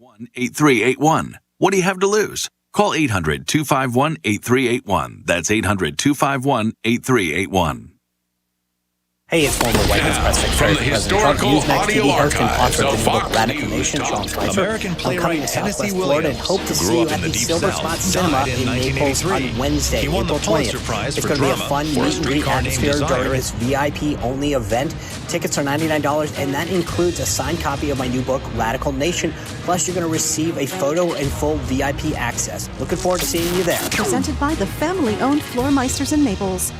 8381. What do you have to lose? Call 800-251-8381. That's 800-251-8381. Hey, it's former White House press secretary from the President Trump, historical Newsmax audio TV host and archives author of of the book Fox Radical News, Nation, Sean Spicer. American I'm playwright coming to Tennessee Southwest Williams, Florida and hope to who see grew you up at in the the Deep Silver South, Spot died Cinema in in Naples 1983. on Wednesday, He won the April Pulitzer 20th. Prize It's for going to be a drama fun for a meet and greet streetcar named atmosphere during Desire. this VIP-only event. Tickets are $99, and that includes a signed copy of my new book, Radical Nation. Plus, you're going to receive a photo and full VIP access. Looking forward to seeing you there. Presented by the family-owned Floormeisters in Naples.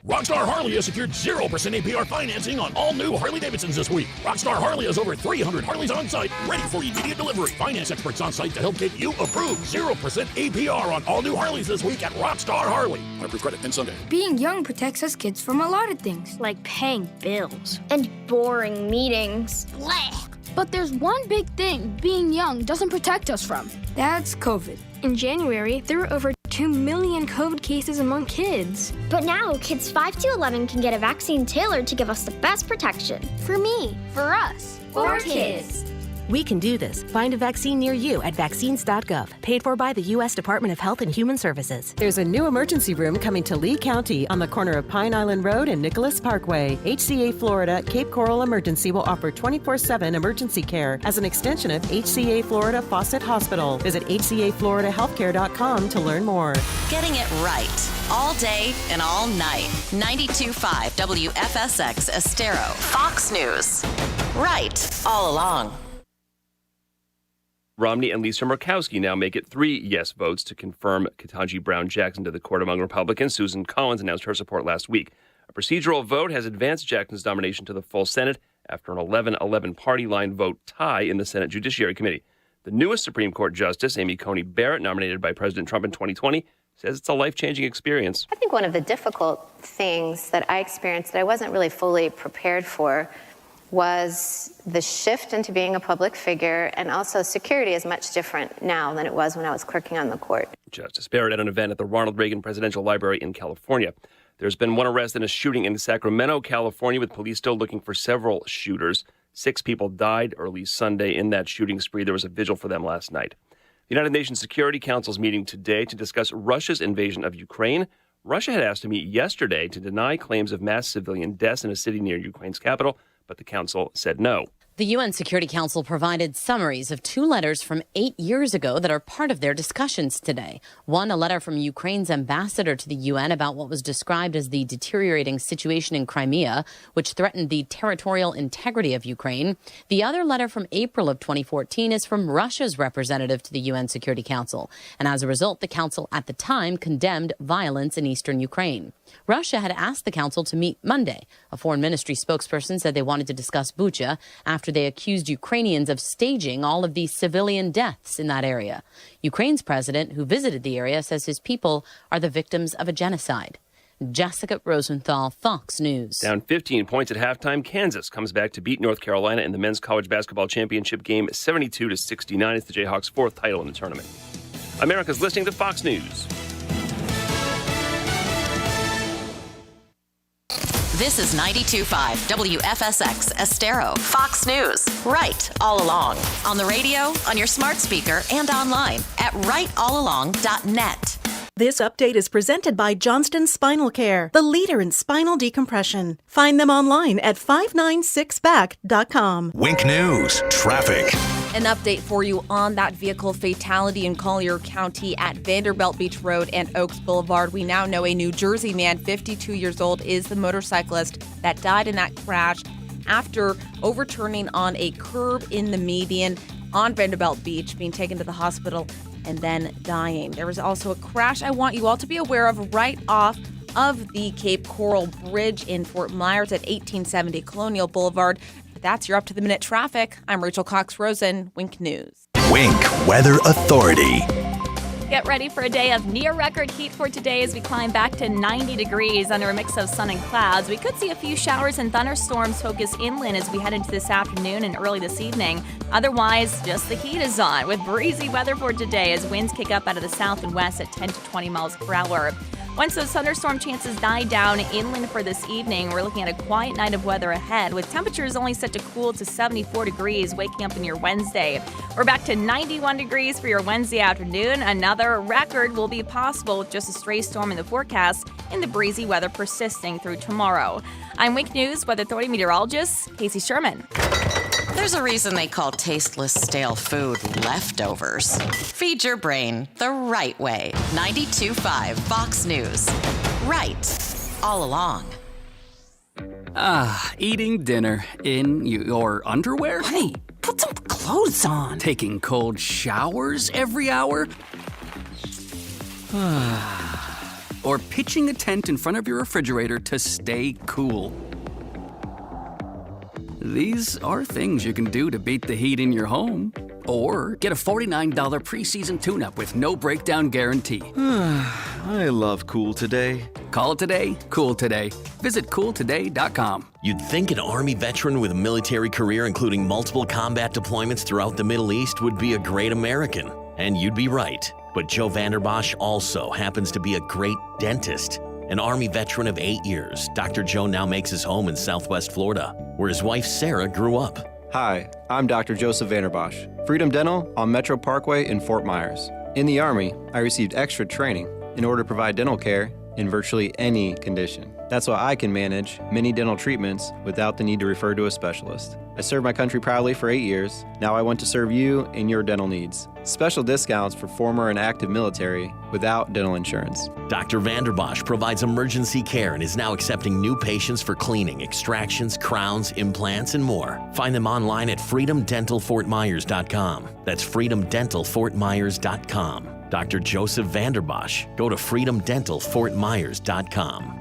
Rockstar Harley has secured 0% APR financing on all new Harley-Davidsons this week. Rockstar Harley has over 300 Harleys on site, ready for immediate delivery. Finance experts on site to help get you approved. 0% APR on all new Harleys this week at Rockstar Harley. On approved credit and Sunday. Being young protects us kids from a lot of things, like paying bills and boring meetings. Blech. But there's one big thing being young doesn't protect us from. That's COVID. In January, there were over 2 million COVID cases among kids. But now, kids 5 to 11 can get a vaccine tailored to give us the best protection. For me, for us, for kids. We can do this. Find a vaccine near you at vaccines.gov. Paid for by the U.S. Department of Health and Human Services. There's a new emergency room coming to Lee County on the corner of Pine Island Road and Nicholas Parkway. HCA Florida Cape Coral Emergency will offer 24/7 emergency care as an extension of HCA Florida Fawcett Hospital. Visit hcafloridahealthcare.com to learn more. Getting it right. All day and all night. 92.5 WFSX Estero. Fox News. Right all along. Romney and Lisa Murkowski now make it 3 yes votes to confirm Ketanji Brown Jackson to the court among Republicans. Susan Collins announced her support last week. A procedural vote has advanced Jackson's nomination to the full Senate after an 11-11 party line vote tie in the Senate Judiciary Committee. The newest Supreme Court Justice, Amy Coney Barrett, nominated by President Trump in 2020, says it's a life-changing experience. I think one of the difficult things that I experienced that I wasn't really fully prepared for was the shift into being a public figure, and also security is much different now than it was when I was clerking on the court. Justice Barrett at an event at the Ronald Reagan Presidential Library in California. There's been one arrest in a shooting in Sacramento, California, with police still looking for several shooters. 6 people died early Sunday in that shooting spree. There was a vigil for them last night. The United Nations Security Council is meeting today to discuss Russia's invasion of Ukraine. Russia had asked to meet yesterday to deny claims of mass civilian deaths in a city near Ukraine's capital, but the council said no. The UN Security Council provided summaries of 2 letters from 8 years ago that are part of their discussions today. One, a letter from Ukraine's ambassador to the UN about what was described as the deteriorating situation in Crimea, which threatened the territorial integrity of Ukraine. The other letter from April of 2014 is from Russia's representative to the UN Security Council. And as a result, the council at the time condemned violence in eastern Ukraine. Russia had asked the council to meet Monday. A foreign ministry spokesperson said they wanted to discuss Bucha after they accused Ukrainians of staging all of these civilian deaths in that area. Ukraine's president, who visited the area, says his people are the victims of a genocide. Jessica Rosenthal, Fox News. Down 15 points at halftime, Kansas comes back to beat North Carolina in the men's college basketball championship game 72-69. It's the Jayhawks' 4th title in the tournament. America's listening to Fox News. This is 92.5 WFSX Estero. Fox News. Right all along. On the radio, on your smart speaker, and online at rightallalong.net. This update is presented by Johnston Spinal Care, the leader in spinal decompression. Find them online at 596back.com. Wink News. Traffic. An update for you on that vehicle fatality in Collier County at Vanderbilt Beach Road and Oaks Boulevard. We now know a New Jersey man, 52 years old, is the motorcyclist that died in that crash after overturning on a curb in the median on Vanderbilt Beach, being taken to the hospital and then dying. There was also a crash I want you all to be aware of right off of the Cape Coral Bridge in Fort Myers at 1870 Colonial Boulevard. That's your up-to-the-minute traffic. I'm Rachel Cox-Rosen, Wink News. Wink Weather Authority. Get ready for a day of near-record heat for today as we climb back to 90 degrees under a mix of sun and clouds. We could see a few showers and thunderstorms focus inland as we head into this afternoon and early this evening. Otherwise, just the heat is on with breezy weather for today as winds kick up out of the south and west at 10 to 20 miles per hour. Once those thunderstorm chances die down inland for this evening, we're looking at a quiet night of weather ahead, with temperatures only set to cool to 74 degrees waking up in your Wednesday. We're back to 91 degrees for your Wednesday afternoon. Another record will be possible with just a stray storm in the forecast and the breezy weather persisting through tomorrow. I'm Wake News Weather Authority meteorologist Casey Sherman. There's a reason they call tasteless, stale food leftovers. Feed your brain the right way. 92.5 Fox News. Right all along. Eating dinner in your underwear? Hey, put some clothes on. Taking cold showers every hour? Or pitching a tent in front of your refrigerator to stay cool. These are things you can do to beat the heat in your home. Or get a $49 preseason tune-up with no breakdown guarantee. I love Cool Today. Call it today, cool today. Visit cooltoday.com. You'd think an Army veteran with a military career including multiple combat deployments throughout the Middle East would be a great American. And you'd be right. But Joe Vanderbosch also happens to be a great dentist. An Army veteran of 8 years, Dr. Joe now makes his home in Southwest Florida, where his wife Sarah grew up. Hi, I'm Dr. Joseph Vanderbosch, Freedom Dental on Metro Parkway in Fort Myers. In the Army, I received extra training in order to provide dental care in virtually any condition. That's why I can manage many dental treatments without the need to refer to a specialist. I served my country proudly for 8 years. Now I want to serve you in your dental needs. Special discounts for former and active military without dental insurance. Dr. Vanderbosch provides emergency care and is now accepting new patients for cleaning, extractions, crowns, implants, and more. Find them online at freedomdentalfortmyers.com. That's freedomdentalfortmyers.com. Dr. Joseph Vanderbosch. Go to freedomdentalfortmyers.com.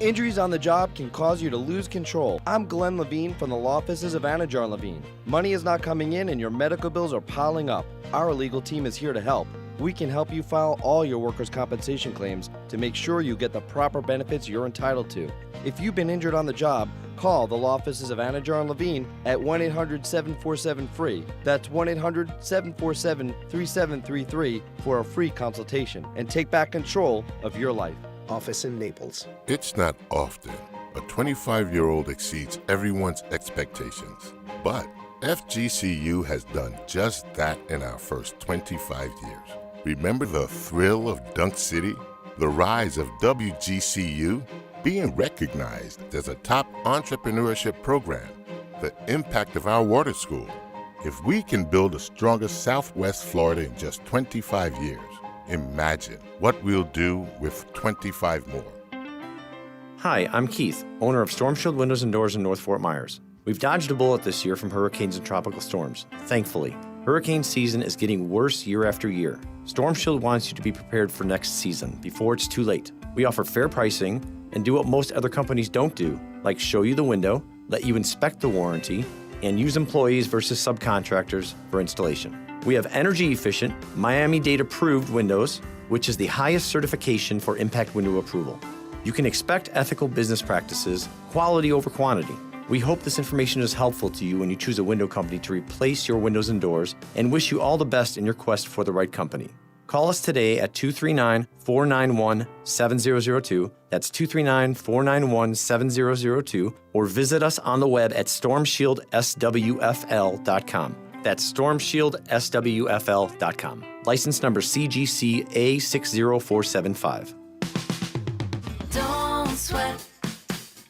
Injuries on the job can cause you to lose control. I'm Glenn Levine from the law offices of Anajar Levine. Money is not coming in and your medical bills are piling up. Our legal team is here to help. We can help you file all your workers' compensation claims to make sure you get the proper benefits you're entitled to. If you've been injured on the job, call the law offices of Anajar Levine at 1-800-747-FREE. That's 1-800-747-3733 for a free consultation and take back control of your life. Office in Naples. It's not often a 25-year-old exceeds everyone's expectations. But FGCU has done just that in our first 25 years. Remember the thrill of Dunk City? The rise of WGCU? Being recognized as a top entrepreneurship program? The impact of our water school? If we can build the strongest Southwest Florida in just 25 years, imagine what we'll do with 25 more. Hi, I'm Keith, owner of Storm Shield Windows and Doors in North Fort Myers. We've dodged a bullet this year from hurricanes and tropical storms, thankfully. Hurricane season is getting worse year after year. Storm Shield wants you to be prepared for next season before it's too late. We offer fair pricing and do what most other companies don't do, like show you the window, let you inspect the warranty, and use employees versus subcontractors for installation. We have energy-efficient, Miami-Dade approved windows, which is the highest certification for impact window approval. You can expect ethical business practices, quality over quantity. We hope this information is helpful to you when you choose a window company to replace your windows and doors, and wish you all the best in your quest for the right company. Call us today at 239-491-7002. That's 239-491-7002. Or visit us on the web at stormshieldswfl.com. That's stormshieldswfl.com. License number CGC A60475. Don't sweat.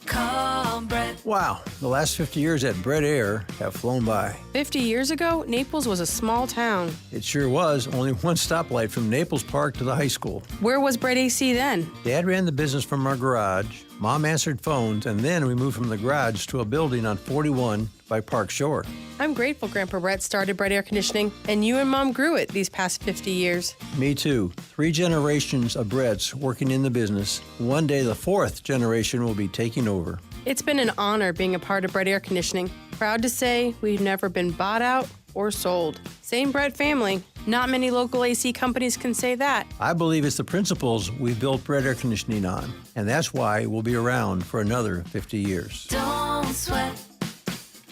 Call Brett. Wow, the last 50 years at Brett Air have flown by. 50 years ago, Naples was a small town. It sure was. Only one stoplight from Naples Park to the high school. Where was Brett AC then? Dad ran the business from our garage. Mom answered phones, and then we moved from the garage to a building on 41 by Park Shore. I'm grateful Grandpa Brett started Brett Air Conditioning, and you and Mom grew it these past 50 years. Me too. 3 generations of Bretts working in the business. One day the 4th generation will be taking over. It's been an honor being a part of Brett Air Conditioning. Proud to say we've never been bought out or sold. Same Brett family. Not many local AC companies can say that. I believe it's the principles we built Brett Air Conditioning on, and that's why we'll be around for another 50 years. Don't sweat.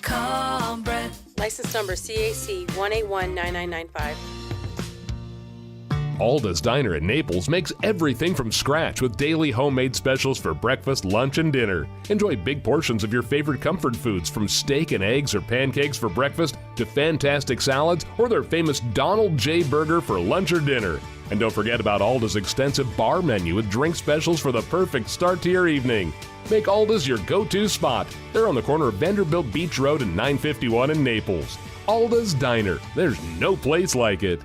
Call Brett. License number CAC 1819995. Alda's Diner in Naples makes everything from scratch with daily homemade specials for breakfast, lunch, and dinner. Enjoy big portions of your favorite comfort foods, from steak and eggs or pancakes for breakfast to fantastic salads or their famous Donald J. Burger for lunch or dinner. And don't forget about Alda's extensive bar menu with drink specials for the perfect start to your evening. Make Alda's your go-to spot. They're on the corner of Vanderbilt Beach Road and 951 in Naples. Alda's Diner. There's no place like it.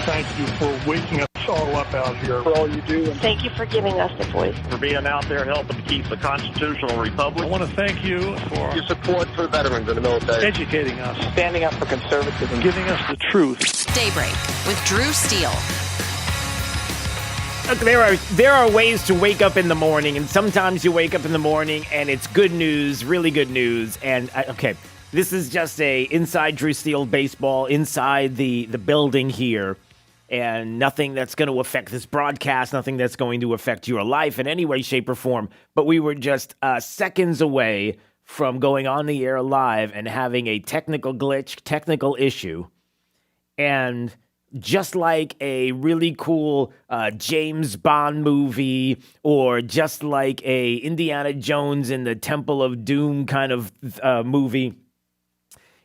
Thank you for waking us all up out here, for all you do. And thank you for giving us the voice. For being out there helping to keep the constitutional republic. I want to thank you for your support for veterans in the military. Educating us. Standing up for conservatism. Giving us the truth. Daybreak with Drew Steele. Look, there are ways to wake up in the morning, and sometimes you wake up in the morning and it's good news, really good news. And okay, this is just a inside Drew Steele baseball, inside the building here. And nothing that's going to affect this broadcast, nothing that's going to affect your life in any way, shape, or form. But we were just seconds away from going on the air live and having a technical glitch, technical issue. And just like a really cool James Bond movie, or just like a Indiana Jones in the Temple of Doom kind of movie,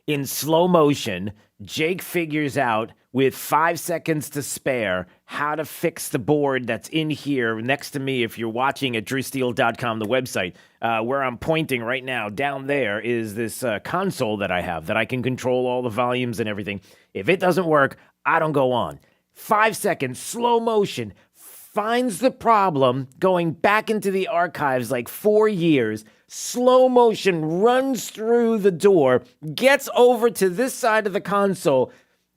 in slow motion, Jake figures out with 5 seconds to spare how to fix the board that's in here next to me. If you're watching at drewsteele.com, the website, where I'm pointing right now, down there is this console that I have that I can control all the volumes and everything. If it doesn't work, I don't go on. 5 seconds, slow motion, finds the problem, going back into the archives like 4 years, slow motion, runs through the door, gets over to this side of the console,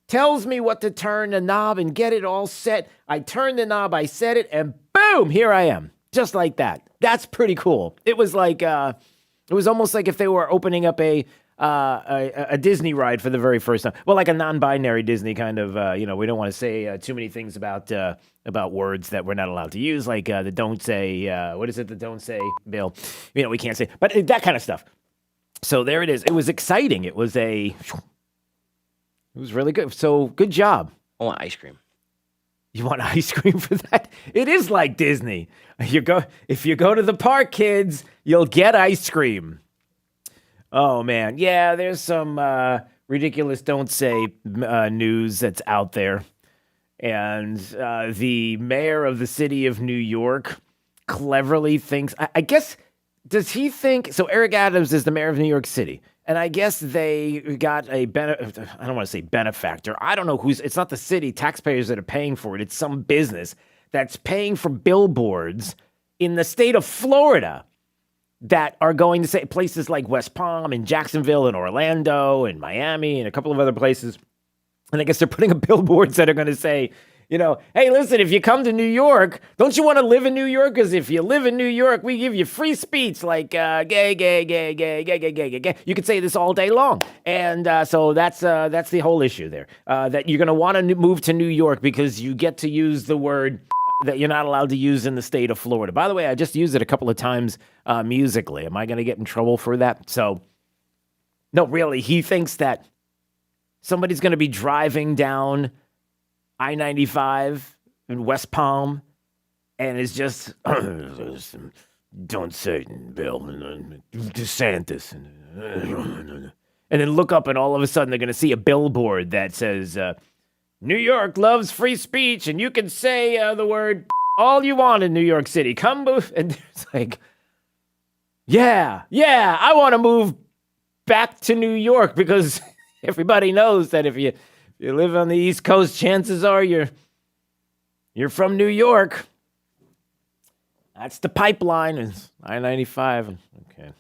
tells me what to turn the knob and get it all set. I turn the knob, I set it, and boom, here I am. Just like that. That's pretty cool. It was like, it was almost like if they were opening up a Disney ride for the very first time. Well, like a non-binary Disney kind of, we don't want to say too many things about words that we're not allowed to use, like the don't say, what is it, the don't say, Bill? We can't say, but that kind of stuff. So there it is. It was exciting. It was really good. So good job. I want ice cream. You want ice cream for that? It is like Disney. If you go to the park, kids, you'll get ice cream. Oh, man. Yeah, there's some ridiculous don't say news that's out there. And the mayor of the city of New York cleverly thinks, I guess, does he think, so Eric Adams is the mayor of New York City. And I guess they got I don't want to say benefactor. I don't know it's not the city taxpayers that are paying for it. It's some business that's paying for billboards in the state of Florida that are going to say places like West Palm and Jacksonville and Orlando and Miami and a couple of other places. And I guess they're putting up billboards that are going to say, hey, listen, if you come to New York, don't you want to live in New York? Because if you live in New York, we give you free speech like gay, gay, gay, gay, gay, gay, gay, gay, gay. You could say this all day long. And so that's the whole issue there, that you're going to want to move to New York because you get to use the word that you're not allowed to use in the state of Florida. By the way, I just used it a couple of times musically. Am I going to get in trouble for that? So, no, really, he thinks that somebody's going to be driving down I-95 in West Palm and is just, don't say Bill, DeSantis. And then look up and all of a sudden they're going to see a billboard that says, New York loves free speech and you can say the word all you want in New York City. Come move. And it's like, yeah, I want to move back to New York because everybody knows that if you live on the East Coast, chances are you're from New York. That's the pipeline. It's I-95. Okay.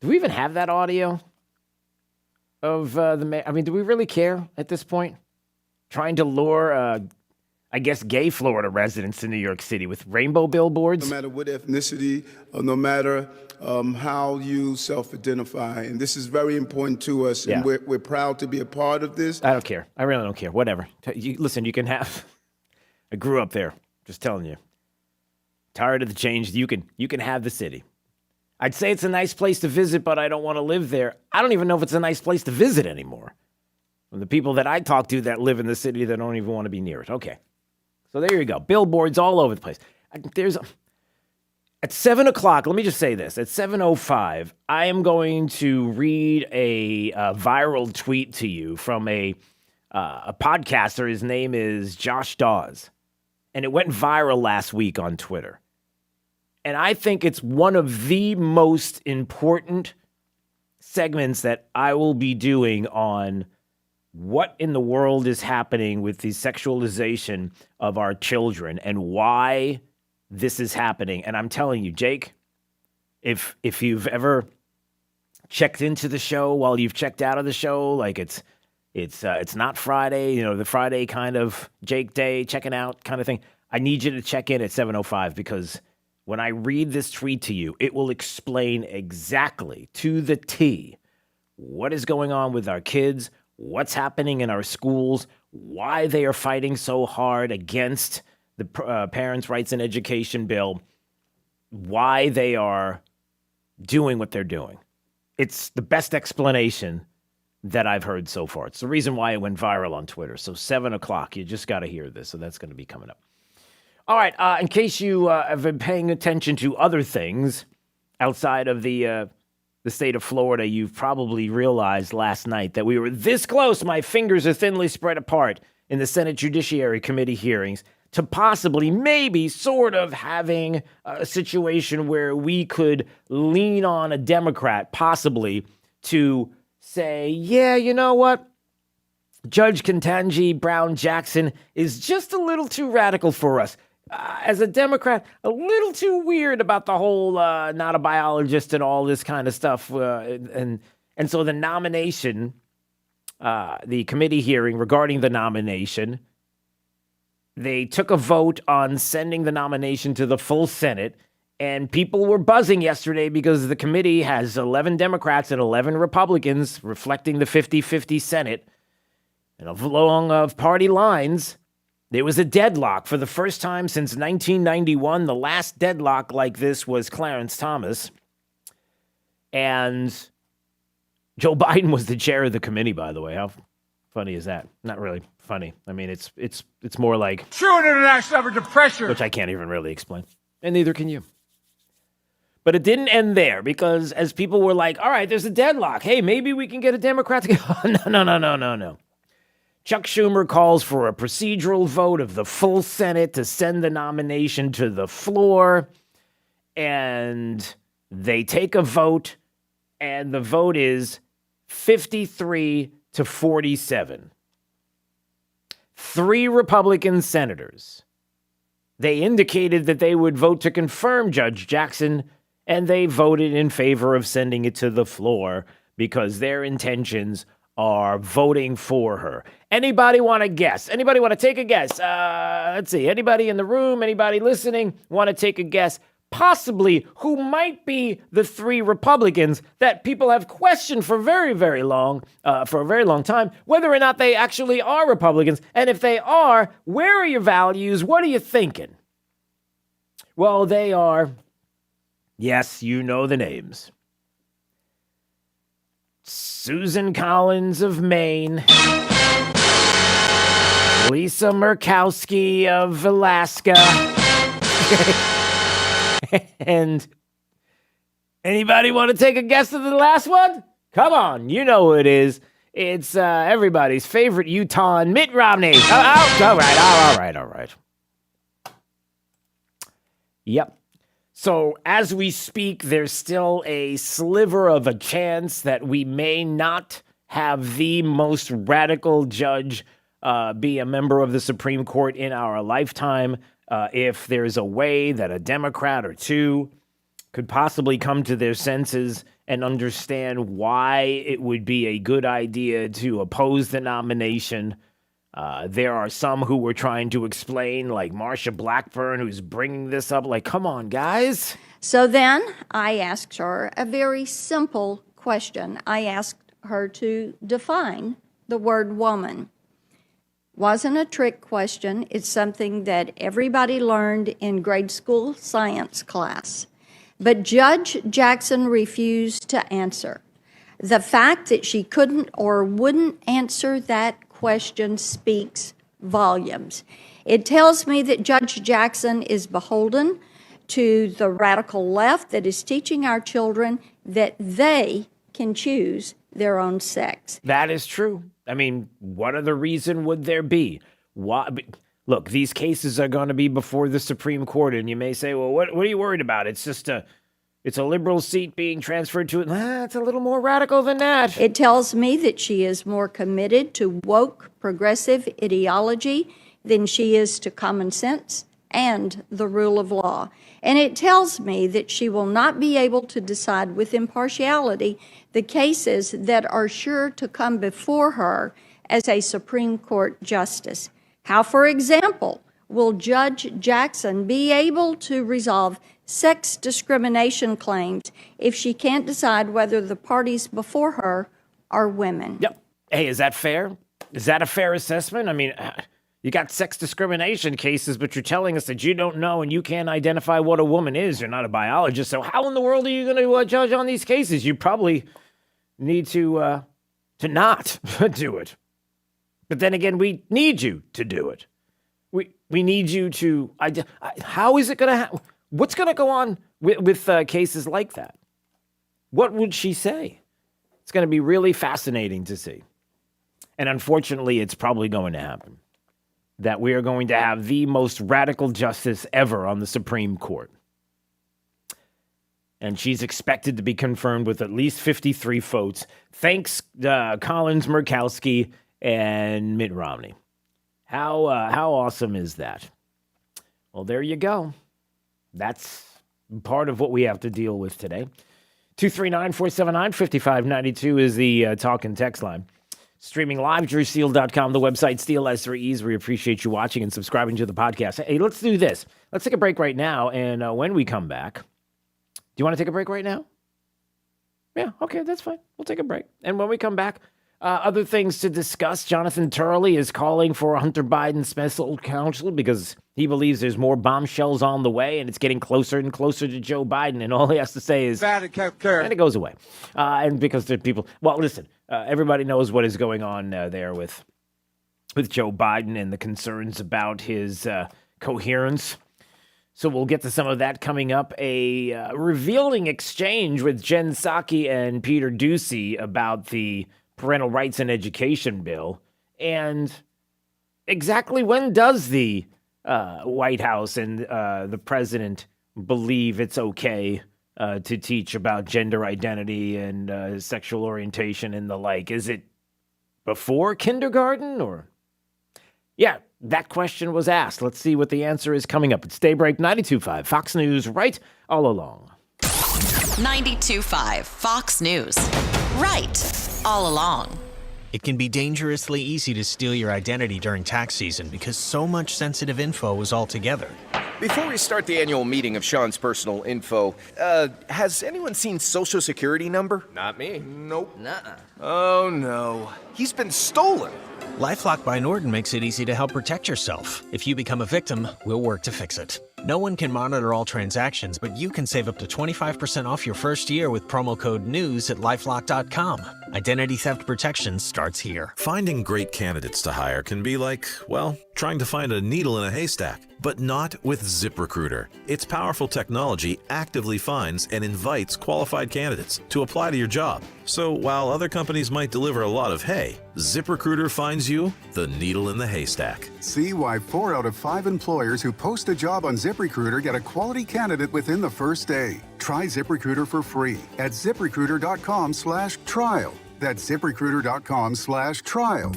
Do we even have that audio of the mayor? I mean, do we really care at this point? Trying to lure, gay Florida residents to New York City with rainbow billboards? No matter what ethnicity, or no matter how you self-identify. And this is very important to us, and we're proud to be a part of this. I don't care. I really don't care. Whatever. Listen, you can have... I grew up there. Just telling you. Tired of the change. You can have the city. I'd say it's a nice place to visit, but I don't want to live there. I don't even know if it's a nice place to visit anymore. from the people that I talk to that live in the city that don't even want to be near it. Okay. So there you go. Billboards all over the place. At 7 o'clock, let me just say this. At 7:05, I am going to read a viral tweet to you from a podcaster. His name is Josh Dawes. And it went viral last week on Twitter. And I think it's one of the most important segments that I will be doing on what in the world is happening with the sexualization of our children and why this is happening. And I'm telling you, Jake, if you've ever checked into the show while you've checked out of the show, like it's not Friday, the Friday kind of Jake day, checking out kind of thing. I need you to check in at 7:05 because when I read this tweet to you, it will explain exactly to the T what is going on with our kids, what's happening in our schools, why they are fighting so hard against the Parents' Rights and Education bill, why they are doing what they're doing. It's the best explanation that I've heard so far. It's the reason why it went viral on Twitter. So 7 o'clock, you just got to hear this. So that's going to be coming up. All right, in case you have been paying attention to other things outside of the state of Florida, you've probably realized last night that we were this close, my fingers are thinly spread apart, in the Senate Judiciary Committee hearings to possibly, maybe, sort of having a situation where we could lean on a Democrat, possibly, to say, yeah, you know what? Judge Ketanji Brown Jackson is just a little too radical for us. As a Democrat, a little too weird about the whole not a biologist and all this kind of stuff. And so the nomination, the committee hearing regarding the nomination, they took a vote on sending the nomination to the full Senate. And people were buzzing yesterday because the committee has 11 Democrats and 11 Republicans, reflecting the 50-50 Senate. And along party lines, there was a deadlock for the first time since 1991. The last deadlock like this was Clarence Thomas. And Joe Biden was the chair of the committee, by the way. How funny is that? Not really funny. I mean, it's more like true international average of pressure, which I can't even really explain. And neither can you. But it didn't end there because as people were like, all right, there's a deadlock. Hey, maybe we can get a Democrat to go. No. Chuck Schumer calls for a procedural vote of the full Senate to send the nomination to the floor. And they take a vote, and the vote is 53-47. 3 Republican senators. They indicated that they would vote to confirm Judge Jackson, and they voted in favor of sending it to the floor because their intentions are voting for her. Anybody want to guess? Anybody want to take a guess? Let's see. Anybody in the room? Anybody listening want to take a guess? Possibly who might be the 3 Republicans that people have questioned for for a very long time, whether or not they actually are Republicans. And if they are, where are your values? What are you thinking? Well, they are, yes, you know the names. Susan Collins of Maine, Lisa Murkowski of Alaska, and anybody want to take a guess at the last one? Come on, you know who it is. It's everybody's favorite Utah, Mitt Romney. All right. Yep. So as we speak, there's still a sliver of a chance that we may not have the most radical judge be a member of the Supreme Court in our lifetime. If there's a way that a Democrat or 2 could possibly come to their senses and understand why it would be a good idea to oppose the nomination. There are some who were trying to explain, like Marsha Blackburn, who's bringing this up, like, come on, guys. So then I asked her a very simple question. I asked her to define the word woman. Wasn't a trick question. It's something that everybody learned in grade school science class. But Judge Jackson refused to answer. The fact that she couldn't or wouldn't answer that question speaks volumes. It tells me that Judge Jackson is beholden to the radical left that is teaching our children that they can choose their own sex. That is true. I mean, what other reason would there be? Why? Look, these cases are going to be before the Supreme Court, and you may say, well, what are you worried about? It's just it's a liberal seat being transferred to it. It's a little more radical than that. It tells me that she is more committed to woke progressive ideology than she is to common sense and the rule of law. And it tells me that she will not be able to decide with impartiality the cases that are sure to come before her as a Supreme Court justice. How, for example, will Judge Jackson be able to resolve sex discrimination claims if she can't decide whether the parties before her are women? Yep. Hey, is that fair? Is that a fair assessment? I mean, you got sex discrimination cases, but you're telling us that you don't know and you can't identify what a woman is. You're not a biologist, so how in the world are you going to judge on these cases? You probably need to not do it. But then again, we need you to do it. We need you to. How is it going to? What's going to go on with cases like that? What would she say? It's going to be really fascinating to see. And unfortunately, it's probably going to happen. That we are going to have the most radical justice ever on the Supreme Court. And she's expected to be confirmed with at least 53 votes. Thanks, Collins, Murkowski, and Mitt Romney. How awesome is that? Well, there you go. That's part of what we have to deal with today. 239-479-5592 is the talk and text line. Streaming live, drewsteele.com, the website, Steele has 3 E's. We appreciate you watching and subscribing to the podcast. Hey, let's do this. Let's take a break right now, and when we come back, do you want to take a break right now? Yeah, okay, that's fine. We'll take a break. And when we come back, other things to discuss. Jonathan Turley is calling for Hunter Biden's special counsel because he believes there's more bombshells on the way, and it's getting closer and closer to Joe Biden, and all he has to say is, and it goes away. And because there are people, well, listen, everybody knows what is going on there with Joe Biden and the concerns about his coherence. So we'll get to some of that coming up. A revealing exchange with Jen Psaki and Peter Doocy about the parental rights and education bill. And exactly when does the White House and the president believe it's okay to teach about gender identity and sexual orientation and the like? Is it before kindergarten or? Yeah, that question was asked. Let's see what the answer is coming up. It's Daybreak 92.5, Fox News, right all along. 92.5, Fox News, right all along. It can be dangerously easy to steal your identity during tax season because so much sensitive info is all together. Before we start the annual meeting of Sean's personal info, has anyone seen Social Security number? Not me. Nope. Nuh-uh. Oh no, he's been stolen. LifeLock by Norton makes it easy to help protect yourself. If you become a victim, we'll work to fix it. No one can monitor all transactions, but you can save up to 25% off your first year with promo code NEWS at LifeLock.com. Identity theft protection starts here. Finding great candidates to hire can be like, well, trying to find a needle in a haystack. But not with ZipRecruiter. Its powerful technology actively finds and invites qualified candidates to apply to your job. So while other companies might deliver a lot of hay, ZipRecruiter finds you the needle in the haystack. See why 4 out of 5 employers who post a job on ZipRecruiter get a quality candidate within the first day. Try ZipRecruiter for free at ZipRecruiter.com/trial. That's ZipRecruiter.com/trial.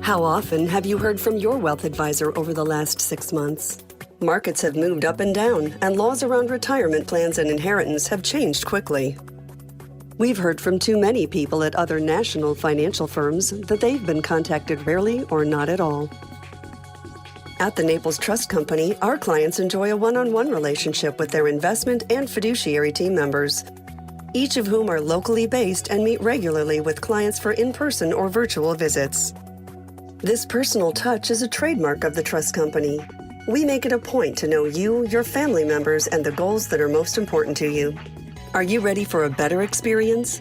How often have you heard from your wealth advisor over the last 6 months? Markets have moved up and down, and laws around retirement plans and inheritance have changed quickly. We've heard from too many people at other national financial firms that they've been contacted rarely or not at all. At the Naples Trust Company, our clients enjoy a one-on-one relationship with their investment and fiduciary team members, each of whom are locally based and meet regularly with clients for in-person or virtual visits. This personal touch is a trademark of the Trust Company. We make it a point to know you, your family members, and the goals that are most important to you. Are you ready for a better experience?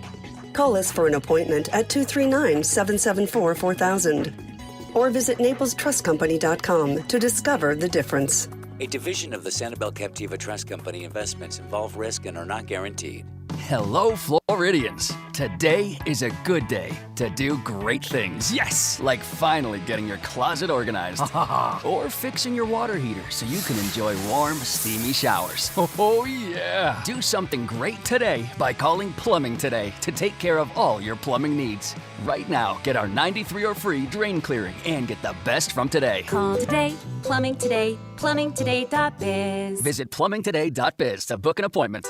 Call us for an appointment at 239-774-4000 or visit NaplesTrustCompany.com to discover the difference. A division of the Sanibel Captiva Trust Company. Investments involve risk and are not guaranteed. Hello, Floridians. Today is a good day to do great things. Yes! Like finally getting your closet organized. Or fixing your water heater so you can enjoy warm, steamy showers. Oh, yeah! Do something great today by calling Plumbing Today to take care of all your plumbing needs. Right now, get our 93-hour free drain clearing and get the best from today. Call today, Plumbing Today, plumbingtoday.biz. Visit plumbingtoday.biz to book an appointment.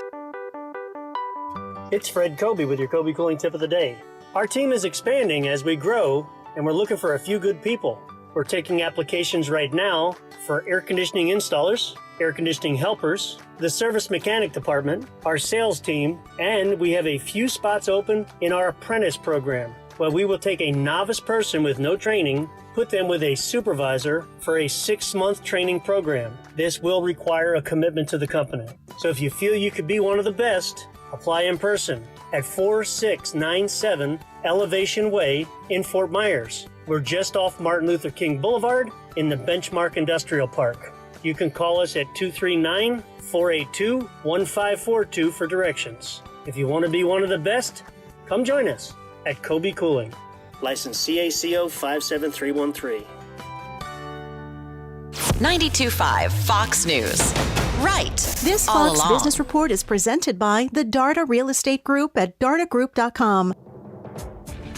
It's Fred Kobe with your Kobe Cooling Tip of the Day. Our team is expanding as we grow, and we're looking for a few good people. We're taking applications right now for air conditioning installers, air conditioning helpers, the service mechanic department, our sales team, and we have a few spots open in our apprentice program, where we will take a novice person with no training, put them with a supervisor for a 6-month training program. This will require a commitment to the company. So if you feel you could be one of the best, apply in person at 4697 Elevation Way in Fort Myers. We're just off Martin Luther King Boulevard in the Benchmark Industrial Park. You can call us at 239-482-1542 for directions. If you want to be one of the best, come join us at Kobe Cooling. License CACO 57313. 92.5 Fox News. Right. This all Fox along. Business Report is presented by the Darda Real Estate Group at dardagroup.com.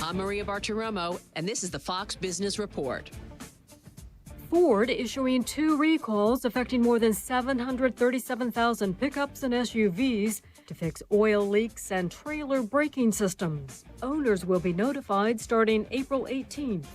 I'm Maria Bartiromo, and this is the Fox Business Report. Ford issuing 2 recalls affecting more than 737,000 pickups and SUVs to fix oil leaks and trailer braking systems. Owners will be notified starting April 18th.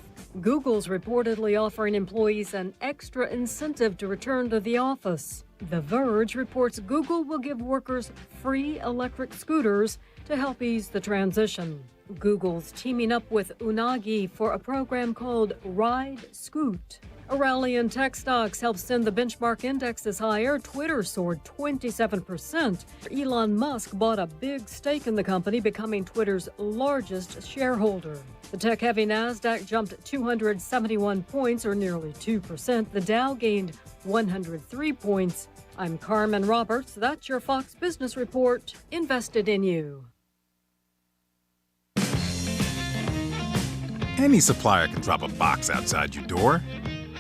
Google's reportedly offering employees an extra incentive to return to the office. The Verge reports Google will give workers free electric scooters to help ease the transition. Google's teaming up with Unagi for a program called Ride Scoot. A rally in tech stocks helped send the benchmark indexes higher. Twitter soared 27%. Elon Musk bought a big stake in the company, becoming Twitter's largest shareholder. The tech-heavy Nasdaq jumped 271 points, or nearly 2%. The Dow gained 103 points. I'm Carmen Roberts. That's your Fox Business Report. Invested in you. Any supplier can drop a box outside your door.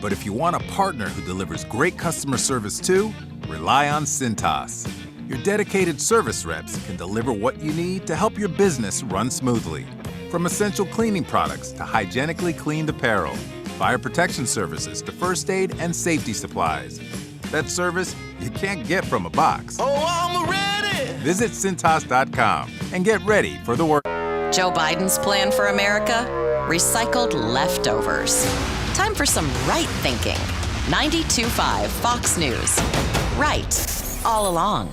But if you want a partner who delivers great customer service too, rely on Cintas. Your dedicated service reps can deliver what you need to help your business run smoothly. From essential cleaning products to hygienically cleaned apparel, fire protection services to first aid and safety supplies. That service you can't get from a box. Oh, I'm ready! Visit Cintas.com and get ready for the work. Joe Biden's plan for America? Recycled leftovers. Time for some right thinking. 92.5 Fox News. Right all along.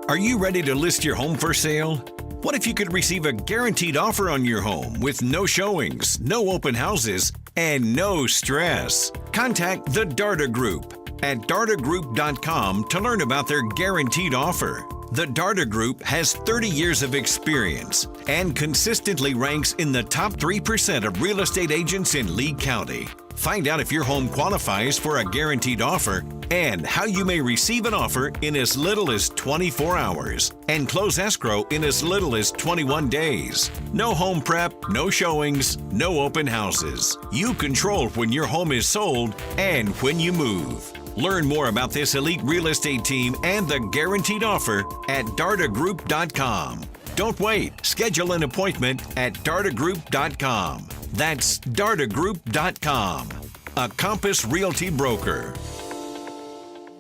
Are you ready to list your home for sale? What if you could receive a guaranteed offer on your home with no showings, no open houses, and no stress? Contact the Darda Group at dardagroup.com to learn about their guaranteed offer. The Darda Group has 30 years of experience and consistently ranks in the top 3% of real estate agents in Lee County. Find out if your home qualifies for a guaranteed offer and how you may receive an offer in as little as 24 hours and close escrow in as little as 21 days. No home prep, no showings, no open houses. You control when your home is sold and when you move. Learn more about this elite real estate team and the guaranteed offer at dardagroup.com. Don't wait. Schedule an appointment at dardagroup.com. That's dardagroup.com. A Compass Realty broker.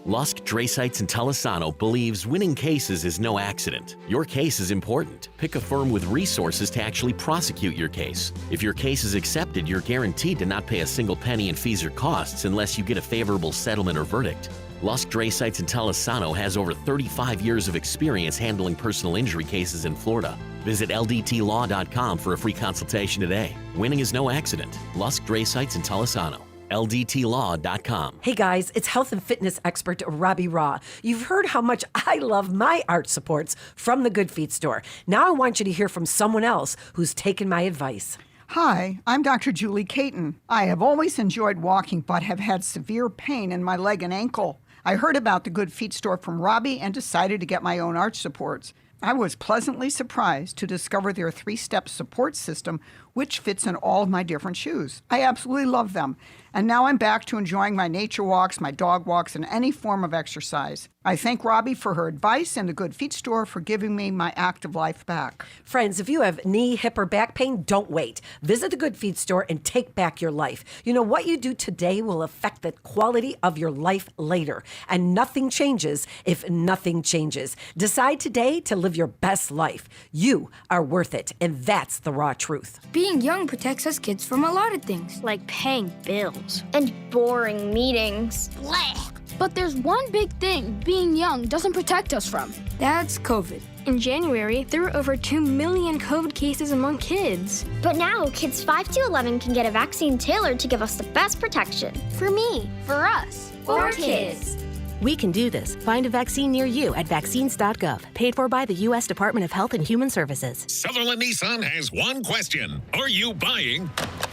Lusk, Dresites, and Telesano believes winning cases is no accident. Your case is important. Pick a firm with resources to actually prosecute your case. If your case is accepted, you're guaranteed to not pay a single penny in fees or costs unless you get a favorable settlement or verdict. Lusk, Dresites, and Telesano has over 35 years of experience handling personal injury cases in Florida. Visit ldtlaw.com for a free consultation today. Winning is no accident. Lusk, Dresites, and Telesano. LDTlaw.com. Hey guys, it's health and fitness expert Robbie Raw. You've heard how much I love my arch supports from the Good Feet store. Now I want you to hear from someone else who's taken my advice. Hi, I'm Dr. Julie Caton. I have always enjoyed walking, but have had severe pain in my leg and ankle. I heard about the Good Feet store from Robbie and decided to get my own arch supports. I was pleasantly surprised to discover their 3-step support system, which fits in all of my different shoes. I absolutely love them. And now I'm back to enjoying my nature walks, my dog walks, and any form of exercise. I thank Robbie for her advice and the Good Feet store for giving me my active life back. Friends, if you have knee, hip, or back pain, don't wait. Visit the Good Feet store and take back your life. You know, what you do today will affect the quality of your life later. And nothing changes if nothing changes. Decide today to live your best life. You are worth it, and that's the raw truth. Being young protects us kids from a lot of things, like paying bills and boring meetings. Blech. But there's one big thing being young doesn't protect us from. That's COVID. In January, there were over 2 million COVID cases among kids. But now, kids 5 to 11 can get a vaccine tailored to give us the best protection. For me, for us, for kids. We can do this. Find a vaccine near you at vaccines.gov. Paid for by the U.S. Department of Health and Human Services. Sutherland Nissan has one question. Are you buying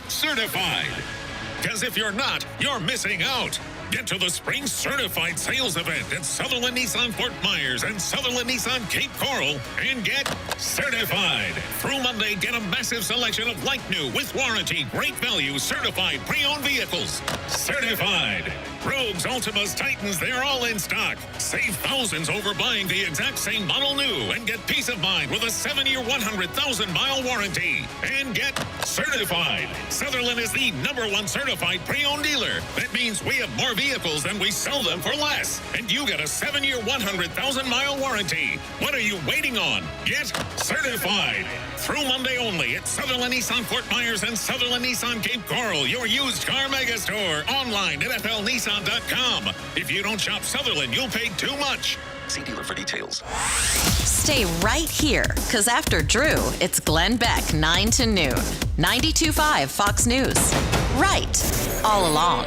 certified? Because if you're not, you're missing out. Get to the Spring Certified Sales Event at Sutherland Nissan Fort Myers and Sutherland Nissan Cape Coral and get certified. Through Monday, get a massive selection of like new, with warranty, great value, certified pre-owned vehicles. Certified. Rogues, Altimas, Titans, they're all in stock. Save thousands over buying the exact same model new and get peace of mind with a 7-year, 100,000-mile warranty. And get certified. Sutherland is the #1 certified pre-owned dealer. That means we have more vehicles than we sell them for less. And you get a 7-year, 100,000-mile warranty. What are you waiting on? Get certified. Through Monday only at Sutherland Nissan Fort Myers and Sutherland Nissan Cape Coral, your used car mega store. Online at FLNissan.com. If you don't shop Sutherland, you'll pay too much. See dealer for details. Stay right here, because after Drew, it's Glenn Beck, 9 to noon. 92.5 Fox News. Right, all along.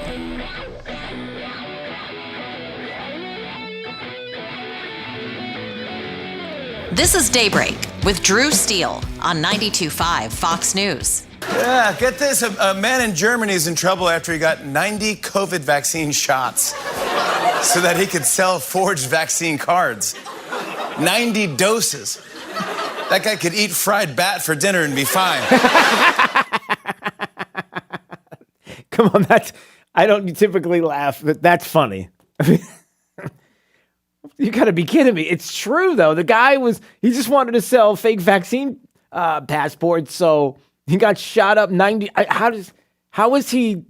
This is Daybreak with Drew Steele on 92.5 Fox News. Yeah, get this. A man in Germany is in trouble after he got 90 COVID vaccine shots so that he could sell forged vaccine cards. 90 doses. That guy could eat fried bat for dinner and be fine. Come on, I don't typically laugh, but that's funny. You gotta be kidding me. It's true, though. The guy he just wanted to sell fake vaccine passports, so he got shot up 90. How is he?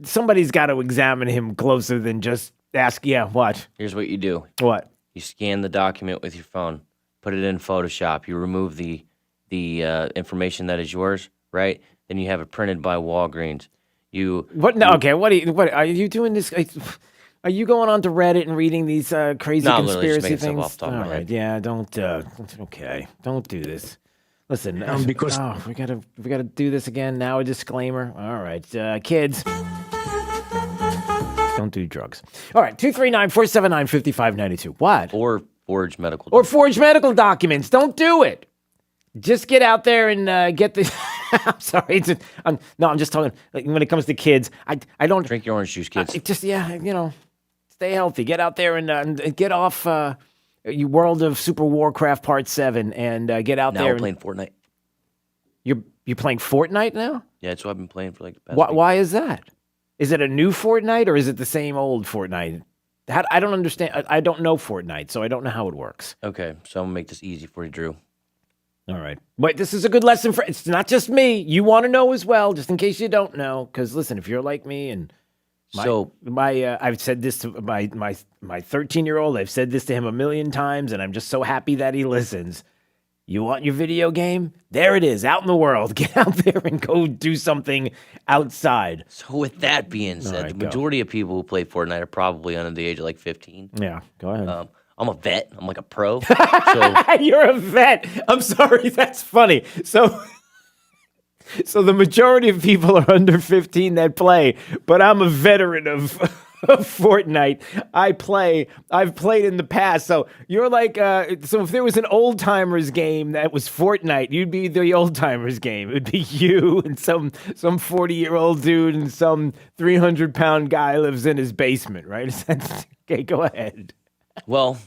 Somebody's got to examine him closer than just ask, yeah, what? Here's what you do. What? You scan the document with your phone, put it in Photoshop, you remove the information that is yours, right? Then you have it printed by Walgreens. What? No, okay, what are you doing this? Are you going on to Reddit and reading these crazy conspiracy things? Off the top of my head. Yeah, don't do this. Listen, because we gotta do this again. Now a disclaimer. All right, kids, don't do drugs. All right, 239-479-5592. What? Or forged medical. Or forged medical documents. Don't do it. Just get out there and get the. I'm sorry. I'm just talking. Like, when it comes to kids, I don't drink your orange juice, kids. Stay healthy. Get out there and get off your World of Super Warcraft Part 7 and get out now there. Now playing Fortnite. You're playing Fortnite now? Yeah, that's what I've been playing for like the past week. Why is that? Is it a new Fortnite or is it the same old Fortnite? I don't understand. I don't know Fortnite, so I don't know how it works. Okay, so I'm going to make this easy for you, Drew. All right. But this is a good lesson for. It's not just me. You want to know as well, just in case you don't know. Because listen, if you're like me and I've said this to my 13-year-old. I've said this to him 1,000,000 times, and I'm just so happy that he listens. You want your video game? There it is, out in the world. Get out there and go do something outside. So with that being said, the majority of people who play Fortnite are probably under the age of like 15. Yeah, go ahead. I'm a vet. I'm like a pro. So you're a vet. I'm sorry. That's funny. So So the majority of people are under 15 that play, but I'm a veteran of Fortnite. I've played in the past. So you're like, so if there was an old timers game that was Fortnite, you'd be the old timers game. It would be you and some 40-year-old dude and some 300-pound guy lives in his basement, right? Okay, go ahead. Well,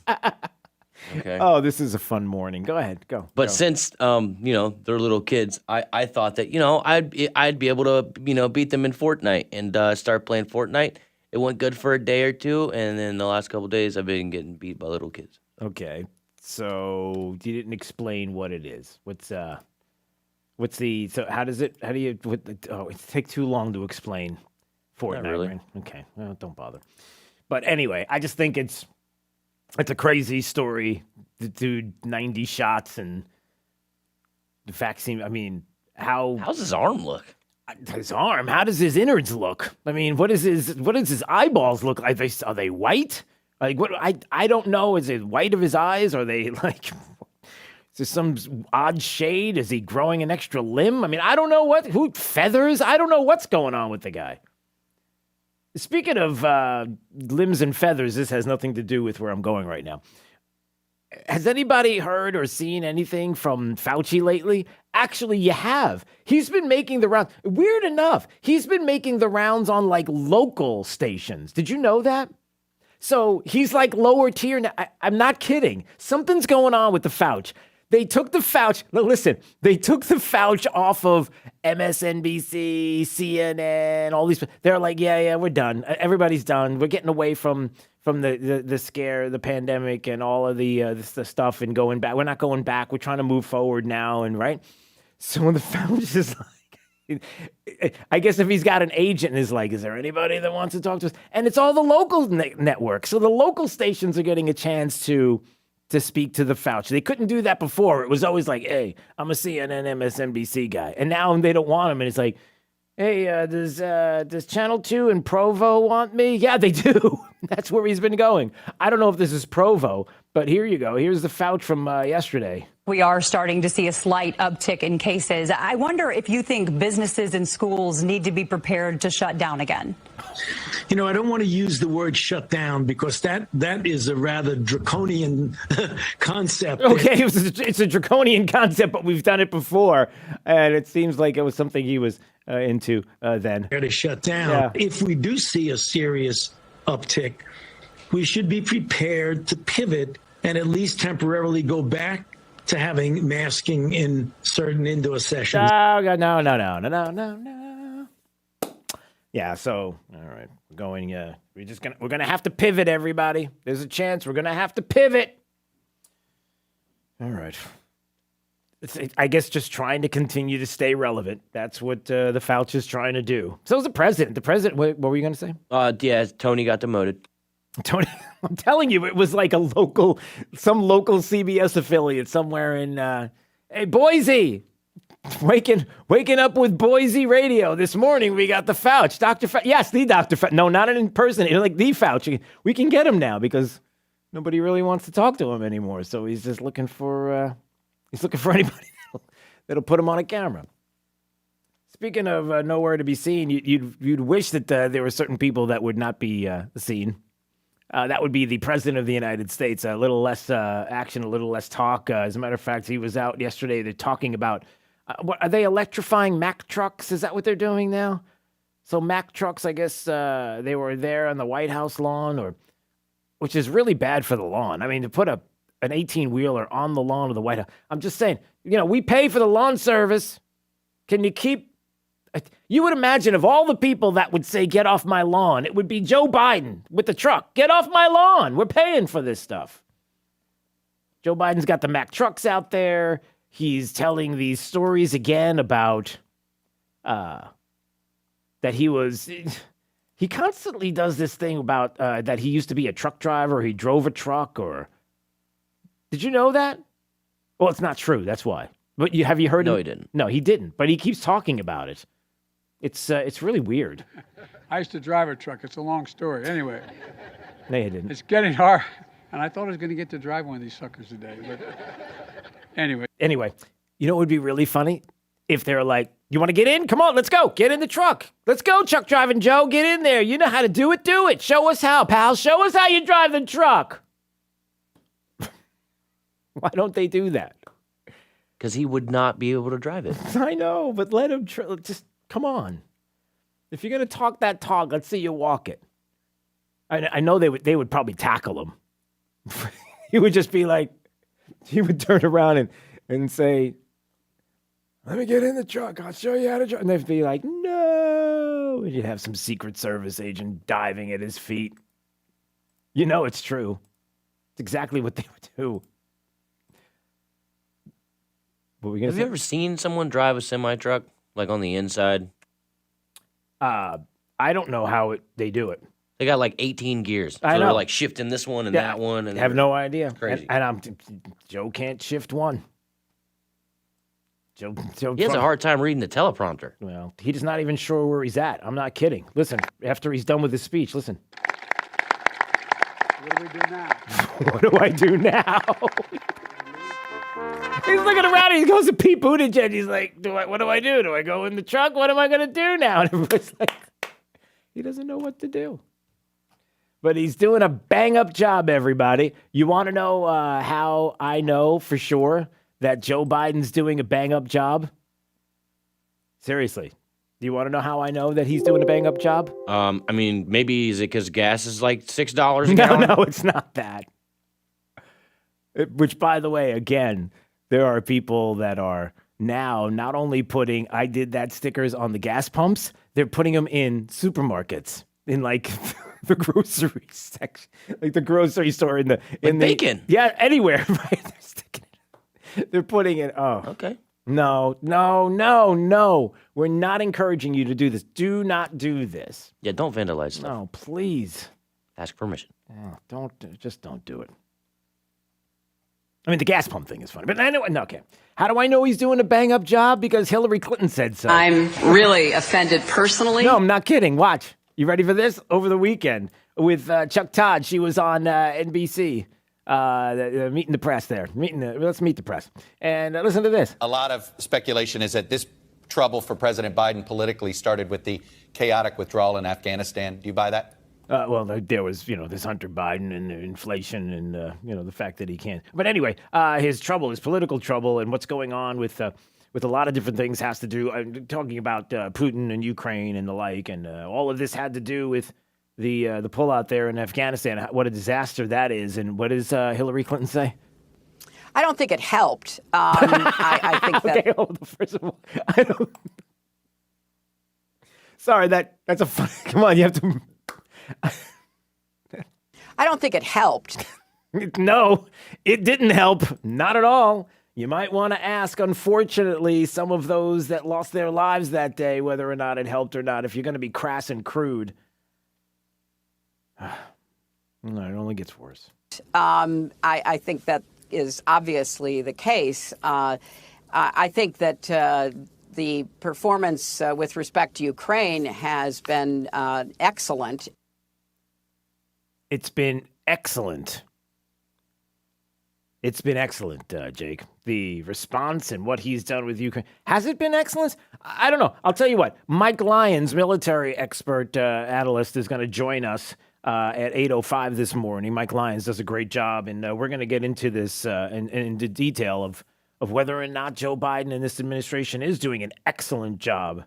okay. Oh, this is a fun morning. Go ahead, go. But go. since they're little kids, I thought that I'd be able to beat them in Fortnite and start playing Fortnite. It went good for a day or two, and then the last couple of days I've been getting beat by little kids. Okay, so you didn't explain what it is. So how do you? It takes too long to explain Fortnite. Not really. Right? Okay, well, don't bother. But anyway, I just think it's a crazy story. The dude, 90 shots and the vaccine. I mean, how's his arm look? His arm? How does his innards look? I mean, what does his eyeballs look like? Are they white? Like what? I don't know. Is it white of his eyes? Are they like? Is there some odd shade? Is he growing an extra limb? I mean, I don't know feathers. I don't know what's going on with the guy. Speaking of limbs and feathers, this has nothing to do with where I'm going right now. Has anybody heard or seen anything from Fauci lately? Actually, you have. He's been making the rounds. Weird enough, he's been making the rounds on like local stations. Did you know that? So he's like lower tier now. I'm not kidding. Something's going on with the Fauci. They took the Fauci. Listen, they took the Fauci off of MSNBC, CNN, all these. They're like, yeah, we're done. Everybody's done. We're getting away from the scare, the pandemic, and all of the stuff, and going back. We're not going back. We're trying to move forward now, and right. So when the Fauci is like, I guess if he's got an agent and is like, is there anybody that wants to talk to us? And it's all the local networks. So the local stations are getting a chance to speak to the Fauci. They couldn't do that before. It was always like, hey, I'm a CNN, MSNBC guy. And now they don't want him. And it's like, hey, does Channel 2 in Provo want me? Yeah, they do. That's where he's been going. I don't know if this is Provo, but here you go. Here's the Fauci from yesterday. We are starting to see a slight uptick in cases. I wonder if you think businesses and schools need to be prepared to shut down again. I don't want to use the word shut down because that is a rather draconian concept. Okay, it's a draconian concept, but we've done it before, and it seems like it was something he was into then. To shut down. Yeah. If we do see a serious uptick, we should be prepared to pivot and at least temporarily go back to having masking in certain indoor sessions. No. Yeah, so all right, we're going. We're gonna have to pivot, everybody. There's a chance we're gonna have to pivot. All right. I guess just trying to continue to stay relevant. That's what the Fauci is trying to do. So is the president. The president. What were you gonna say? Yeah, Tony got demoted. Tony, I'm telling you, it was like some local CBS affiliate somewhere in, hey, Boise, waking up with Boise radio. This morning we got the Fauci, Dr. Fauci. Yes, the Dr. Fauci. No, not an in-person, like the Fauci. We can get him now because nobody really wants to talk to him anymore. So he's just looking for anybody that'll put him on a camera. Speaking of nowhere to be seen, you'd wish that there were certain people that would not be seen. That would be the president of the United States. A little less action, a little less talk. As a matter of fact, he was out yesterday. They're talking about, what are they electrifying Mack trucks? Is that what they're doing now? So Mack trucks, I guess they were there on the White House lawn, which is really bad for the lawn. I mean, to put an 18-wheeler on the lawn of the White House. I'm just saying, we pay for the lawn service. Can you keep... You would imagine of all the people that would say, get off my lawn, it would be Joe Biden with the truck. Get off my lawn. We're paying for this stuff. Joe Biden's got the Mack trucks out there. He's telling these stories again about that he constantly does this thing about that he used to be a truck driver. He drove a truck did you know that? Well, it's not true. That's why. But have you heard him? No, he didn't. No, he didn't. But he keeps talking about it. It's really weird. I used to drive a truck. It's a long story. Anyway. No, you didn't. It's getting hard. And I thought I was going to get to drive one of these suckers today. But anyway. Anyway, you know what would be really funny? if they're like, you want to get in? Come on, let's go. Get in the truck. Let's go, truck driving Joe. Get in there. You know how to do it. Do it. Show us how, pal. Show us how you drive the truck. Why don't they do that? Because he would not be able to drive it. I know, but let him just come on. If you're gonna talk that talk, let's see you walk it. I know they would probably tackle him. He would just be like, he would turn around and say, "Let me get in the truck. I'll show you how to drive." And they'd be like, "No," and you'd have some Secret Service agent diving at his feet. You know it's true. It's exactly what they would do. Have you ever seen someone drive a semi-truck, like on the inside? I don't know how they do it. They got like 18 gears. So I know. they're like shifting this one and that one. And I have no idea. Crazy. And Joe can't shift one. Joe He has a hard time reading the teleprompter. Well, he's not even sure where he's at. I'm not kidding. Listen, after he's done with his speech, listen. What do we do now? What do I do now? He's looking around and he goes to Pete Buttigieg. He's like, what do I do? Do I go in the truck? What am I going to do now? And everybody's like, he doesn't know what to do. But he's doing a bang-up job, everybody. You want to know how I know for sure that Joe Biden's doing a bang-up job? Seriously. Do you want to know how I know that he's doing a bang-up job? I mean, maybe is it because gas is like $6 a gallon? No, it's not that. Which, by the way, again, there are people that are now not only putting "I did that" stickers on the gas pumps, they're putting them in supermarkets, in like the grocery section, like the grocery store in the bacon. Yeah, anywhere. Right? They're sticking it. They're putting it. Oh, okay. No. We're not encouraging you to do this. Do not do this. Yeah, don't vandalize stuff. No, please. Ask permission. Oh, don't do it. I mean, the gas pump thing is funny, but anyway, no, okay. How do I know he's doing a bang-up job? Because Hillary Clinton said so. I'm really offended personally. No, I'm not kidding. Watch. You ready for this? Over the weekend with Chuck Todd, she was on NBC, meeting the press there. Let's meet the press. And listen to this. A lot of speculation is that this trouble for President Biden politically started with the chaotic withdrawal in Afghanistan. Do you buy that? Well, there was, this Hunter Biden and the inflation and, the fact that he can't. But anyway, his political trouble and what's going on with a lot of different things has to do, talking about Putin and Ukraine and the like, and all of this had to do with the pullout there in Afghanistan, what a disaster that is. And what does Hillary Clinton say? I don't think it helped. I think that... Okay, hold on, first of all, I don't... Sorry, that's a funny... Come on, you have to... I don't think it helped. No, it didn't help. Not at all. You might want to ask, unfortunately, some of those that lost their lives that day, whether or not it helped or not, if you're going to be crass and crude. No, it only gets worse. I think that is obviously the case. I think that the performance with respect to Ukraine has been excellent. It's been excellent. It's been excellent, Jake. The response and what he's done with Ukraine. Has it been excellent? I don't know. I'll tell you what. Mike Lyons, military expert analyst, is going to join us at 8:05 this morning. Mike Lyons does a great job, and we're going to get into this into detail of whether or not Joe Biden and this administration is doing an excellent job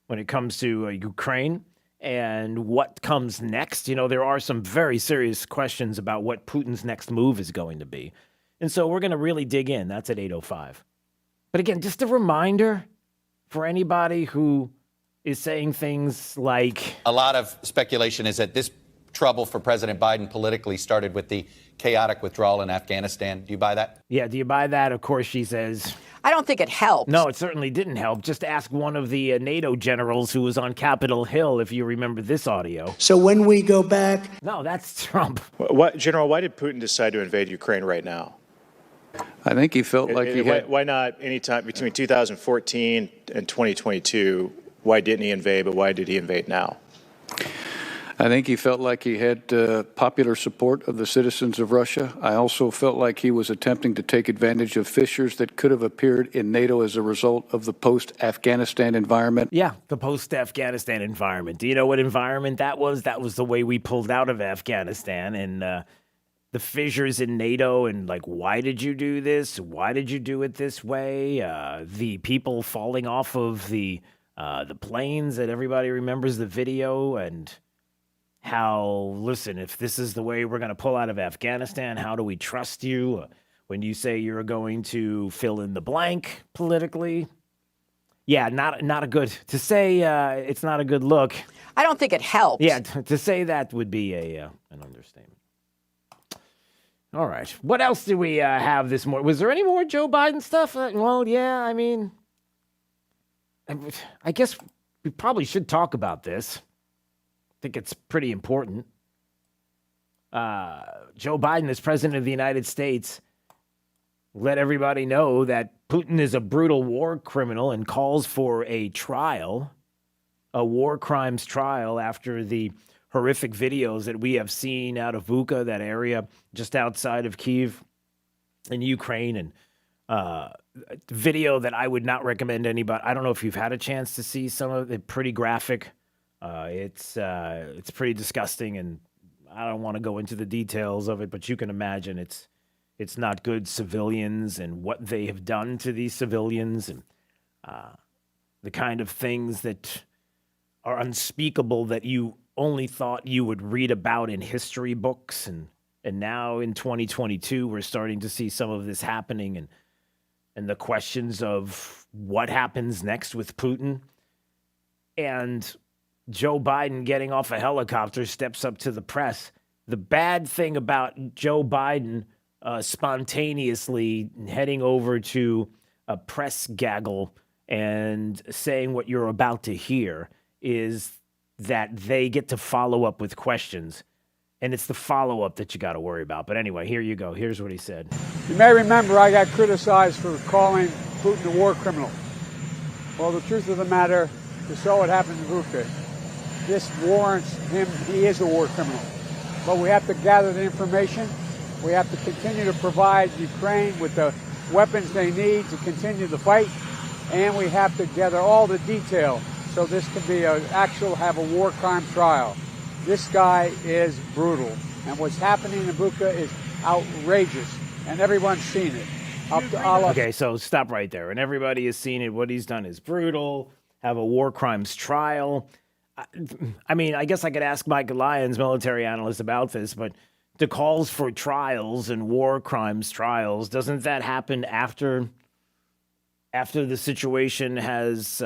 when it comes to Ukraine. And what comes next? There are some very serious questions about what Putin's next move is going to be. And so we're going to really dig in. That's at 8:05. But again, just a reminder for anybody who is saying things like... A lot of speculation is that this trouble for President Biden politically started with the chaotic withdrawal in Afghanistan. Do you buy that? Yeah, do you buy that? Of course, she says... I don't think it helped. No, it certainly didn't help. Just ask one of the NATO generals who was on Capitol Hill if you remember this audio. So when we go back... No, that's Trump. General, why did Putin decide to invade Ukraine right now? I think he felt like he had... Why not any time between 2014 and 2022? Why didn't he invade, but why did he invade now? I think he felt like he had popular support of the citizens of Russia. I also felt like he was attempting to take advantage of fissures that could have appeared in NATO as a result of the post-Afghanistan environment. Yeah, the post-Afghanistan environment. Do you know what environment that was? That was the way we pulled out of Afghanistan, and the fissures in NATO, and like, why did you do this? Why did you do it this way? The people falling off of the planes that everybody remembers the video, and how, listen, if this is the way we're going to pull out of Afghanistan, how do we trust you when you say you're going to fill in the blank politically? Yeah, not a good, to say it's not a good look. I don't think it helps. Yeah, to say that would be an understatement. All right. What else do we have this morning? Was there any more Joe Biden stuff? Well, yeah, I mean, I guess we probably should talk about this. I think it's pretty important. Joe Biden, as president of the United States, let everybody know that Putin is a brutal war criminal and calls for a trial, a war crimes trial, after the horrific videos that we have seen out of Bucha, that area just outside of Kyiv in Ukraine, and video that I would not recommend anybody. I don't know if you've had a chance to see some of it. Pretty graphic. It's pretty disgusting, and I don't want to go into the details of it, but you can imagine it's not good. Civilians and what they have done to these civilians, and the kind of things that are unspeakable that you only thought you would read about in history books, and now in 2022 we're starting to see some of this happening, and the questions of what happens next with Putin. And Joe Biden getting off a helicopter, steps up to the press. The bad thing about Joe Biden spontaneously heading over to a press gaggle and saying what you're about to hear is that they get to follow up with questions. And it's the follow-up that you got to worry about. But anyway, here you go. Here's what he said. You may remember I got criticized for calling Putin a war criminal. Well, the truth of the matter, you saw what happened in Bucha. This warrants him. He is a war criminal. But we have to gather the information. We have to continue to provide Ukraine with the weapons they need to continue the fight. And we have to gather all the detail so this can be have a war crime trial. This guy is brutal. And what's happening in Bucha is outrageous. And everyone's seen it. Up to Allah. Okay, so stop right there. And everybody has seen it. What he's done is brutal. Have a war crimes trial. I mean, I guess I could ask Mike Lyons, military analyst, about this, but the calls for trials and war crimes trials, doesn't that happen after the situation has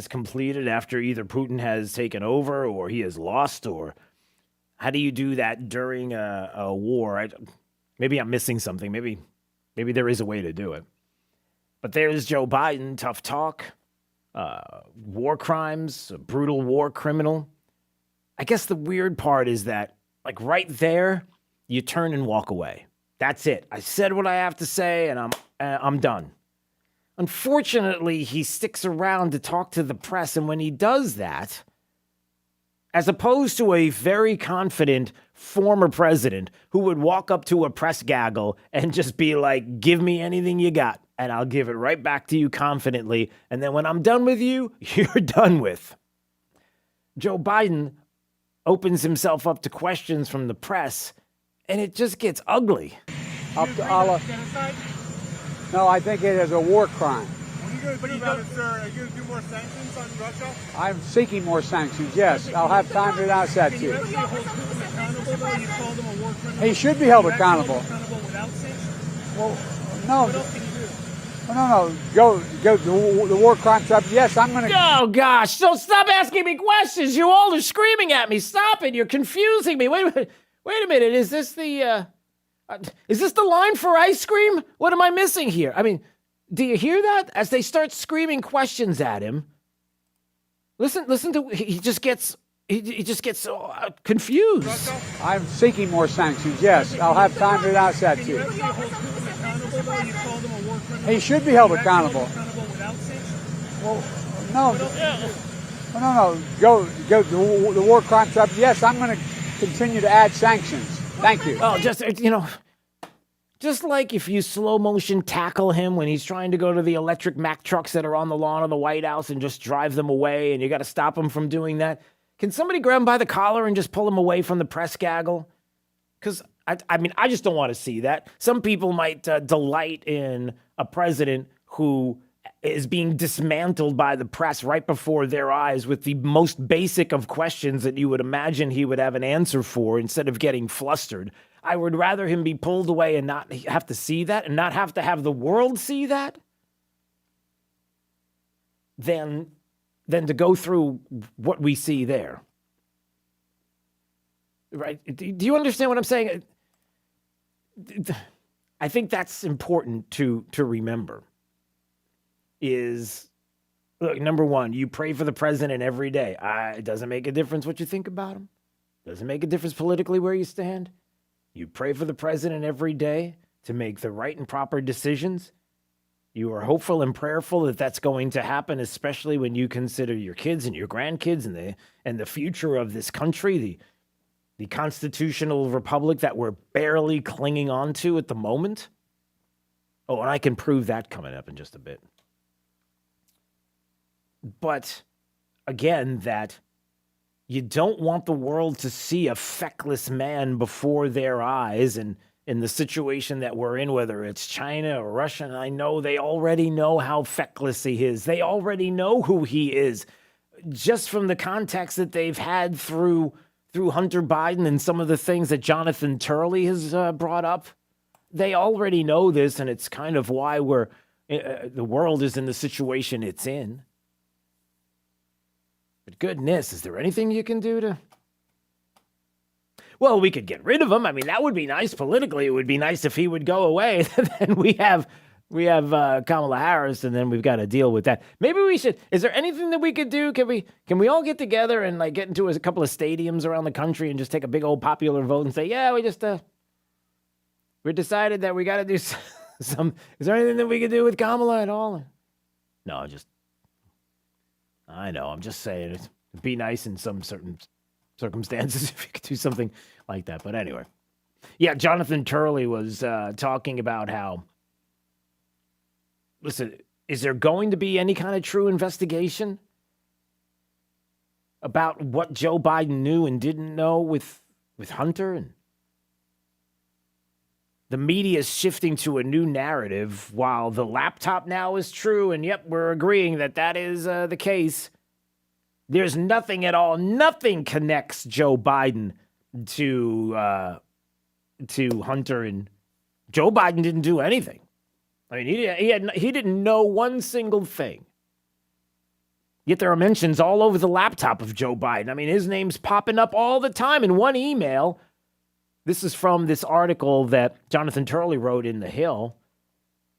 completed, after either Putin has taken over or he has lost? Or how do you do that during a war? Maybe I'm missing something. Maybe there is a way to do it. But there's Joe Biden, tough talk. War crimes, a brutal war criminal. I guess the weird part is that, like, right there, you turn and walk away. That's it. I said what I have to say, and I'm done. Unfortunately, he sticks around to talk to the press, and when he does that, as opposed to a very confident former president who would walk up to a press gaggle and just be like, give me anything you got, and I'll give it right back to you confidently. And then when I'm done with you, you're done with. Joe Biden opens himself up to questions from the press, and it just gets ugly. Up to Allah. No, I think it is a war crime. What are you going to do about it, sir? Are you going to do more sanctions on Russia? I'm seeking more sanctions, yes. I'll have time to announce that to you. Can you hold Putin accountable, though? You called him a war criminal. He should be held accountable. Without sanctions? Well, no. What else can you do? No. Go the war crime trial. Yes, I'm going to. Oh, gosh. So stop asking me questions. You all are screaming at me. Stop it. You're confusing me. Wait a minute. Is this the line for ice cream? What am I missing here? I mean, do you hear that? As they start screaming questions at him, listen to, he just gets so confused. I'm seeking more sanctions, yes. I'll have time to announce that to you. He should be held accountable. Without sanctions? Well, no. No. Go the war crimes up. Yes, I'm going to continue to add sanctions. Thank you. Oh, just like if you slow motion tackle him when he's trying to go to the electric Mack trucks that are on the lawn of the White House and just drive them away, and you got to stop him from doing that. Can somebody grab him by the collar and just pull him away from the press gaggle? Because, I just don't want to see that. Some people might delight in a president who is being dismantled by the press right before their eyes with the most basic of questions that you would imagine he would have an answer for instead of getting flustered. I would rather him be pulled away and not have to see that and not have to have the world see that than to go through what we see there. Right? Do you understand what I'm saying? I think that's important to remember. Is, look, number one, you pray for the president every day. It doesn't make a difference what you think about him. Doesn't make a difference politically where you stand. You pray for the president every day to make the right and proper decisions. You are hopeful and prayerful that that's going to happen, especially when you consider your kids and your grandkids and the future of this country, the constitutional republic that we're barely clinging on to at the moment. Oh, and I can prove that coming up in just a bit. But again, that you don't want the world to see a feckless man before their eyes. And in the situation that we're in, whether it's China or Russia, and I know they already know how feckless he is. They already know who he is. Just from the context that they've had through Hunter Biden and some of the things that Jonathan Turley has brought up, they already know this, and it's kind of why the world is in the situation it's in. But goodness, is there anything you can do to... Well, we could get rid of him. I mean, that would be nice politically. It would be nice if he would go away. Then we have Kamala Harris, and then we've got to deal with that. Maybe we should... Is there anything that we could do? Can we all get together and get into a couple of stadiums around the country and just take a big old popular vote and say, yeah, we decided that we got to do some... Is there anything that we could do with Kamala at all? No, I know. I'm just saying it'd be nice in some certain circumstances if you could do something like that. But anyway, yeah, Jonathan Turley was talking about how, listen, is there going to be any kind of true investigation about what Joe Biden knew and didn't know with Hunter? And the media is shifting to a new narrative while the laptop now is true. And yep, we're agreeing that is the case. There's nothing at all. Nothing connects Joe Biden to Hunter, and Joe Biden didn't do anything. I mean, he didn't know one single thing. Yet there are mentions all over the laptop of Joe Biden. I mean, his name's popping up all the time in one email. This is from this article that Jonathan Turley wrote in The Hill.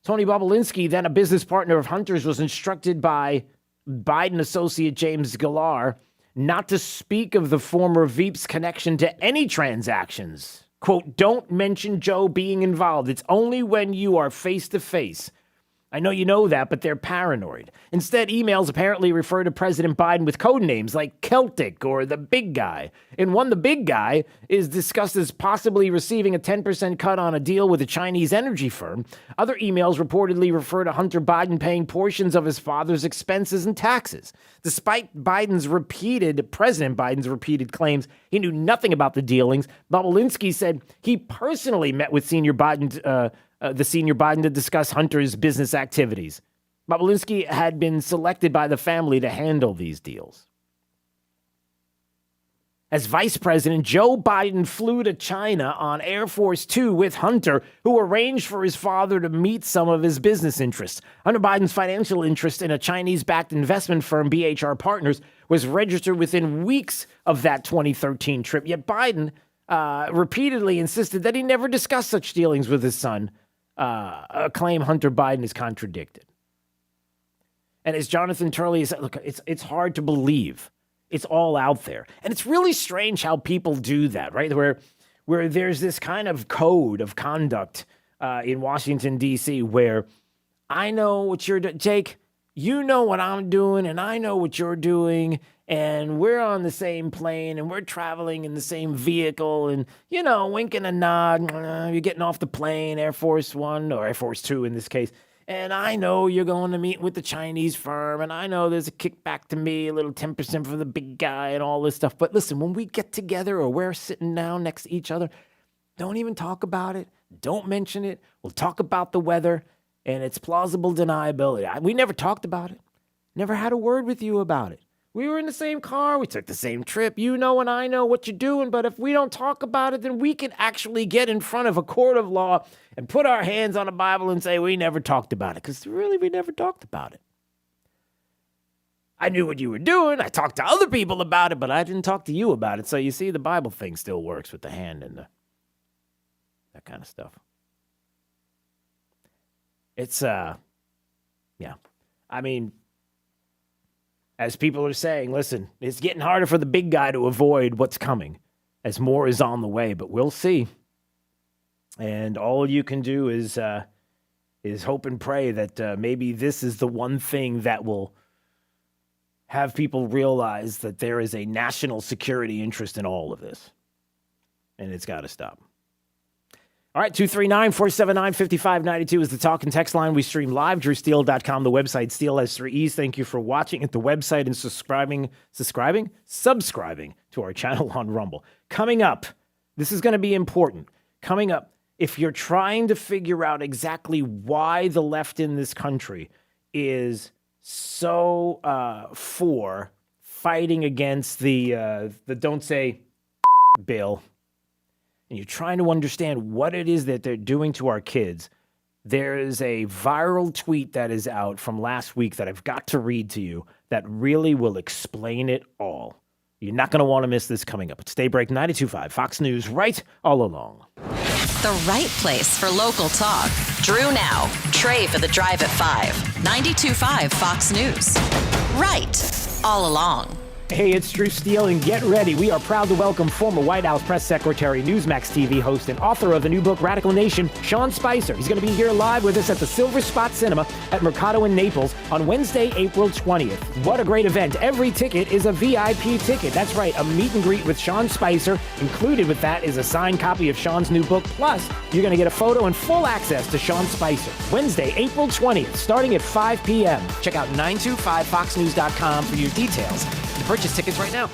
Tony Bobulinski, then a business partner of Hunter's, was instructed by Biden associate James Galar not to speak of the former Veep's connection to any transactions. Quote, don't mention Joe being involved. It's only when you are face to face. I know you know that, but they're paranoid. Instead, emails apparently refer to President Biden with code names like Celtic or the Big Guy. In one, the Big Guy is discussed as possibly receiving a 10% cut on a deal with a Chinese energy firm. Other emails reportedly refer to Hunter Biden paying portions of his father's expenses and taxes. Despite President Biden's repeated claims he knew nothing about the dealings, Bobulinski said he personally met with the senior Biden to discuss Hunter's business activities. Bobulinski had been selected by the family to handle these deals. As vice president, Joe Biden flew to China on Air Force Two with Hunter, who arranged for his father to meet some of his business interests. Hunter Biden's financial interest in a Chinese-backed investment firm, BHR Partners, was registered within weeks of that 2013 trip. Yet Biden repeatedly insisted that he never discussed such dealings with his son, a claim Hunter Biden has contradicted. And as Jonathan Turley said, look, it's hard to believe. It's all out there. And it's really strange how people do that, right? Where there's this kind of code of conduct in Washington, D.C., where I know what you're doing. Jake, you know what I'm doing, and I know what you're doing. and we're on the same plane, and we're traveling in the same vehicle, and, winking a nod, you're getting off the plane, Air Force One, or Air Force Two in this case, and I know you're going to meet with the Chinese firm, and I know there's a kickback to me, a little 10% for the big guy and all this stuff. But listen, when we get together or we're sitting down next to each other, don't even talk about it. Don't mention it. We'll talk about the weather and its plausible deniability. We never talked about it. Never had a word with you about it. We were in the same car. We took the same trip. You know and I know what you're doing. But if we don't talk about it, then we can actually get in front of a court of law and put our hands on a Bible and say we never talked about it. Because really, we never talked about it. I knew what you were doing. I talked to other people about it, but I didn't talk to you about it. So you see, the Bible thing still works with the hand and that kind of stuff. It's, yeah. I mean, as people are saying, listen, it's getting harder for the big guy to avoid what's coming as more is on the way, but we'll see. And all you can do is hope and pray that maybe this is the one thing that will have people realize that there is a national security interest in all of this. And it's got to stop. All right, 239-479-5592 is the talk and text line. We stream live, drewsteele.com, the website, Steele has 3 E's. Thank you for watching at the website and subscribing to our channel on Rumble. Coming up, this is going to be important. Coming up, if you're trying to figure out exactly why the left in this country is so for fighting against the don't say bill, and you're trying to understand what it is that they're doing to our kids, there is a viral tweet that is out from last week that I've got to read to you that really will explain it all. You're not going to want to miss this coming up. It's Daybreak 92.5, Fox News, right all along. The right place for local talk. Drew now, Trey for the Drive at 5. 92.5 Fox News. Right all along. Hey, it's Drew Steele, and get ready. We are proud to welcome former White House press secretary, Newsmax TV host, and author of the new book, Radical Nation, Sean Spicer. He's going to be here live with us at the Silver Spot Cinema at Mercado in Naples on Wednesday, April 20th. What a great event. Every ticket is a VIP ticket. That's right, a meet and greet with Sean Spicer. Included with that is a signed copy of Sean's new book. Plus, you're going to get a photo and full access to Sean Spicer. Wednesday, April 20th, starting at 5 p.m. Check out 925foxnews.com for your details. To purchase tickets right now.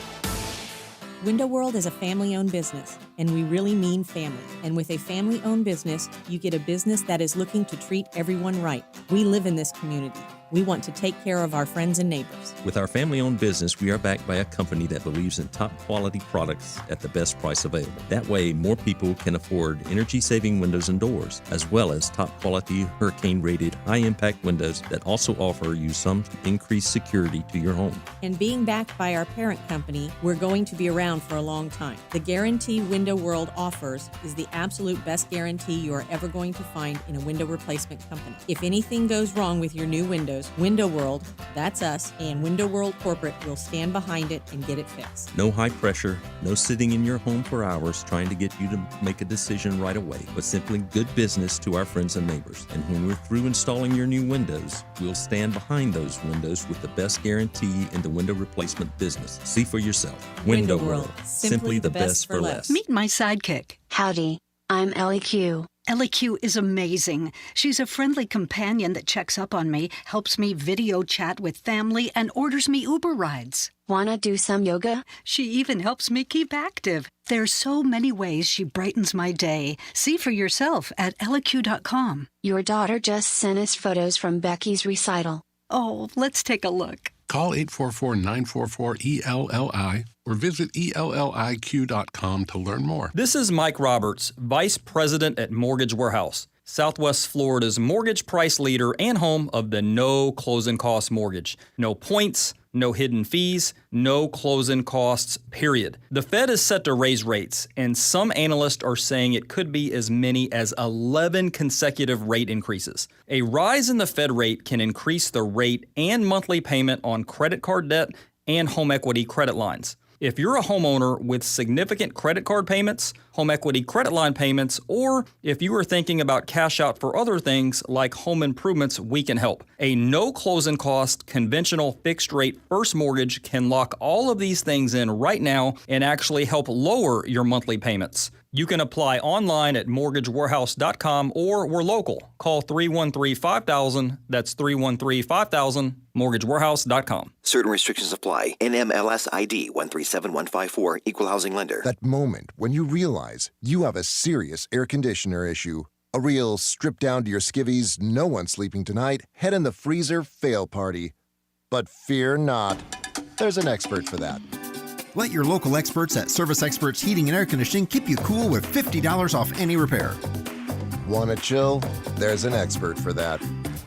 Window World is a family-owned business, and we really mean family. And with a family-owned business, you get a business that is looking to treat everyone right. We live in this community. We want to take care of our friends and neighbors. With our family-owned business, we are backed by a company that believes in top-quality products at the best price available. That way, more people can afford energy-saving windows and doors, as well as top-quality, hurricane-rated, high-impact windows that also offer you some increased security to your home. And being backed by our parent company, we're going to be around for a long time. The guarantee Window World offers is the absolute best guarantee you are ever going to find in a window replacement company. If anything goes wrong with your new windows, Window World, that's us, and Window World Corporate will stand behind it and get it fixed. No high pressure, no sitting in your home for hours trying to get you to make a decision right away, but simply good business to our friends and neighbors. And when we're through installing your new windows, we'll stand behind those windows with the best guarantee in the window replacement business. See for yourself. Window World, simply the best for less. Meet my sidekick. Howdy, I'm Ellie Q. Ellie Q is amazing. She's a friendly companion that checks up on me, helps me video chat with family, and orders me Uber rides. Wanna do some yoga? She even helps me keep active. There's so many ways she brightens my day. See for yourself at elliq.com. Your daughter just sent us photos from Becky's recital. Oh, let's take a look. Call 844-944-ELLI or visit ELLIQ.com to learn more. This is Mike Roberts, Vice President at Mortgage Warehouse, Southwest Florida's mortgage price leader and home of the no closing cost mortgage. No points, no hidden fees, no closing costs, period. The Fed is set to raise rates, and some analysts are saying it could be as many as 11 consecutive rate increases. A rise in the Fed rate can increase the rate and monthly payment on credit card debt and home equity credit lines. If you're a homeowner with significant credit card payments, home equity credit line payments, or if you are thinking about cash out for other things like home improvements, we can help. A no closing cost, conventional fixed rate first mortgage can lock all of these things in right now and actually help lower your monthly payments. You can apply online at mortgagewarehouse.com or we're local. Call 313-5000. That's 313-5000, mortgagewarehouse.com. Certain restrictions apply. NMLS ID 137154, Equal Housing Lender. That moment when you realize you have a serious air conditioner issue. A real strip down to your skivvies, no one's sleeping tonight, head in the freezer fail party. But fear not. There's an expert for that. Let your local experts at Service Experts Heating and Air Conditioning keep you cool with $50 off any repair. Wanna chill? There's an expert for that.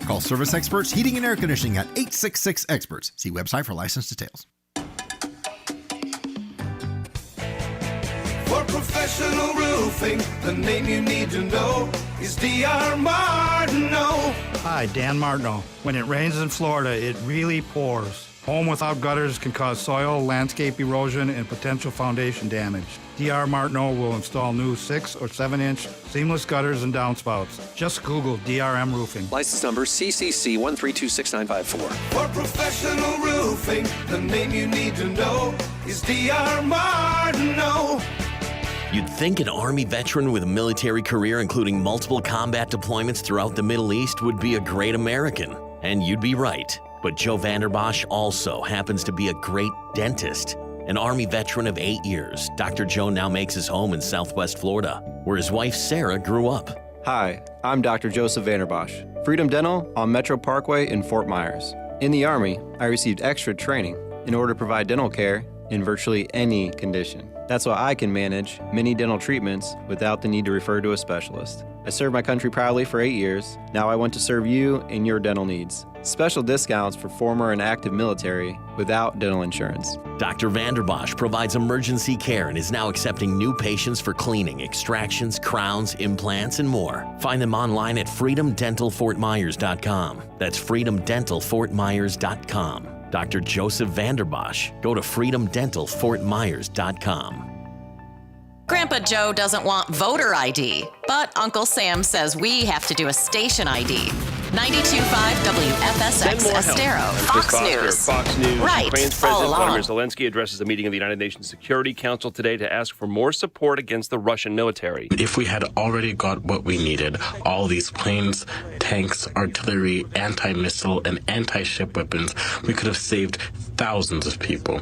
Call Service Experts Heating and Air Conditioning at 866-EXPERTS. See website for license details. For professional roofing, the name you need to know is D.R. Martineau. Hi, Dan Martineau. When it rains in Florida, it really pours. Home without gutters can cause soil, landscape erosion, and potential foundation damage. D.R. Martineau will install new 6 or 7-inch seamless gutters and downspouts. Just Google DRM Roofing. License number CCC 1326954. For professional roofing, the name you need to know is D.R. Martineau. You'd think an Army veteran with a military career including multiple combat deployments throughout the Middle East would be a great American. And you'd be right. But Joe Vanderbosch also happens to be a great dentist. An Army veteran of 8 years, Dr. Joe now makes his home in Southwest Florida, where his wife Sarah grew up. Hi, I'm Dr. Joseph Vanderbosch, Freedom Dental on Metro Parkway in Fort Myers. In the Army, I received extra training in order to provide dental care in virtually any condition. That's why I can manage many dental treatments without the need to refer to a specialist. I served my country proudly for 8 years. Now I want to serve you and your dental needs. Special discounts for former and active military without dental insurance. Dr. Vanderbosch provides emergency care and is now accepting new patients for cleaning, extractions, crowns, implants, and more. Find them online at freedomdentalfortmyers.com. That's freedomdentalfortmyers.com. Dr. Joseph Vanderbosch. Go to freedomdentalfortmyers.com. Grandpa Joe doesn't want voter ID, but Uncle Sam says we have to do a station ID. 92.5 WFSX Estero, Fox News. Fox News. Right, Ukraine's all President along. Volodymyr Zelensky addresses a meeting of the United Nations Security Council today to ask for more support against the Russian military. If we had already got what we needed, all these planes, tanks, artillery, anti-missile, and anti-ship weapons, we could have saved thousands of people.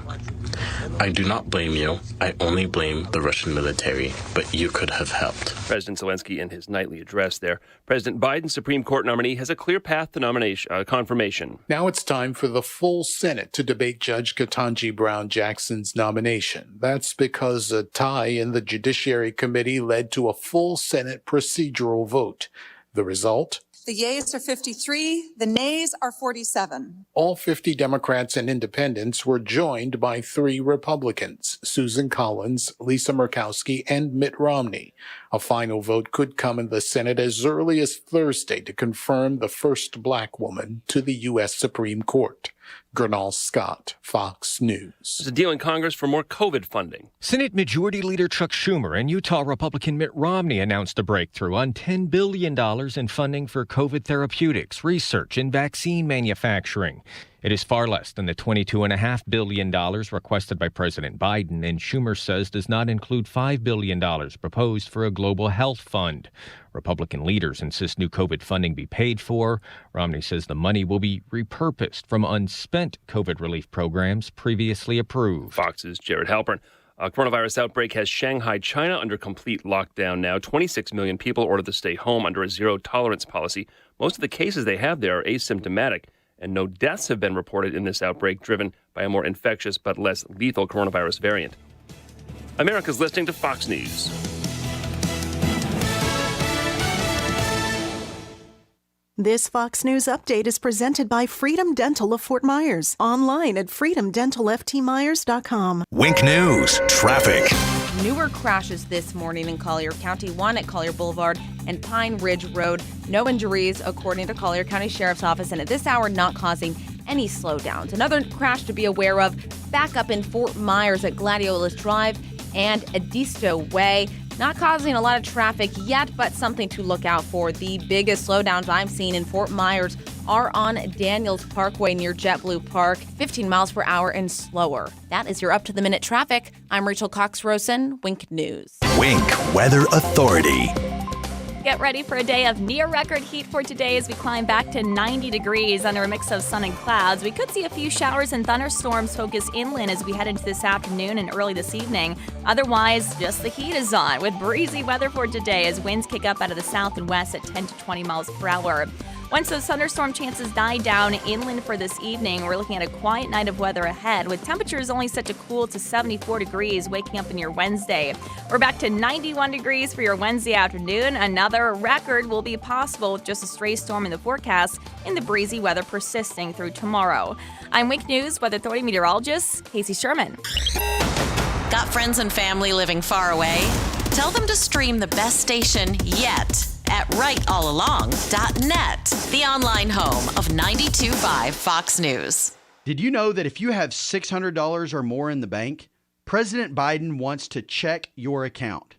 I do not blame you. I only blame the Russian military, but you could have helped. President Zelensky in his nightly address there. President Biden's Supreme Court nominee has a clear path to confirmation. Now it's time for the full Senate to debate Judge Ketanji Brown Jackson's nomination. That's because a tie in the Judiciary Committee led to a full Senate procedural vote. The result? The yeas are 53, the nays are 47. All 50 Democrats and independents were joined by 3 Republicans, Susan Collins, Lisa Murkowski, and Mitt Romney. A final vote could come in the Senate as early as Thursday to confirm the first black woman to the U.S. Supreme Court. Gernal Scott, Fox News. There's a deal in Congress for more COVID funding. Senate Majority Leader Chuck Schumer and Utah Republican Mitt Romney announced a breakthrough on $10 billion in funding for COVID therapeutics, research, and vaccine manufacturing. It is far less than the $22.5 billion requested by President Biden, and Schumer says does not include $5 billion proposed for a global health fund. Republican leaders insist new COVID funding be paid for. Romney says the money will be repurposed from unspent COVID relief programs previously approved. Fox's Jared Halpern. A coronavirus outbreak has Shanghai, China under complete lockdown now. 26 million people ordered to stay home under a zero-tolerance policy. Most of the cases they have there are asymptomatic, and no deaths have been reported in this outbreak, driven by a more infectious but less lethal coronavirus variant. America's listening to Fox News. This Fox News update is presented by Freedom Dental of Fort Myers. Online at freedomdentalftmyers.com. Wink News, traffic. Newer crashes this morning in Collier County, one at Collier Boulevard and Pine Ridge Road. No injuries, according to Collier County Sheriff's Office, and at this hour, not causing any slowdowns. Another crash to be aware of, back up in Fort Myers at Gladiolus Drive and Edisto Way. Not causing a lot of traffic yet, but something to look out for. The biggest slowdowns I've seen in Fort Myers are on Daniels Parkway near JetBlue Park, 15 miles per hour and slower. That is your up-to-the-minute traffic. I'm Rachel Cox-Rosen, Wink News. Wink Weather Authority. Get ready for a day of near-record heat for today as we climb back to 90 degrees under a mix of sun and clouds. We could see a few showers and thunderstorms focus inland as we head into this afternoon and early this evening. Otherwise, just the heat is on with breezy weather for today as winds kick up out of the south and west at 10 to 20 miles per hour. Once those thunderstorm chances die down inland for this evening, we're looking at a quiet night of weather ahead, with temperatures only set to cool to 74 degrees waking up in your Wednesday. We're back to 91 degrees for your Wednesday afternoon. Another record will be possible with just a stray storm in the forecast and the breezy weather persisting through tomorrow. I'm Wink News Weather Authority meteorologist Casey Sherman. Got friends and family living far away? Tell them to stream the best station yet at rightallalong.net, the online home of 92.5 Fox News. Did you know that if you have $600 or more in the bank, President Biden wants to check your account?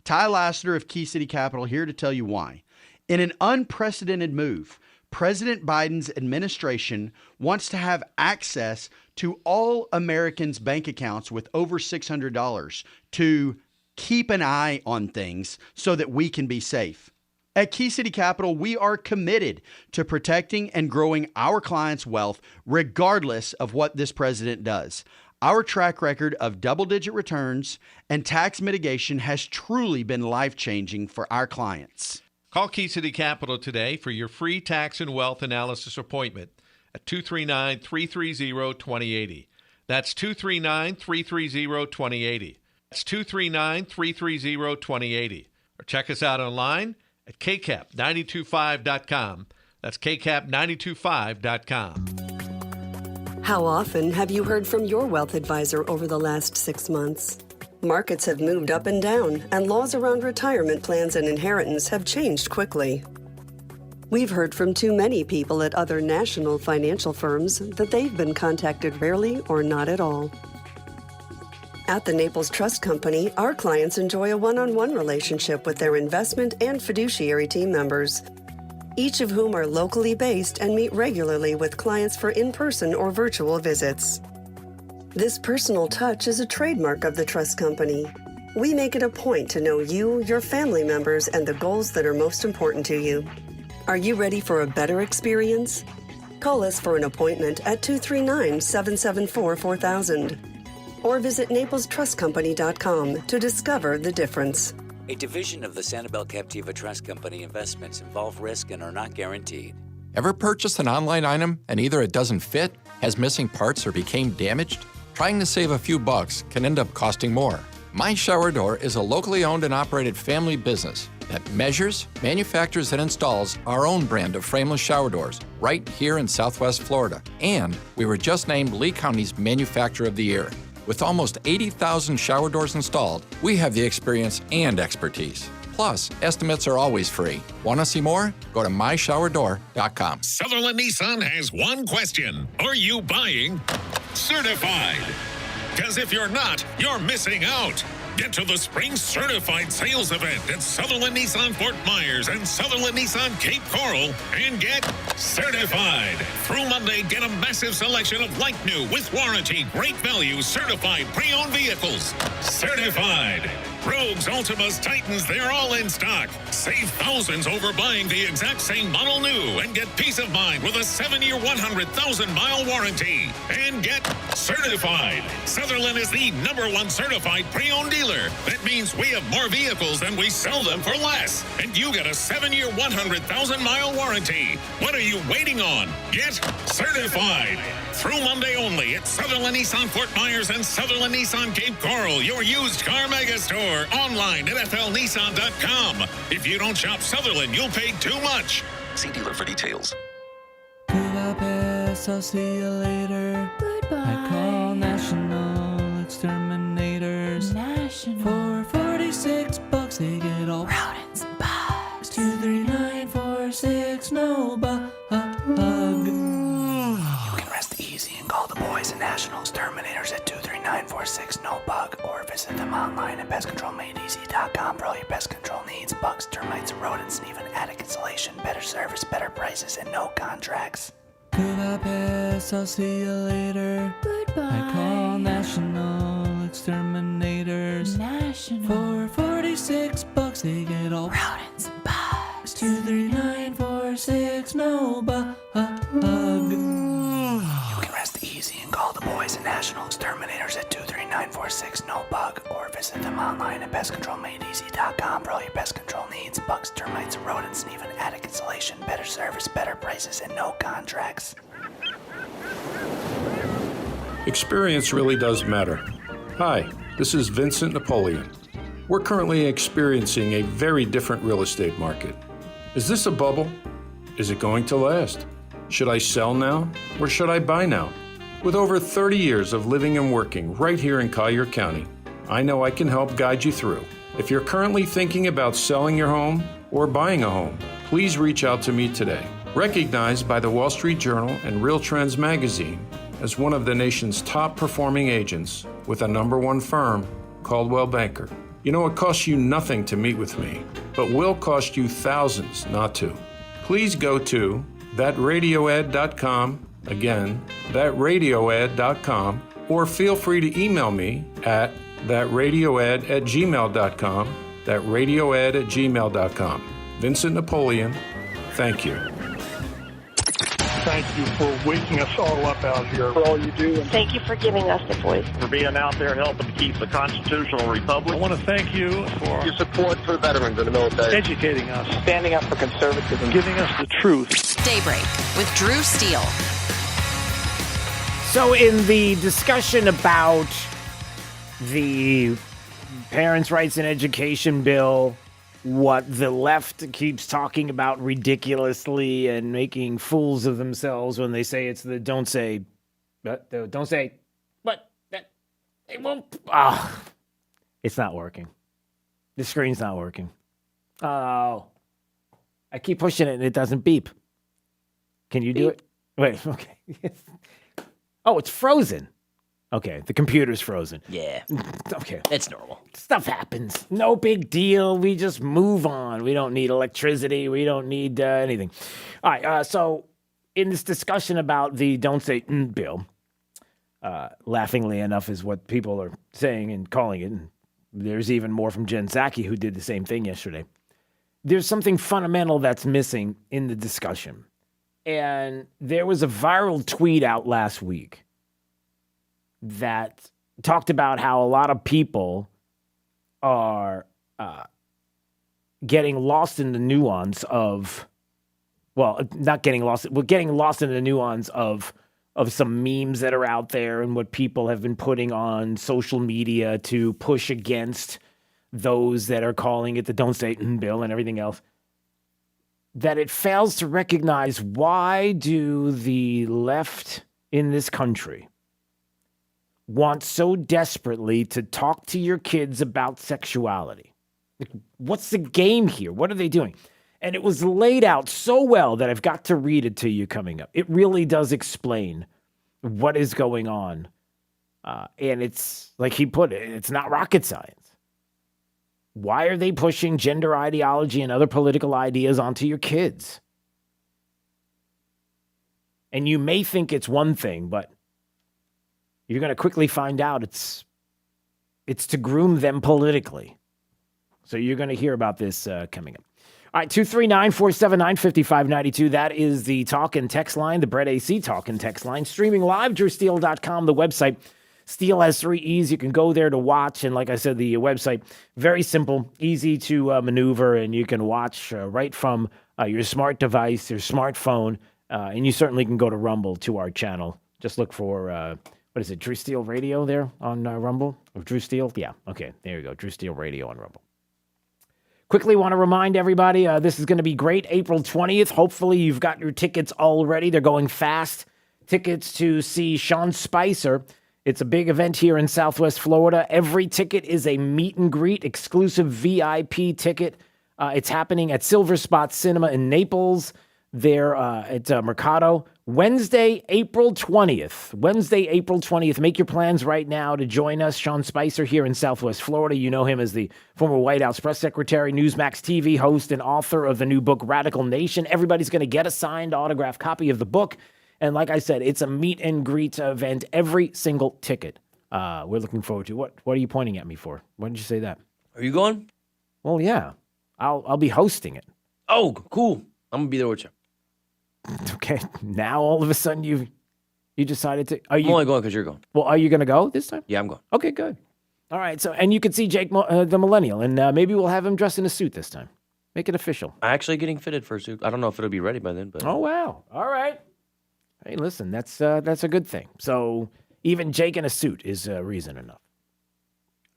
Ty Lassiter of Key City Capital here to tell you why. In an unprecedented move, President Biden's administration wants to have access to all Americans' bank accounts with over $600 to keep an eye on things so that we can be safe. At Key City Capital, we are committed to protecting and growing our clients' wealth regardless of what this president does. Our track record of double-digit returns and tax mitigation has truly been life-changing for our clients. Call Key City Capital today for your free tax and wealth analysis appointment at 239-330-2080. That's 239-330-2080. That's 239-330-2080. Or check us out online at kcap925.com. That's kcap925.com. How often have you heard from your wealth advisor over the last 6 months? Markets have moved up and down, and laws around retirement plans and inheritance have changed quickly. We've heard from too many people at other national financial firms that they've been contacted rarely or not at all. At the Naples Trust Company, our clients enjoy a one-on-one relationship with their investment and fiduciary team members, each of whom are locally based and meet regularly with clients for in-person or virtual visits. This personal touch is a trademark of the Trust Company. We make it a point to know you, your family members, and the goals that are most important to you. Are you ready for a better experience? Call us for an appointment at 239-774-4000 or visit NaplesTrustCompany.com to discover the difference. A division of the Sanibel Captiva Trust Company. Investments involve risk and are not guaranteed. Ever purchased an online item and either it doesn't fit, has missing parts, or became damaged? Trying to save a few bucks can end up costing more. My Shower Door is a locally owned and operated family business that measures, manufactures, and installs our own brand of frameless shower doors right here in Southwest Florida. And we were just named Lee County's Manufacturer of the Year. With almost 80,000 shower doors installed, we have the experience and expertise. Plus, estimates are always free. Want to see more? Go to myshowerdoor.com. Sutherland Nissan has one question. Are you buying certified? Because if you're not, you're missing out. Get to the Spring Certified Sales Event at Sutherland Nissan Fort Myers and Sutherland Nissan Cape Coral and get certified. Through Monday, get a massive selection of like new, with warranty, great value, certified pre-owned vehicles. Certified. Rogues, Altimas, Titans, they're all in stock. Save thousands over buying the exact same model new and get peace of mind with a 7-year, 100,000-mile warranty. And get certified. Sutherland is the #1 certified pre-owned dealer. That means we have more vehicles than we sell them for less. And you get a 7-year, 100,000-mile warranty. What are you waiting on? Get certified. Through Monday only at Sutherland Nissan Fort Myers and Sutherland Nissan Cape Coral, your used car mega store. Online at flnissan.com. If you don't shop Sutherland, you'll pay too much. See dealer for details. Budapest, I'll see you later. Goodbye. I call National Exterminators. For 46 bucks, they get all rodents and bugs. 23946, no bug. You can call the boys and national exterminators at 23946-NO-BUG or visit them online at pestcontrolmadeeasy.com for all your pest control needs, bugs, termites, rodents, and even attic insulation. Better service, better prices, and no contracts. Goodbye, pests. I'll see you later. Goodbye. I call national exterminators. For $46, they get all rodents and bugs. 23946-NO-BUG. You can rest easy and call the boys and national exterminators at 23946-NO-BUG or visit them online at pestcontrolmadeeasy.com for all your pest control needs, bugs, termites, rodents, and even attic insulation. Better service, better prices, and no contracts. Experience really does matter. Hi, this is Vincent Napoleon. We're currently experiencing a very different real estate market. Is this a bubble? Is it going to last? Should I sell now or should I buy now? With over 30 years of living and working right here in Collier County, I know I can help guide you through. If you're currently thinking about selling your home or buying a home, please reach out to me today. Recognized by the Wall Street Journal and Real Trends magazine as one of the nation's top performing agents with a #1 firm, Coldwell Banker. You know, it costs you nothing to meet with me, but will cost you thousands not to. Please go to thatradioad.com, again, thatradioad.com, or feel free to email me at thatradioad@gmail.com, thatradioad@gmail.com. Vincent Napoleon, thank you. Thank you for waking us all up out here. For all you do. Thank you for giving us the voice. For being out there helping to keep the constitutional republic. I want to thank you for your support for veterans in the military. Educating us. Standing up for conservatism. Giving us the truth. Daybreak with Drew Steele. So in the discussion about the Parents' Rights in Education bill, what the left keeps talking about ridiculously and making fools of themselves when they say it's the don't say, but it won't. It's not working. The screen's not working. Oh, I keep pushing it and it doesn't beep. Can you do it? Wait, okay. Oh, it's frozen. Okay, the computer's frozen. Yeah. Okay. It's normal. Stuff happens. No big deal. We just move on. We don't need electricity. We don't need anything. All right, so in this discussion about the Don't Say bill, laughingly enough is what people are saying and calling it, and there's even more from Jen Psaki, who did the same thing yesterday. There's something fundamental that's missing in the discussion. And there was a viral tweet out last week that talked about how a lot of people are getting lost in the nuance of, well, not getting lost, but getting lost in the nuance of some memes that are out there and what people have been putting on social media to push against those that are calling it the Don't Say bill and everything else. That it fails to recognize, why do the left in this country want so desperately to talk to your kids about sexuality? Like, what's the game here? What are they doing? And it was laid out so well that I've got to read it to you coming up. It really does explain what is going on. And it's, like he put it, it's not rocket science. Why are they pushing gender ideology and other political ideas onto your kids? And you may think it's one thing, but you're going to quickly find out it's to groom them politically. So you're going to hear about this coming up. All right, 239-479-5592. That is the talk and text line, the Brett AC talk and text line. Streaming live, drewsteele.com, the website. Steele has 3 E's. You can go there to watch. And like I said, the website, very simple, easy to maneuver, and you can watch right from your smart device, your smartphone. And you certainly can go to Rumble to our channel. Just look for... what is it, Drew Steele Radio there on Rumble? Or Drew Steele? Yeah, okay, there you go, Drew Steele Radio on Rumble. Quickly want to remind everybody, this is going to be great, April 20th. Hopefully you've got your tickets already. They're going fast. Tickets to see Sean Spicer. It's a big event here in Southwest Florida. Every ticket is a meet and greet, exclusive VIP ticket. It's happening at Silver Spot Cinema in Naples. There at Mercado, Wednesday, April 20th. Wednesday, April 20th. Make your plans right now to join us. Sean Spicer here in Southwest Florida. You know him as the former White House press secretary, Newsmax TV host, and author of the new book, Radical Nation. Everybody's going to get a signed autographed copy of the book. And like I said, it's a meet and greet event. Every single ticket we're looking forward to. What are you pointing at me for? Why did you say that? Are you going? Well, yeah. I'll be hosting it. Oh, cool. I'm going to be there with you. Okay. Now all of a sudden you decided to. I'm only going because you're going. Well, are you going to go this time? Yeah, I'm going. Okay, good. All right. So, and you can see Jake the Millennial, and maybe we'll have him dressed in a suit this time. Make it official. I'm actually getting fitted for a suit. I don't know if it'll be ready by then, but. Oh, wow. All right. Hey, listen, that's a good thing. So even Jake in a suit is reason enough.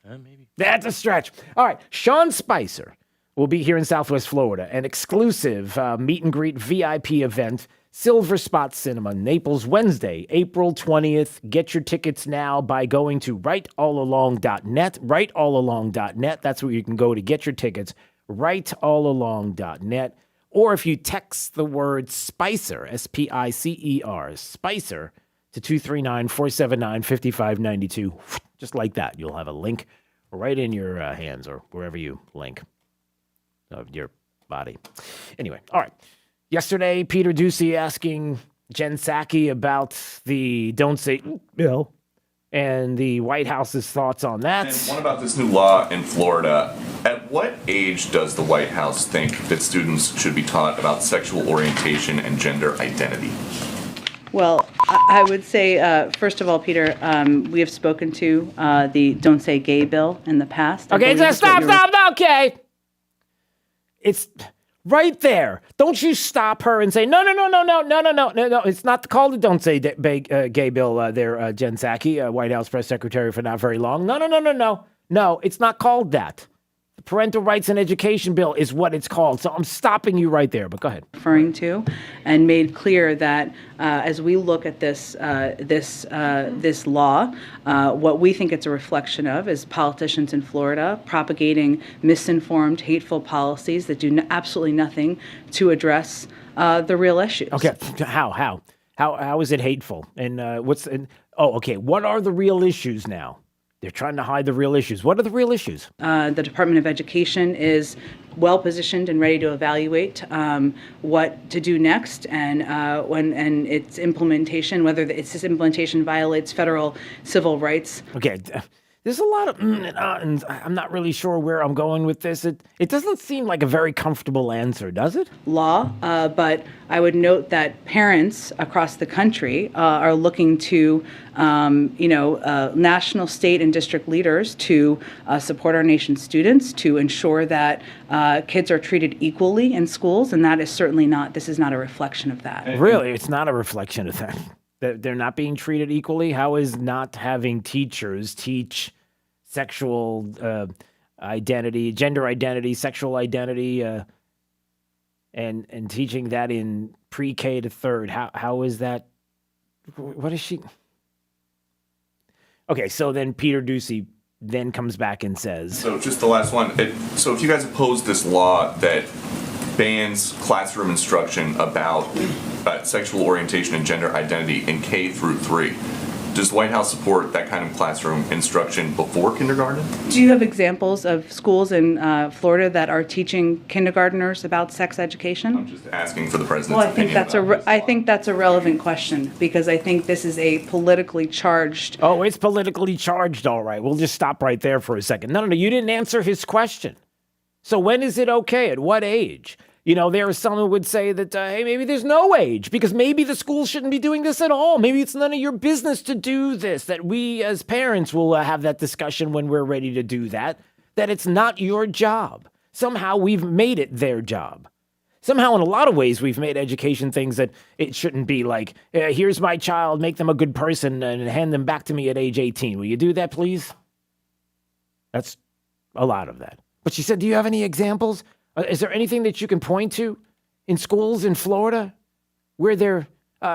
Maybe. That's a stretch. All right. Sean Spicer will be here in Southwest Florida, an exclusive meet and greet VIP event, Silver Spot Cinema, Naples, Wednesday, April 20th. Get your tickets now by going to rightallalong.net, rightallalong.net. That's where you can go to get your tickets, rightallalong.net. Or if you text the word Spicer, S-P-I-C-E-R, Spicer, to 239-479-5592, just like that, you'll have a link right in your hands or wherever you link of your body. Anyway, all right. Yesterday, Peter Doocy asking Jen Psaki about the Don't Say bill and the White House's thoughts on that. And what about this new law in Florida? At what age does the White House think that students should be taught about sexual orientation and gender identity? Well, I would say, first of all, Peter, we have spoken to the Don't Say Gay bill in the past. Okay, just stop, okay. It's right there. Don't you stop her and say, no. It's not called the Don't Say Gay bill there, Jen Psaki, White House press secretary for not very long. No, it's not called that. The Parental Rights and Education Bill is what it's called. So I'm stopping you right there, but go ahead. Referring to, and made clear that as we look at this law, what we think it's a reflection of is politicians in Florida propagating misinformed, hateful policies that do absolutely nothing to address the real issues. Okay, how is it hateful? And what are the real issues now? They're trying to hide the real issues. What are the real issues? The Department of Education is well positioned and ready to evaluate what to do next, and its implementation, whether its implementation violates federal civil rights. Okay, there's a lot of and I'm not really sure where I'm going with this. It doesn't seem like a very comfortable answer, does it? Law, but I would note that parents across the country are looking to national, state, and district leaders to support our nation's students, to ensure that kids are treated equally in schools, and that is certainly not. This is not a reflection of that. Really, it's not a reflection of that. They're not being treated equally? How is not having teachers teach sexual identity, gender identity, sexual identity, and teaching that in pre-K to third? How is that? What is she? Okay, so then Peter Doocy then comes back and says... So just the last one. So if you guys oppose this law that bans classroom instruction about sexual orientation and gender identity in K through 3. Does the White House support that kind of classroom instruction before kindergarten? Do you have examples of schools in Florida that are teaching kindergartners about sex education? I'm just asking for the president's opinion. I think that's a relevant question, because I think this is a politically charged... Oh, it's politically charged, all right. We'll just stop right there for a second. No, you didn't answer his question. So when is it okay? At what age? There are some who would say that, hey, maybe there's no age, because maybe the school shouldn't be doing this at all. Maybe it's none of your business to do this, that we as parents will have that discussion when we're ready to do that it's not your job. Somehow we've made it their job. Somehow in a lot of ways we've made education things that it shouldn't be, like, here's my child, make them a good person and hand them back to me at age 18. Will you do that, please? That's a lot of that. But she said, do you have any examples? Is there anything that you can point to in schools in Florida where they're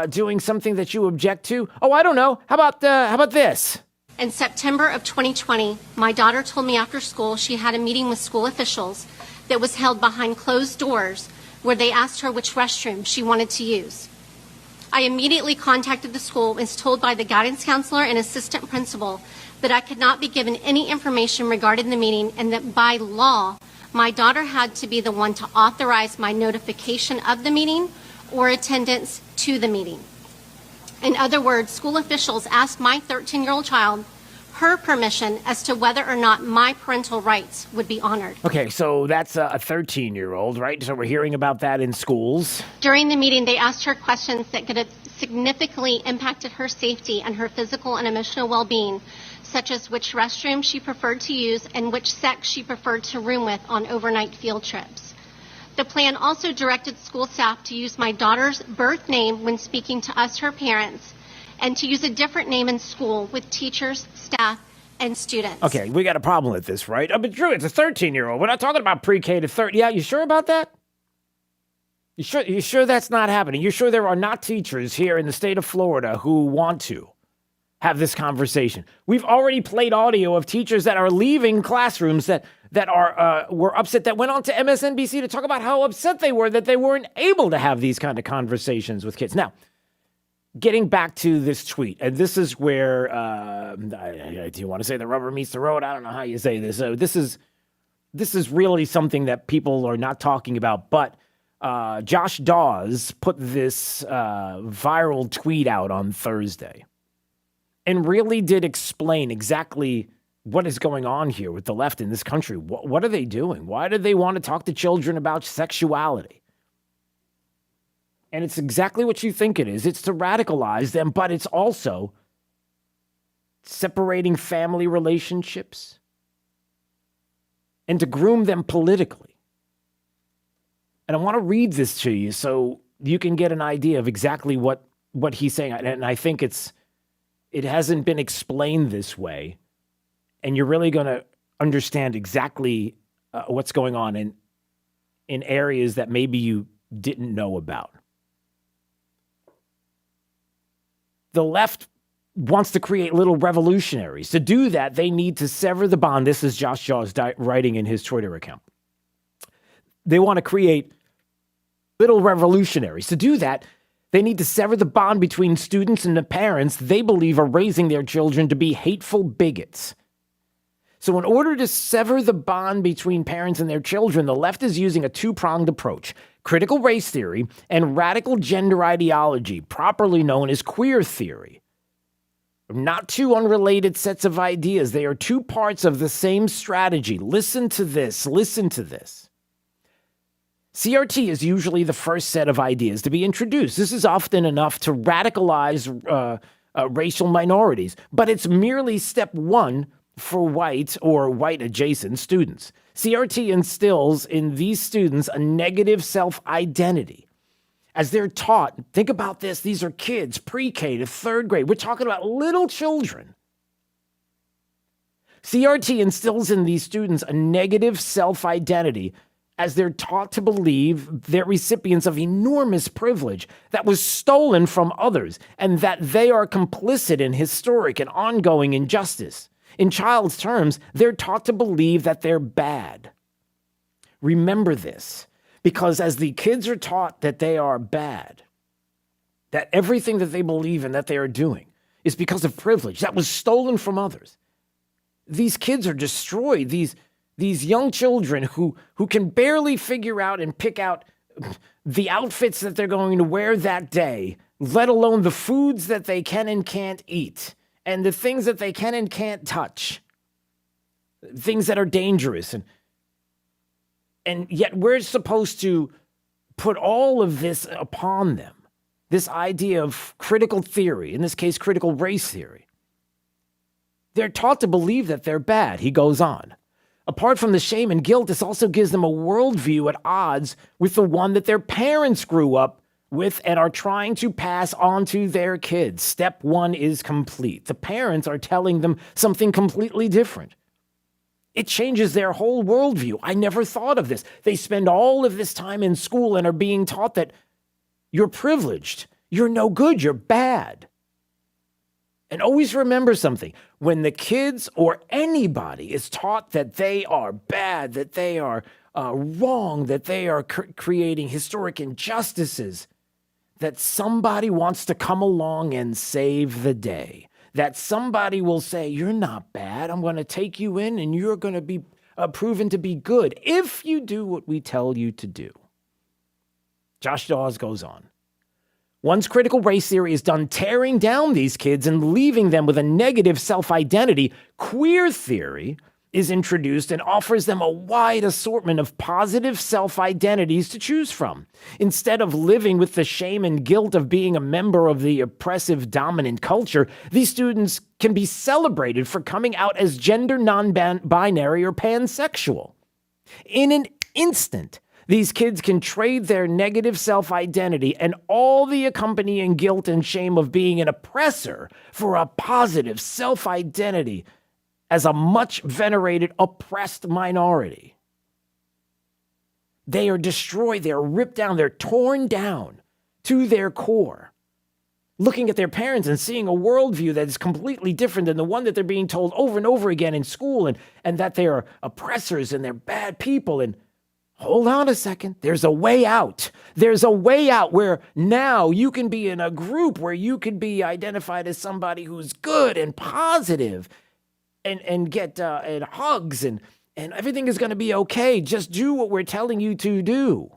doing something that you object to? Oh, I don't know. How about this? In September of 2020, my daughter told me after school she had a meeting with school officials that was held behind closed doors, where they asked her which restroom she wanted to use. I immediately contacted the school and was told by the guidance counselor and assistant principal that I could not be given any information regarding the meeting and that by law, my daughter had to be the one to authorize my notification of the meeting or attendance to the meeting. In other words, school officials asked my 13-year-old child her permission as to whether or not my parental rights would be honored. Okay, so that's a 13-year-old, right? So we're hearing about that in schools. During the meeting, they asked her questions that could have significantly impacted her safety and her physical and emotional well-being, such as which restroom she preferred to use and which sex she preferred to room with on overnight field trips. The plan also directed school staff to use my daughter's birth name when speaking to us, her parents, and to use a different name in school with teachers, staff, and students. Okay, we got a problem with this, right? But Drew, it's a 13-year-old. We're not talking about pre-K to 30. Yeah, you sure about that? You sure that's not happening? You sure there are not teachers here in the state of Florida who want to have this conversation? We've already played audio of teachers that are leaving classrooms that were upset, that went on to MSNBC to talk about how upset they were that they weren't able to have these kind of conversations with kids. Now, getting back to this tweet, and this is where, do you want to say the rubber meets the road? I don't know how you say this. This is really something that people are not talking about, but Josh Dawes put this viral tweet out on Thursday and really did explain exactly what is going on here with the left in this country. What are they doing? Why do they want to talk to children about sexuality? And it's exactly what you think it is. It's to radicalize them, but it's also separating family relationships and to groom them politically. And I want to read this to you so you can get an idea of exactly what he's saying. And I think it hasn't been explained this way. And you're really going to understand exactly what's going on in areas that maybe you didn't know about. The left wants to create little revolutionaries. To do that, they need to sever the bond. This is Josh Dawes writing in his Twitter account. They want to create little revolutionaries. To do that, they need to sever the bond between students and the parents they believe are raising their children to be hateful bigots. So in order to sever the bond between parents and their children, the left is using a two-pronged approach: critical race theory and radical gender ideology, properly known as queer theory. Not two unrelated sets of ideas. They are two parts of the same strategy. Listen to this. Listen to this. CRT is usually the first set of ideas to be introduced. This is often enough to radicalize racial minorities, but it's merely step one for white or white-adjacent students. CRT instills in these students a negative self-identity. As they're taught, think about this, these are kids, pre-K to third grade. We're talking about little children. CRT instills in these students a negative self-identity as they're taught to believe they're recipients of enormous privilege that was stolen from others and that they are complicit in historic and ongoing injustice. In child's terms, they're taught to believe that they're bad. Remember this, because as the kids are taught that they are bad, that everything that they believe in that they are doing is because of privilege that was stolen from others. These kids are destroyed. These young children who can barely figure out and pick out the outfits that they're going to wear that day, let alone the foods that they can and can't eat, and the things that they can and can't touch, things that are dangerous. And yet we're supposed to put all of this upon them, this idea of critical theory, in this case, critical race theory. They're taught to believe that they're bad, he goes on. Apart from the shame and guilt, this also gives them a worldview at odds with the one that their parents grew up with and are trying to pass on to their kids. Step one is complete. The parents are telling them something completely different. It changes their whole worldview. I never thought of this. They spend all of this time in school and are being taught that you're privileged, you're no good, you're bad. And always remember something. When the kids or anybody is taught that they are bad, that they are wrong, that they are creating historic injustices, that somebody wants to come along and save the day. That somebody will say, you're not bad. I'm going to take you in and you're going to be proven to be good if you do what we tell you to do. Josh Dawes goes on. Once critical race theory is done tearing down these kids and leaving them with a negative self-identity, queer theory is introduced and offers them a wide assortment of positive self-identities to choose from. Instead of living with the shame and guilt of being a member of the oppressive dominant culture, these students can be celebrated for coming out as gender non-binary or pansexual. In an instant, these kids can trade their negative self-identity and all the accompanying guilt and shame of being an oppressor for a positive self-identity as a much venerated, oppressed minority. They are destroyed, they're ripped down, they're torn down to their core. Looking at their parents and seeing a worldview that is completely different than the one that they're being told over and over again in school, and that they are oppressors and they're bad people. And hold on a second, there's a way out. There's a way out where now you can be in a group where you can be identified as somebody who's good and positive and get and hugs and everything is going to be okay. Just do what we're telling you to do.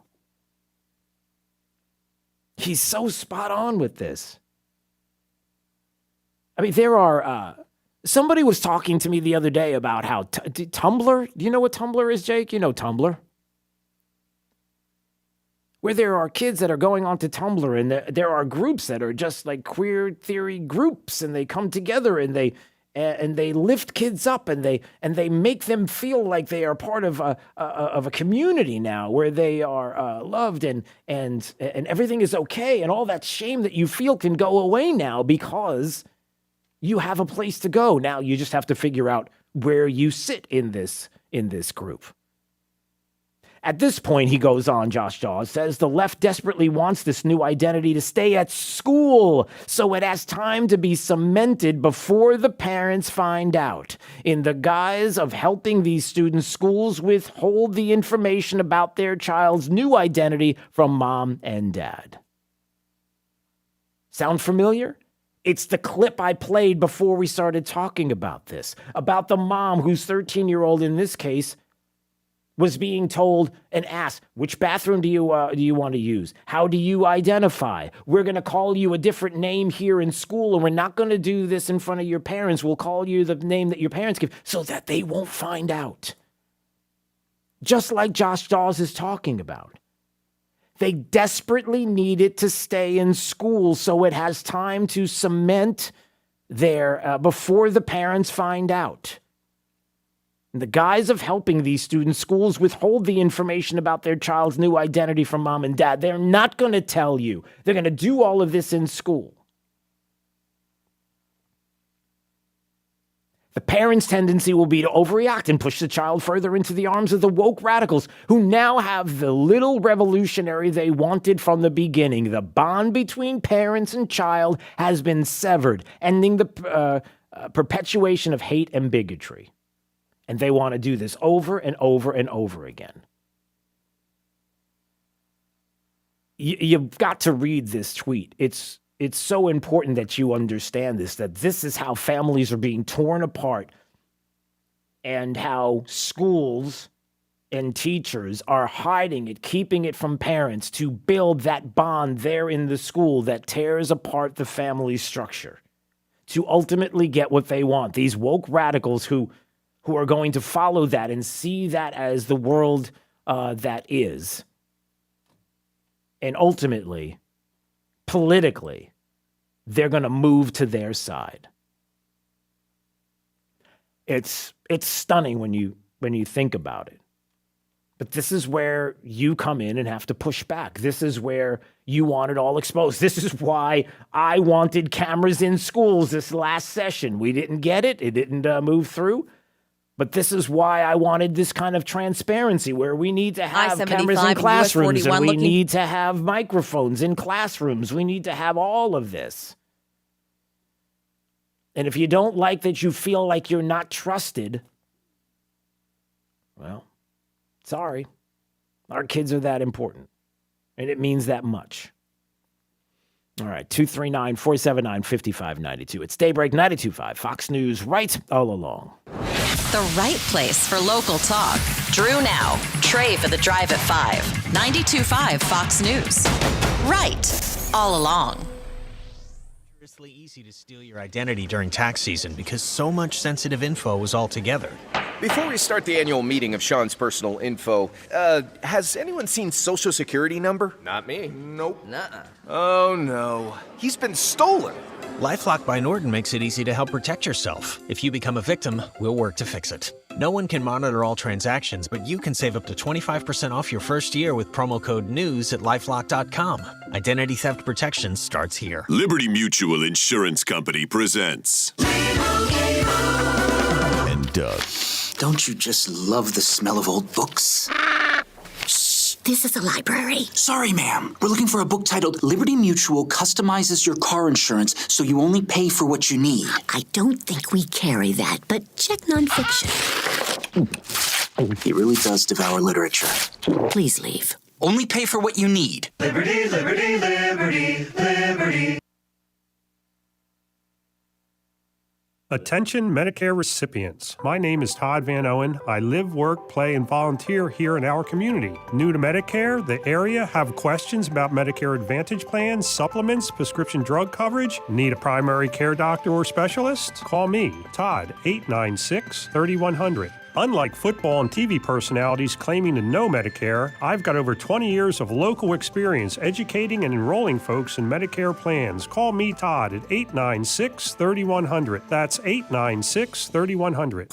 He's so spot on with this. I mean, there are, somebody was talking to me the other day about how Tumblr, do you know what Tumblr is, Jake? You know Tumblr. Where there are kids that are going onto Tumblr and there are groups that are just like queer theory groups, and they come together and they lift kids up and they make them feel like they are part of a community now where they are loved and everything is okay, and all that shame that you feel can go away now because you have a place to go. Now you just have to figure out where you sit in this group. At this point, he goes on, Josh Dawes says, the left desperately wants this new identity to stay at school, so it has time to be cemented before the parents find out. In the guise of helping these students, schools withhold the information about their child's new identity from mom and dad. Sound familiar? It's the clip I played before we started talking about this, about the mom whose 13-year-old in this case was being told and asked, which bathroom do you want to use? How do you identify? We're going to call you a different name here in school, and we're not going to do this in front of your parents. We'll call you the name that your parents give so that they won't find out. Just like Josh Dawes is talking about. They desperately need it to stay in school so it has time to cement there before the parents find out. In the guise of helping these students, schools withhold the information about their child's new identity from mom and dad. They're not going to tell you. They're going to do all of this in school. The parents' tendency will be to overreact and push the child further into the arms of the woke radicals who now have the little revolutionary they wanted from the beginning. The bond between parents and child has been severed, ending the perpetuation of hate and bigotry. And they want to do this over and over and over again. You've got to read this tweet. It's so important that you understand this, that this is how families are being torn apart and how schools and teachers are hiding it, keeping it from parents to build that bond there in the school that tears apart the family structure to ultimately get what they want. These woke radicals who are going to follow that and see that as the world that is. And ultimately, politically, they're going to move to their side. It's stunning when you think about it. But this is where you come in and have to push back. This is where you want it all exposed. This is why I wanted cameras in schools this last session. We didn't get it. It didn't move through. But this is why I wanted this kind of transparency where we need to have cameras in classrooms and we need to have microphones in classrooms. We need to have all of this. And if you don't like that, you feel like you're not trusted, well, sorry. Our kids are that important, and it means that much. All right, 239-479-5592. It's Daybreak 92.5, Fox News, right all along. The right place for local talk. Drew now. Trey for the Drive at 5. 92.5 Fox News. Right all along. It's easy to steal your identity during tax season because so much sensitive info is all together. Before we start the annual meeting of Sean's personal info, has anyone seen Social Security number? Not me. Nope. Nuh-uh. Oh, no. He's been stolen. LifeLock by Norton makes it easy to help protect yourself. If you become a victim, we'll work to fix it. No one can monitor all transactions, but you can save up to 25% off your first year with promo code NEWS at LifeLock.com. Identity theft protection starts here. Liberty Mutual Insurance Company presents. And Doug. Don't you just love the smell of old books? Shh, this is a library. Sorry, ma'am. We're looking for a book titled Liberty Mutual Customizes Your Car Insurance so you only pay for what you need. I don't think we carry that, but check nonfiction. He really does devour literature. Please leave. Only pay for what you need. Liberty, liberty, liberty, liberty. Attention Medicare recipients. My name is Todd Van Owen. I live, work, play, and volunteer here in our community. New to Medicare, the area, have questions about Medicare Advantage plans, supplements, prescription drug coverage? Need a primary care doctor or specialist? Call me, Todd, 896-3100. Unlike football and TV personalities claiming to know Medicare, I've got over 20 years of local experience educating and enrolling folks in Medicare plans. Call me, Todd, at 896-3100. That's 896-3100.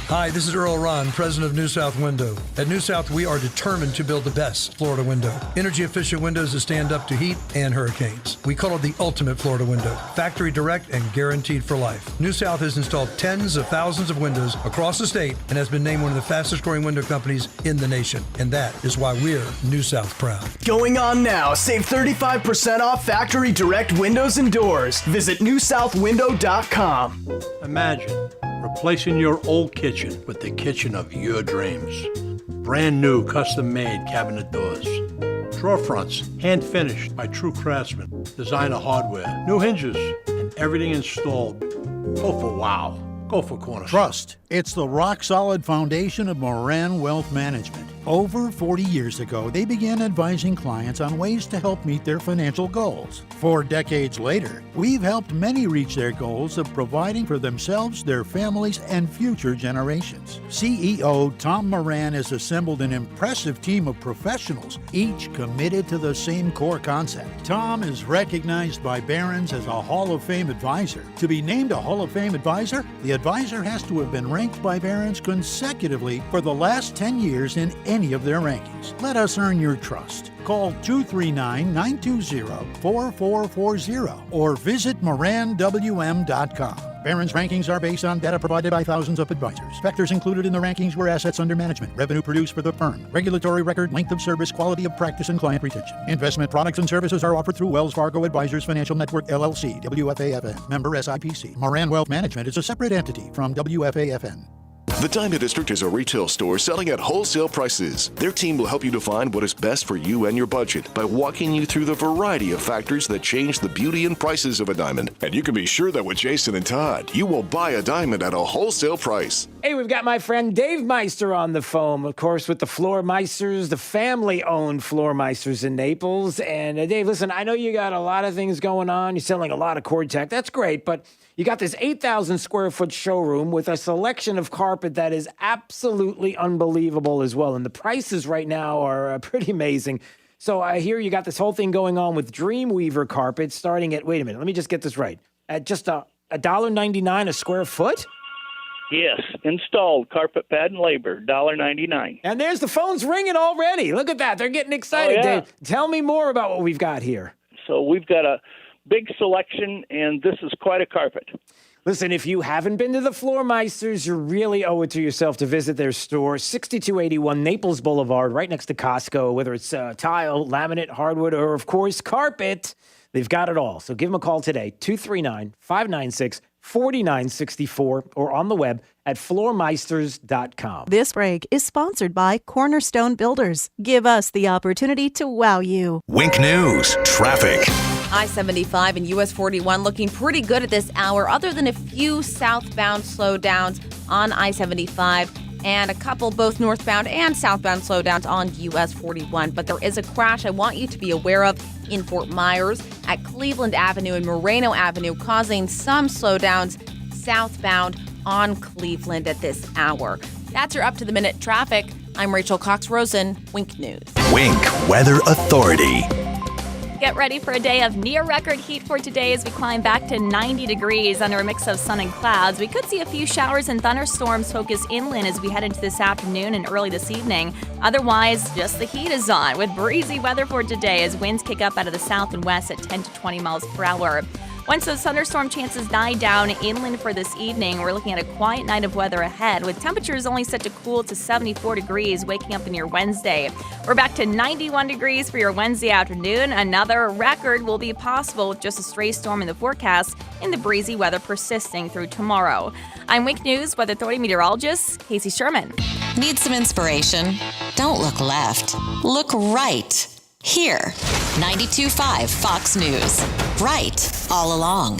Hi, this is Earl Ron, president of New South Window. At New South, we are determined to build the best Florida window. Energy-efficient windows that stand up to heat and hurricanes. We call it the ultimate Florida window. Factory direct and guaranteed for life. New South has installed tens of thousands of windows across the state and has been named one of the fastest-growing window companies in the nation. And that is why we're New South proud. Going on now. Save 35% off factory direct windows and doors. Visit newsouthwindow.com. Imagine replacing your old kitchen with the kitchen of your dreams. Brand new custom-made cabinet doors. Drawer fronts, hand-finished by true craftsmen. Designer hardware, new hinges, and everything installed. Go for wow. Go for Cornerstone. Trust. It's the rock-solid foundation of Moran Wealth Management. Over 40 years ago, they began advising clients on ways to help meet their financial goals. 4 decades later, we've helped many reach their goals of providing for themselves, their families, and future generations. CEO Tom Moran has assembled an impressive team of professionals, each committed to the same core concept. Tom is recognized by Barron's as a Hall of Fame advisor. To be named a Hall of Fame advisor, the advisor has to have been ranked by Barron's consecutively for the last 10 years in any of their rankings. Let us earn your trust. Call 239-920-4440 or visit moranwm.com. Barron's rankings are based on data provided by thousands of advisors. Factors included in the rankings were assets under management, revenue produced for the firm, regulatory record, length of service, quality of practice, and client retention. Investment products and services are offered through Wells Fargo Advisors Financial Network, LLC, WFAFN, member SIPC. Moran Wealth Management is a separate entity from WFAFN. The Diamond District is a retail store selling at wholesale prices. Their team will help you define what is best for you and your budget by walking you through the variety of factors that change the beauty and prices of a diamond. And you can be sure that with Jason and Todd, you will buy a diamond at a wholesale price. Hey, we've got my friend Dave Meister on the phone, of course, with the Floor Meisters, the family-owned Floor Meisters in Naples. And Dave, listen, I know you got a lot of things going on. You're selling a lot of cord tech. That's great, but you got this 8,000 square foot showroom with a selection of carpet that is absolutely unbelievable as well. And the prices right now are pretty amazing. So I hear you got this whole thing going on with Dreamweaver carpet starting at, wait a minute, let me just get this right, at just $1.99 a square foot? Yes, installed carpet pad and labor, $1.99. And there's the phones ringing already. Look at that. They're getting excited. Oh, yeah. Dave, tell me more about what we've got here. So we've got a big selection, and this is quite a carpet. Listen, if you haven't been to the Floor Meisters, you really owe it to yourself to visit their store, 6281 Naples Boulevard, right next to Costco. Whether it's tile, laminate, hardwood, or, of course, carpet, they've got it all. So give them a call today, 239-596-5592. 4964 or on the web at floormeisters.com. This break is sponsored by Cornerstone Builders. Give us the opportunity to wow you. Wink News, traffic. I-75 and US 41 looking pretty good at this hour, other than a few southbound slowdowns on I-75 and a couple both northbound and southbound slowdowns on US 41. But there is a crash I want you to be aware of in Fort Myers at Cleveland Avenue and Moreno Avenue, causing some slowdowns southbound on Cleveland at this hour. That's your up-to-the-minute traffic. I'm Rachel Cox-Rosen, Wink News. Wink Weather Authority. Get ready for a day of near-record heat for today as we climb back to 90 degrees under a mix of sun and clouds. We could see a few showers and thunderstorms focus inland as we head into this afternoon and early this evening. Otherwise, just the heat is on with breezy weather for today as winds kick up out of the south and west at 10 to 20 miles per hour. Once those thunderstorm chances die down inland for this evening, we're looking at a quiet night of weather ahead, with temperatures only set to cool to 74 degrees waking up in your Wednesday. We're back to 91 degrees for your Wednesday afternoon. Another record will be possible with just a stray storm in the forecast and the breezy weather persisting through tomorrow. I'm Wink News Weather Authority meteorologist Casey Sherman. Need some inspiration? Don't look left. Look right. Here, 92.5 Fox News. Right all along.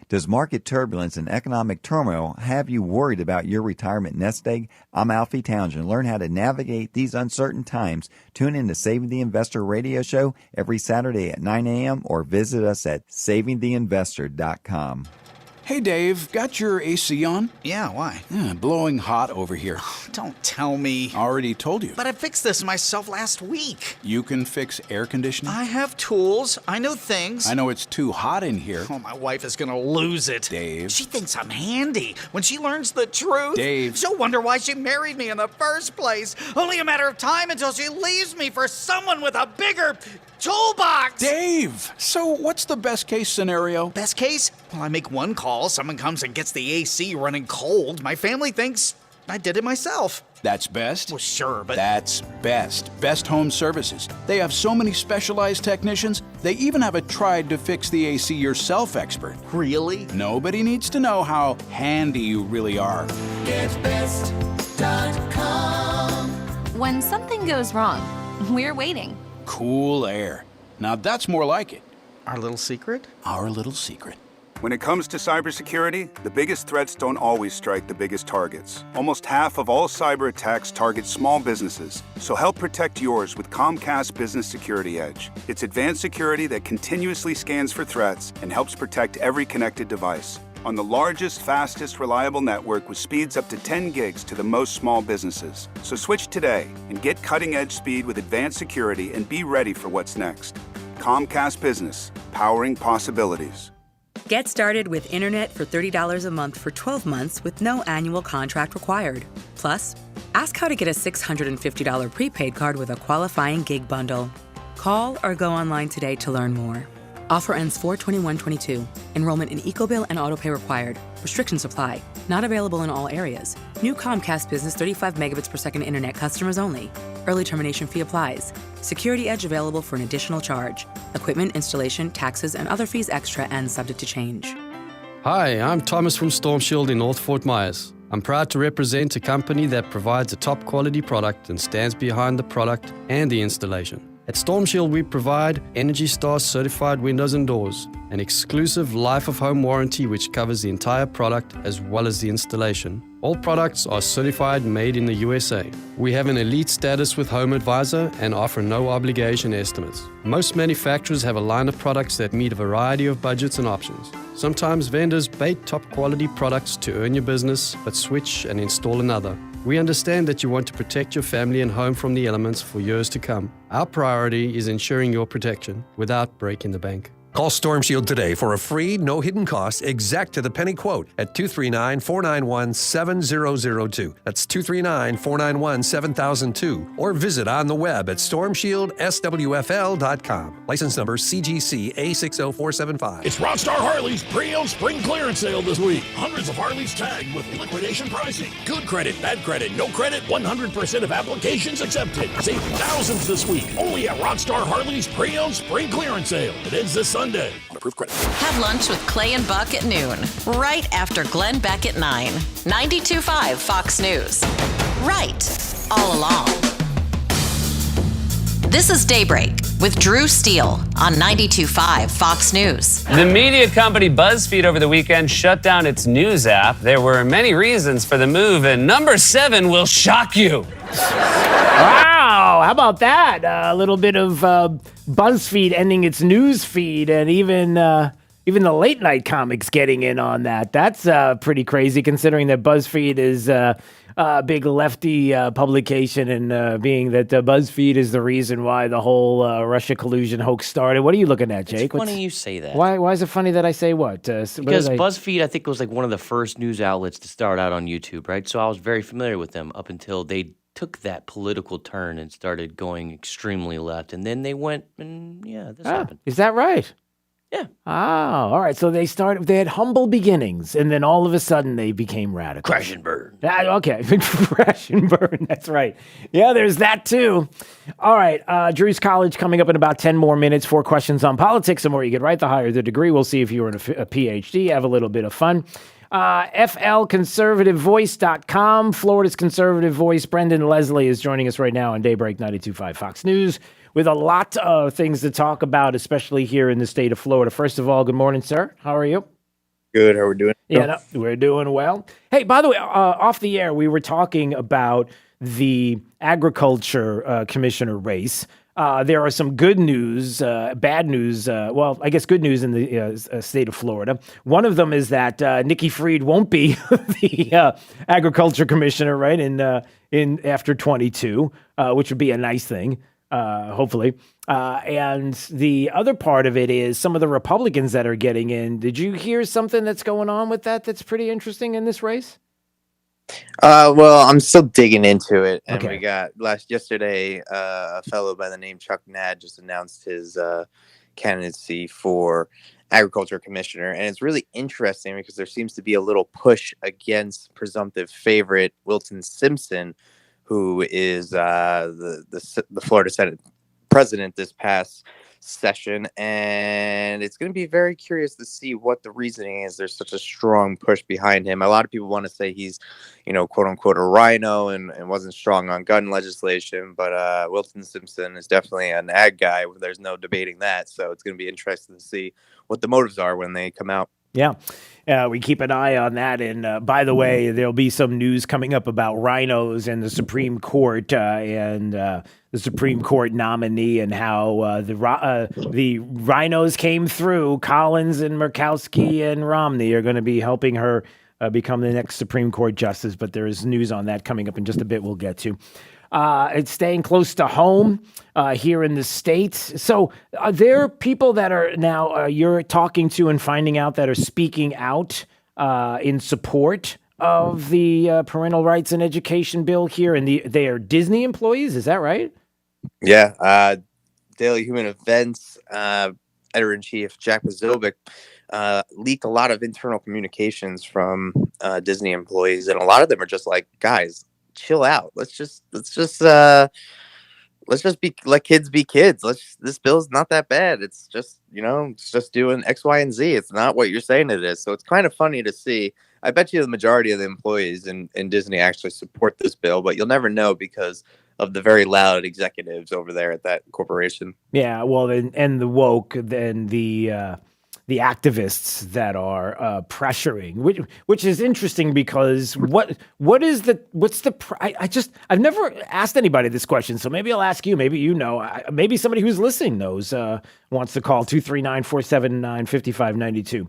Does market turbulence and economic turmoil have you worried about your retirement nest egg? I'm Alfie Townsend. Learn how to navigate these uncertain times. Tune in to Saving the Investor radio show every Saturday at 9 a.m. or visit us at savingtheinvestor.com. Hey, Dave, got your AC on? Yeah, why? Blowing hot over here. Don't tell me. Already told you. But I fixed this myself last week. You can fix air conditioning? I have tools. I know things. I know it's too hot in here. Oh, my wife is gonna lose it. Dave. She thinks I'm handy. When she learns the truth, Dave. She'll wonder why she married me in the first place. Only a matter of time until she leaves me for someone with a bigger toolbox. Dave, so what's the best case scenario? Best case? Well, I make one call, someone comes and gets the AC running cold. My family thinks I did it myself. That's best? Well, sure, but... That's best. Best Home Services. They have so many specialized technicians, they even have a tried-to-fix-the-AC-yourself expert. Really? Nobody needs to know how handy you really are. GetBest.com. When something goes wrong, we're waiting. Cool air. Now that's more like it. Our little secret? Our little secret. When it comes to cybersecurity, the biggest threats don't always strike the biggest targets. Almost half of all cyber attacks target small businesses. So help protect yours with Comcast Business Security Edge. It's advanced security that continuously scans for threats and helps protect every connected device. On the largest, fastest, reliable network with speeds up to 10 gigs to the most small businesses. So switch today and get cutting-edge speed with advanced security and be ready for what's next. Comcast Business, powering possibilities. Get started with internet for $30 a month for 12 months with no annual contract required. Plus, ask how to get a $650 prepaid card with a qualifying gig bundle. Call or go online today to learn more. Offer ends 4/21/22. Enrollment in EcoBill and AutoPay required. Restrictions apply. Not available in all areas. New Comcast Business 35 megabits per second internet customers only. Early termination fee applies. Security Edge available for an additional charge. Equipment, installation, taxes, and other fees extra and subject to change. Hi, I'm Thomas from Storm Shield in North Fort Myers. I'm proud to represent a company that provides a top quality product and stands behind the product and the installation. At Storm Shield, we provide Energy Star certified windows and doors, an exclusive life of home warranty which covers the entire product as well as the installation. All products are certified made in the USA. We have an elite status with Home Advisor and offer no obligation estimates. Most manufacturers have a line of products that meet a variety of budgets and options. Sometimes vendors bait top quality products to earn your business, but switch and install another. We understand that you want to protect your family and home from the elements for years to come. Our priority is ensuring your protection without breaking the bank. Call Storm Shield today for a free, no hidden cost, exact to the penny quote at 239-491-7002. That's 239-491-7002. Or visit on the web at stormshieldSWFL.com. License number CGC A60475. It's Rockstar Harley's pre-owned spring clearance sale this week. Hundreds of Harleys tagged with liquidation pricing. Good credit, bad credit, no credit, 100% of applications accepted. Save thousands this week only at Rockstar Harley's pre-owned spring clearance sale. It ends this Sunday Sunday on approved credit. Have lunch with Clay and Buck at noon, right after Glenn Beck at 9. 92.5 Fox News. Right all along. This is Daybreak with Drew Steele on 92.5 Fox News. The media company BuzzFeed over the weekend shut down its news app. There were many reasons for the move, and number 7 will shock you. Wow, how about that? A little bit of BuzzFeed ending its news feed, and even the late night comics getting in on that. That's pretty crazy, considering that BuzzFeed is a big lefty publication, and being that BuzzFeed is the reason why the whole Russia collusion hoax started. What are you looking at, Jake? It's funny you say that. Why is it funny that I say what? Because BuzzFeed, I think, was like one of the first news outlets to start out on YouTube, right? So I was very familiar with them up until they took that political turn and started going extremely left. And then they went, and this happened. Is that right? Yeah. Oh, all right. So they had humble beginnings, and then all of a sudden they became radical. Crash and burn. Okay. Crash and burn. That's right. Yeah, there's that too. All right. Drew's College coming up in about 10 more minutes. 4 questions on politics. The more you get right, the higher the degree. We'll see if you earn a PhD. Have a little bit of fun. FLConservativeVoice.com. Florida's conservative voice, Brendan Leslie, is joining us right now on Daybreak 92.5 Fox News with a lot of things to talk about, especially here in the state of Florida. First of all, good morning, sir. How are you? Good. How are we doing? Yeah, no, we're doing well. Hey, by the way, off the air, we were talking about the agriculture commissioner race. There are some good news, bad news. Well, I guess good news in the state of Florida. One of them is that Nikki Fried won't be the agriculture commissioner, right? In after 22, which would be a nice thing, hopefully. And the other part of it is some of the Republicans that are getting in. Did you hear something that's going on with that that's pretty interesting in this race? Well, I'm still digging into it, and Okay. we got yesterday a fellow by the name Chuck Nadd just announced his candidacy for agriculture commissioner, and it's really interesting because there seems to be a little push against presumptive favorite Wilton Simpson, who is the Florida Senate president this past session, and it's going to be very curious to see what the reasoning is. There's such a strong push behind him. A lot of people want to say he's, quote unquote, a RINO and wasn't strong on gun legislation, but Wilton Simpson is definitely an ag guy. There's no debating that. So it's going to be interesting to see what the motives are when they come out. Yeah, we keep an eye on that. And by the way, there'll be some news coming up about rhinos and the Supreme Court and the Supreme Court nominee and how the rhinos came through. Collins and Murkowski and Romney are going to be helping her become the next Supreme Court justice. But there is news on that coming up in just a bit we'll get to. It's staying close to home here in the States. So are there people that are now you're talking to and finding out that are speaking out in support of the parental rights and education bill here? And they are Disney employees. Is that right? Yeah. Daily Human Events editor-in-chief Jack Posobiec leaked a lot of internal communications from Disney employees, and a lot of them are just like, guys, chill out. Let's just let kids be kids. This bill's not that bad. It's just, it's just doing X, Y, and Z. It's not what you're saying it is. So it's kind of funny to see. I bet you the majority of the employees in Disney actually support this bill, but you'll never know because of the very loud executives over there at that corporation. Yeah, well, and the woke, then the activists that are pressuring, which is interesting because I've never asked anybody this question, so maybe I'll ask you. Maybe you know. Maybe somebody who's listening knows. Wants to call 239-479-5592.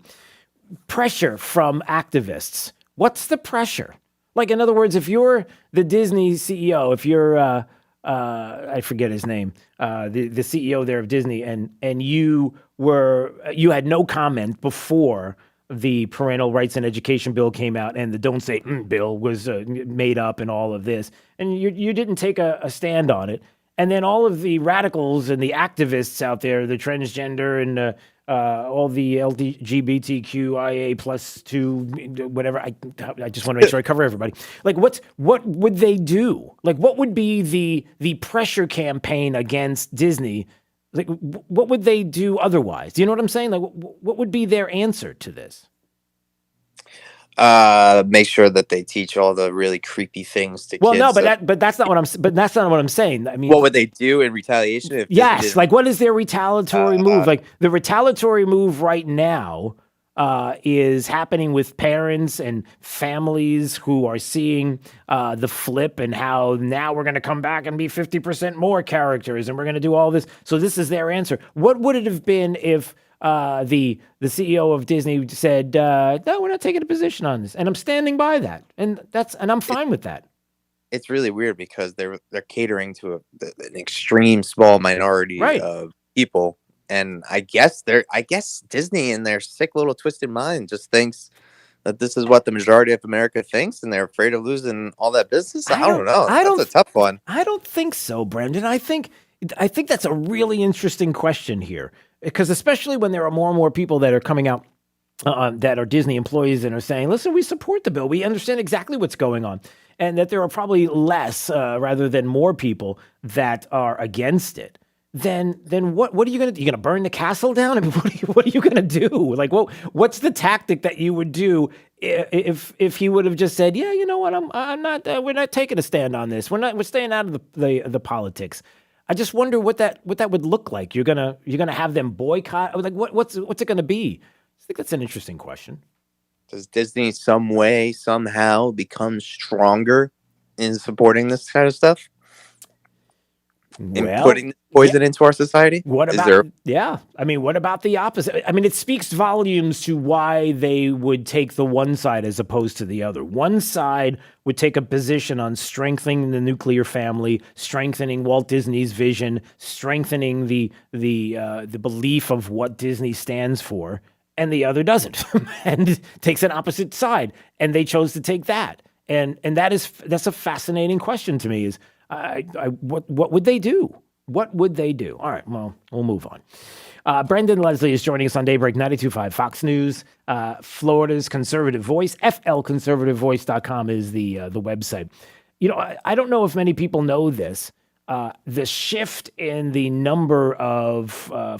Pressure from activists. What's the pressure? Like, in other words, if you're the Disney CEO, if you're I forget his name, the CEO there of Disney, and you had no comment before the parental rights and education bill came out and the Don't Say bill was made up and all of this, and you didn't take a stand on it, and then all of the radicals and the activists out there, the transgender and all the LGBTQIA plus 2, whatever. I just want to make sure I cover everybody. Like, what would they do? Like, what would be the pressure campaign against Disney Like, what would they do otherwise? Do you know what I'm saying? Like, what would be their answer to this? Make sure that they teach all the really creepy things to Well, kids. no, but that's not what I'm saying. I mean, what would they do in retaliation? If yes, Disney like what is their retaliatory move? Like the retaliatory move right now is happening with parents and families who are seeing the flip and how now we're going to come back and be 50% more characters and we're going to do all this. So this is their answer. What would it have been if the CEO of Disney said, "No, we're not taking a position on this," and I'm standing by that, and I'm fine with that. It's really weird because they're catering to an extreme small minority of people, and I guess Disney in their sick little twisted mind just thinks that this is what the majority of America thinks, and they're afraid of losing all that business. I don't know. That's a tough one. I don't think so, Brendan. I think that's a really interesting question here. Because especially when there are more and more people that are coming out that are Disney employees and are saying, listen, we support the bill. We understand exactly what's going on. And that there are probably less rather than more people that are against it. Then what are you going to do? You're going to burn the castle down? I mean, what are you going to do? Like, what's the tactic that you would do if he would have just said, yeah, you know what, I'm not, we're not taking a stand on this. We're staying out of the politics. I just wonder what that would look like. You're gonna have them boycott. Like what's it gonna be? I think that's an interesting question. Does Disney some way somehow become stronger in supporting this kind of stuff? In putting poison into our society? What about I mean, what about the opposite? I mean, it speaks volumes to why they would take the one side as opposed to the other. One side would take a position on strengthening the nuclear family, strengthening Walt Disney's vision, strengthening the belief of what Disney stands for, and the other doesn't, and takes an opposite side. And they chose to take that, and that's a fascinating question to me. Is what would they do? What would they do? All right, well, we'll move on. Brendan Leslie is joining us on Daybreak 92.5 Fox News, Florida's conservative voice. FLconservativevoice.com is the website. You know, I don't know if many people know this. The shift in the number of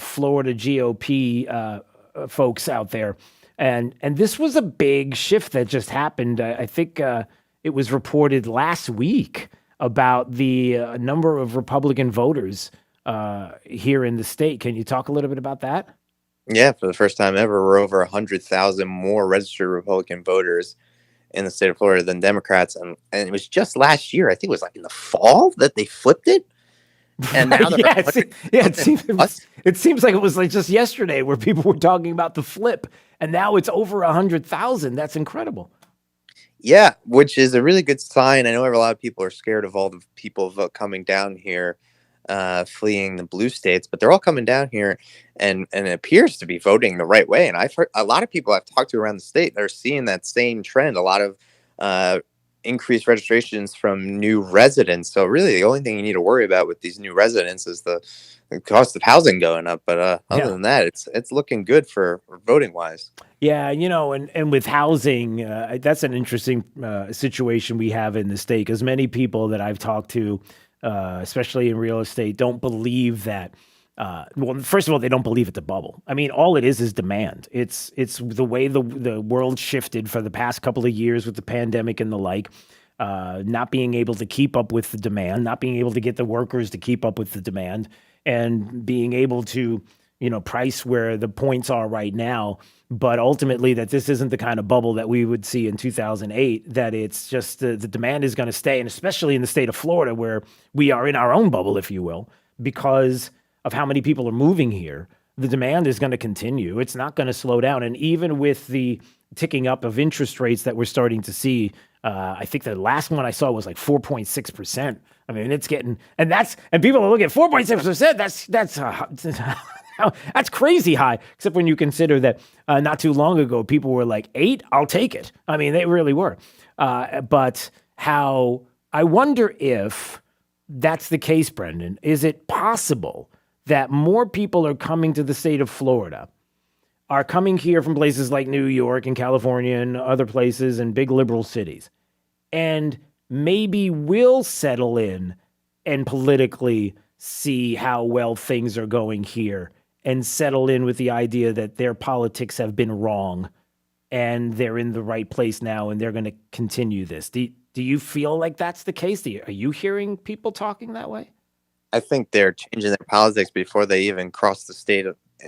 Florida GOP folks out there, and this was a big shift that just happened. I think it was reported last week about the number of Republican voters here in the state. Can you talk a little bit about that? Yeah, for the first time ever, we're over 100,000 more registered Republican voters in the state of Florida than Democrats. And it was just last year, I think it was like in the fall that they flipped it. And now it seems like it was like just yesterday where people were talking about the flip. And now it's over 100,000. That's incredible. Yeah, which is a really good sign. I know a lot of people are scared of all the people coming down here, fleeing the blue states, but they're all coming down here and it appears to be voting the right way. And I've heard a lot of people I've talked to around the state, they're seeing that same trend. A lot of increased registrations from new residents. So really the only thing you need to worry about with these new residents is the cost of housing going up. But other than that, it's looking good for voting wise. Yeah, you know, and with housing, that's an interesting situation we have in the state because many people that I've talked to, especially in real estate, don't believe that. Well, first of all, they don't believe it's a bubble. I mean, all it is demand. It's the way the world shifted for the past couple of years with the pandemic and the like, not being able to keep up with the demand, not being able to get the workers to keep up with the demand, and being able to, price where the points are right now. But ultimately that this isn't the kind of bubble that we would see in 2008, that it's just the demand is going to stay. And especially in the state of Florida, where we are in our own bubble, if you will, because of how many people are moving here, the demand is going to continue. It's not going to slow down. And even with the ticking up of interest rates that we're starting to see, I think the last one I saw was like 4.6%. I mean, it's getting, and people are looking at 4.6%. That's crazy high, except when you consider that not too long ago, people were like 8, I'll take it. I mean, they really were. But how, I wonder if that's the case, Brendan. Is it possible that more people are coming to the state of Florida, are coming here from places like New York and California and other places and big liberal cities, and maybe will settle in and politically see how well things are going here and settle in with the idea that their politics have been wrong and they're in the right place now and they're going to continue this. Do you feel like that's the case? Are you hearing people talking that way? I think they're changing their politics before they even cross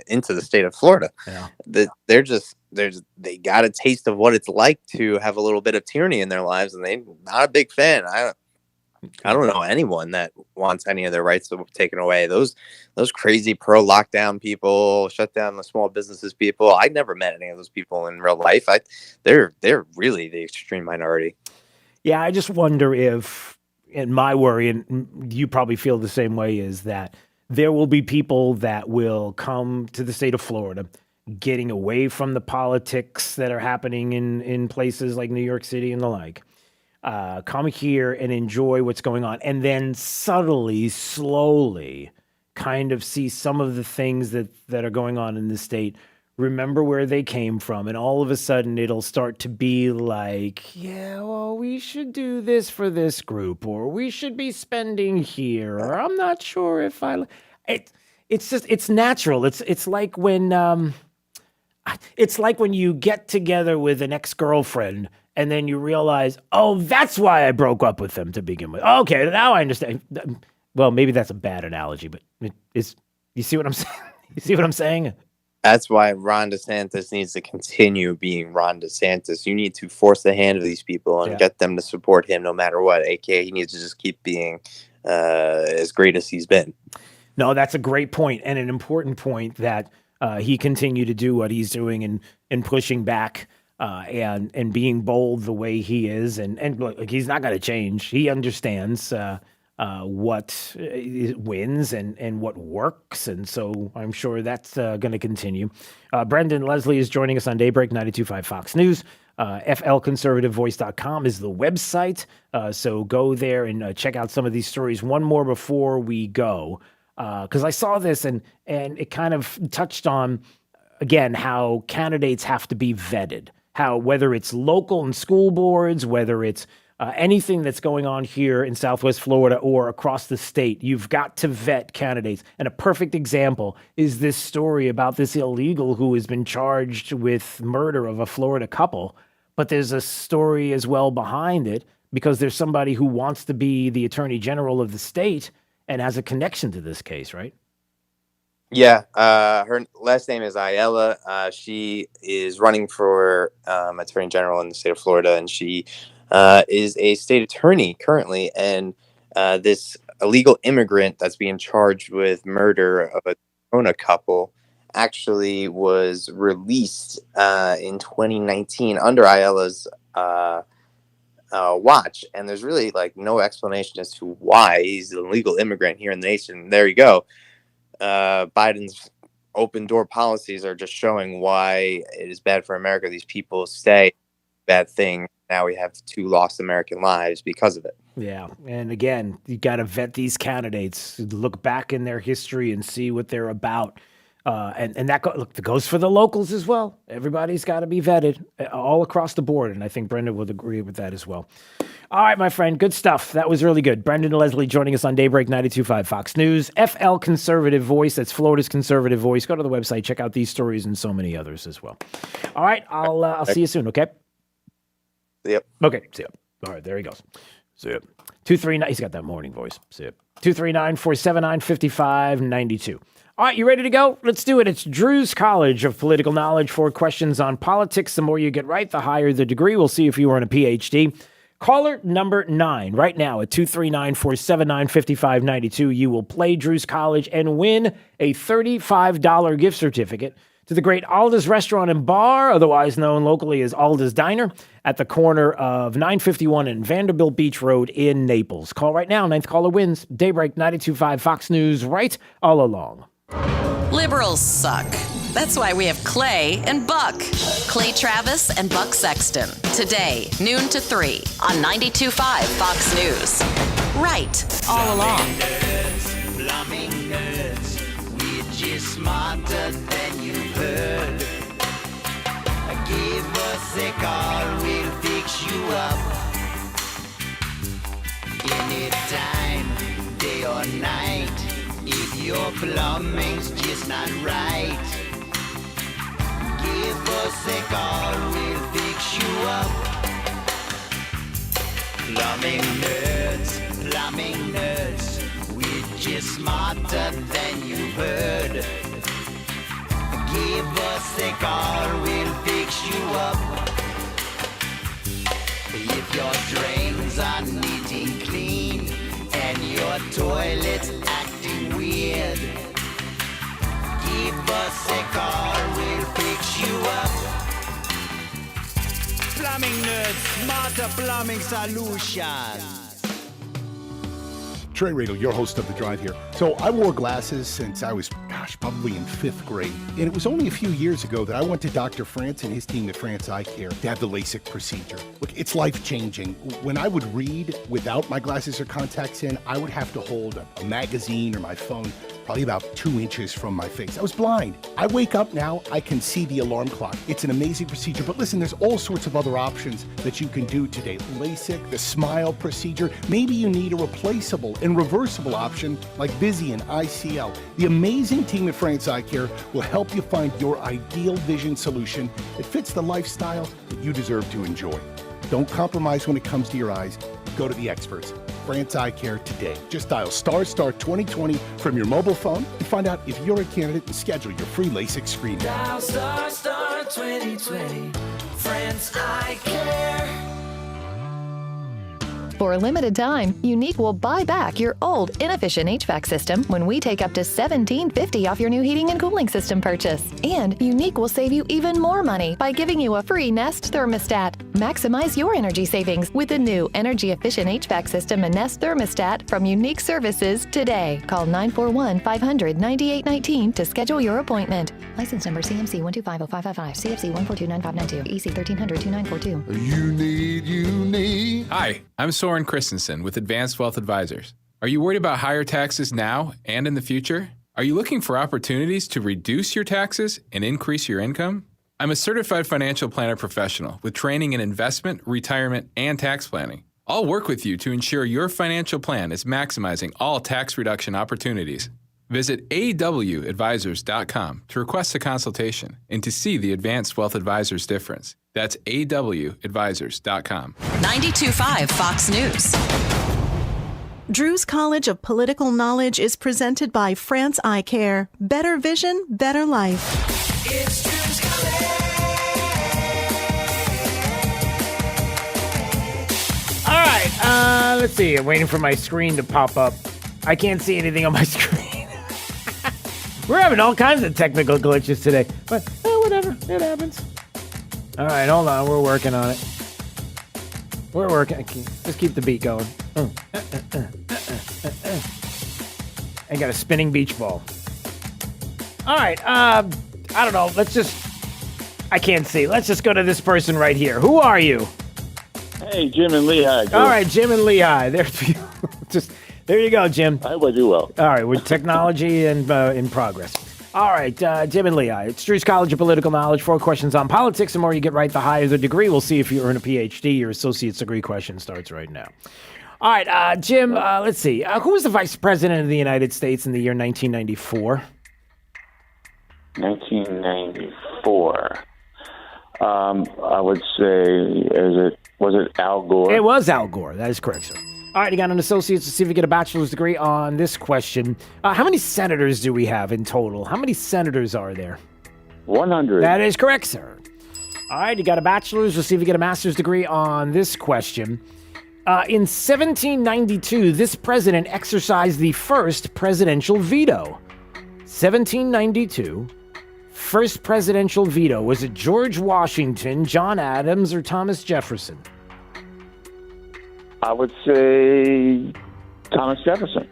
into the state of Florida. Yeah. They got a taste of what it's like to have a little bit of tyranny in their lives, and they're not a big fan. I don't know anyone that wants any of their rights taken away. Those crazy pro-lockdown people, shut down the small businesses people. I never met any of those people in real life. They're really the extreme minority. Yeah, I just wonder if, and my worry, and you probably feel the same way, is that there will be people that will come to the state of Florida, getting away from the politics that are happening in places like New York City and the like, come here and enjoy what's going on, and then subtly, slowly kind of see some of the things that are going on in the state, remember where they came from, and all of a sudden it'll start to be like, yeah, well, we should do this for this group, or we should be spending here, or I'm not sure if it's natural. It's like when you get together with an ex-girlfriend and then you realize, oh, that's why I broke up with them to begin with. Okay, now I understand. Well, maybe that's a bad analogy, but you see what I'm saying? You see what I'm saying? That's why Ron DeSantis needs to continue being Ron DeSantis. You need to force the hand of these people and get them to support him no matter what. AKA, he needs to just keep being as great as he's been. No, that's a great point, and an important point, that he continue to do what he's doing and pushing back and being bold the way he is. And look, he's not going to change. He understands what wins and what works. And so I'm sure that's going to continue. Brendan Leslie is joining us on Daybreak 92.5 Fox News. FLConservativeVoice.com is the website. So go there and check out some of these stories. One more before we go, because I saw this and it kind of touched on, again, how candidates have to be vetted. How, whether it's local and school boards, whether it's anything that's going on here in Southwest Florida or across the state, you've got to vet candidates. And a perfect example is this story about this illegal who has been charged with murder of a Florida couple. But there's a story as well behind it, because there's somebody who wants to be the attorney general of the state and has a connection to this case, right? Yeah, her last name is Ayala. She is running for attorney general in the state of Florida, and she is a state attorney currently. And this illegal immigrant that's being charged with murder of a Corona couple actually was released in 2019 under Ayala's watch. And there's really no explanation as to why he's an illegal immigrant here in the nation. There you go. Biden's open door policies are just showing why it is bad for America. These people stay, bad thing. Now we have 2 lost American lives because of it. Yeah. And again, you got to vet these candidates, look back in their history and see what they're about. And that goes for the locals as well. Everybody's got to be vetted all across the board. And I think Brendan would agree with that as well. All right, my friend. Good stuff. That was really good. Brendan Leslie joining us on Daybreak 92.5 Fox News. FL Conservative Voice. That's Florida's Conservative Voice. Go to the website. Check out these stories and so many others as well. All right. I'll see you soon. Okay. Yep. Okay. See you. All right. There he goes. See you. 239. He's got that morning voice. See you. 239-479-5592. All right, you ready to go? Let's do it. It's Drew's College of Political Knowledge. 4 questions on politics. The more you get right, the higher the degree. We'll see if you earn a PhD. Caller number 9 right now at 239-479-5592. You will play Drew's College and win a $35 gift certificate to the great Alda's Restaurant and Bar, otherwise known locally as Alda's Diner, at the corner of 951 and Vanderbilt Beach Road in Naples. Call right now. 9th caller wins. Daybreak 92.5 Fox News, right all along. Liberals suck. That's why we have Clay and Buck. Clay Travis and Buck Sexton. Today, noon to 3 on 92.5 Fox News. Right all along. Plumbing nerds, we're just smarter than you've heard. Give us a call, we'll fix you up. Anytime, day or night. Your plumbing's just not right. Give us a call, we'll fix you up. Plumbing nerds, we're just smarter than you heard. Give us a call, we'll fix you up. If your drains are neat and clean and your toilet's acting weird, give us a call, we'll fix you up. Plumbing nerds, smarter plumbing solutions. Trey Radel, your host of The Drive here. So I wore glasses since I was, probably in 5th grade. And it was only a few years ago that I went to Dr. France and his team at France Eye Care to have the LASIK procedure. Look, it's life-changing. When I would read without my glasses or contacts in, I would have to hold a magazine or my phone probably about 2 inches from my face. I was blind. I wake up now, I can see the alarm clock. It's an amazing procedure, but listen, there's all sorts of other options that you can do today. LASIK, the SMILE procedure, maybe you need a replaceable and reversible option like Visian ICL. The amazing team at France Eye Care will help you find your ideal vision solution that fits the lifestyle that you deserve to enjoy. Don't compromise when it comes to your eyes. Go to the experts. France Eye Care today. Just dial ** 2020 from your mobile phone and find out if you're a candidate and schedule your free LASIK screening. Dial * 2020, France Eye Care. For a limited time, Unique will buy back your old, inefficient HVAC system when we take up to $17.50 off your new heating and cooling system purchase. And Unique will save you even more money by giving you a free Nest thermostat. Maximize your energy savings with the new energy-efficient HVAC system and Nest thermostat from Unique Services today. Call 941-500-9819 to schedule your appointment. License number CMC 1250555, CFC 1429592, EC 13002942. You need. Hi, I'm Soren Christensen with Advanced Wealth Advisors. Are you worried about higher taxes now and in the future? Are you looking for opportunities to reduce your taxes and increase your income? I'm a certified financial planner professional with training in investment, retirement, and tax planning. I'll work with you to ensure your financial plan is maximizing all tax reduction opportunities. Visit awadvisors.com to request a consultation and to see the Advanced Wealth Advisors difference. That's awadvisors.com. 92.5 Fox News. Drew's College of Political Knowledge is presented by France Eye Care. Better vision, better life. It's Drew's All right, let's see. I'm waiting for my screen to pop up. I can't see anything on my screen. We're having all kinds of technical glitches today, but whatever. It happens. All right, hold on. We're working on it. We're working. Just keep the beat going. I got a spinning beach ball. All right. I don't know. I can't see. Let's just go to this person right here. Who are you? Hey, Jim and Lehigh. All right, Jim and Lehigh. There you go, Jim. I hope I do well. All right, with technology and in progress. All right, Jim and Lehigh. It's Drew's College of Political Knowledge. 4 questions on politics. The more you get right, the higher the degree. We'll see if you earn a PhD. Your associate's degree question starts right now. All right, Jim, let's see. Who was the vice president of the United States in the year 1994? 1994. I would say, was it Al Gore? It was Al Gore. That is correct, sir. All right, you got an associate's to see if you get a bachelor's degree on this question. How many senators do we have in total? How many senators are there? 100. That is correct, sir. All right, you got a bachelor's. We'll see if you get a master's degree on this question. In 1792, this president exercised the first presidential veto. 1792, first presidential veto. Was it George Washington, John Adams, or Thomas Jefferson? I would say Thomas Jefferson.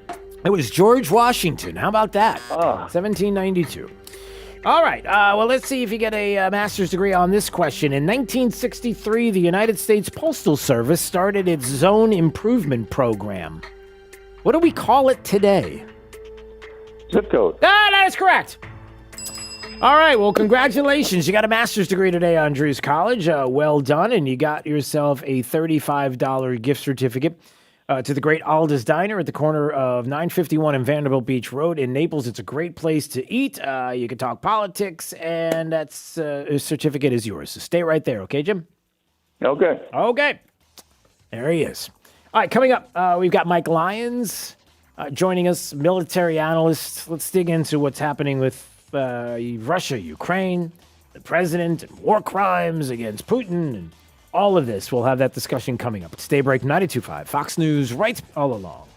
It was George Washington. How about that? 1792. All right. Well, let's see if you get a master's degree on this question. In 1963, the United States Postal Service started its Zone Improvement Program. What do we call it today? Zip code. That is correct. All right. Well, congratulations. You got a master's degree today on Drew's College. Well done. And you got yourself a $35 gift certificate to the Great Alda's Diner at the corner of 951 and Vanderbilt Beach Road in Naples. It's a great place to eat. You can talk politics, and that's a certificate is yours. So stay right there, okay, Jim? Okay. Okay. There he is. All right, coming up, we've got Mike Lyons joining us, military analyst. Let's dig into what's happening with Russia, Ukraine, the president, and war crimes against Putin, and all of this. We'll have that discussion coming up. It's Daybreak 92.5, Fox News, right all along.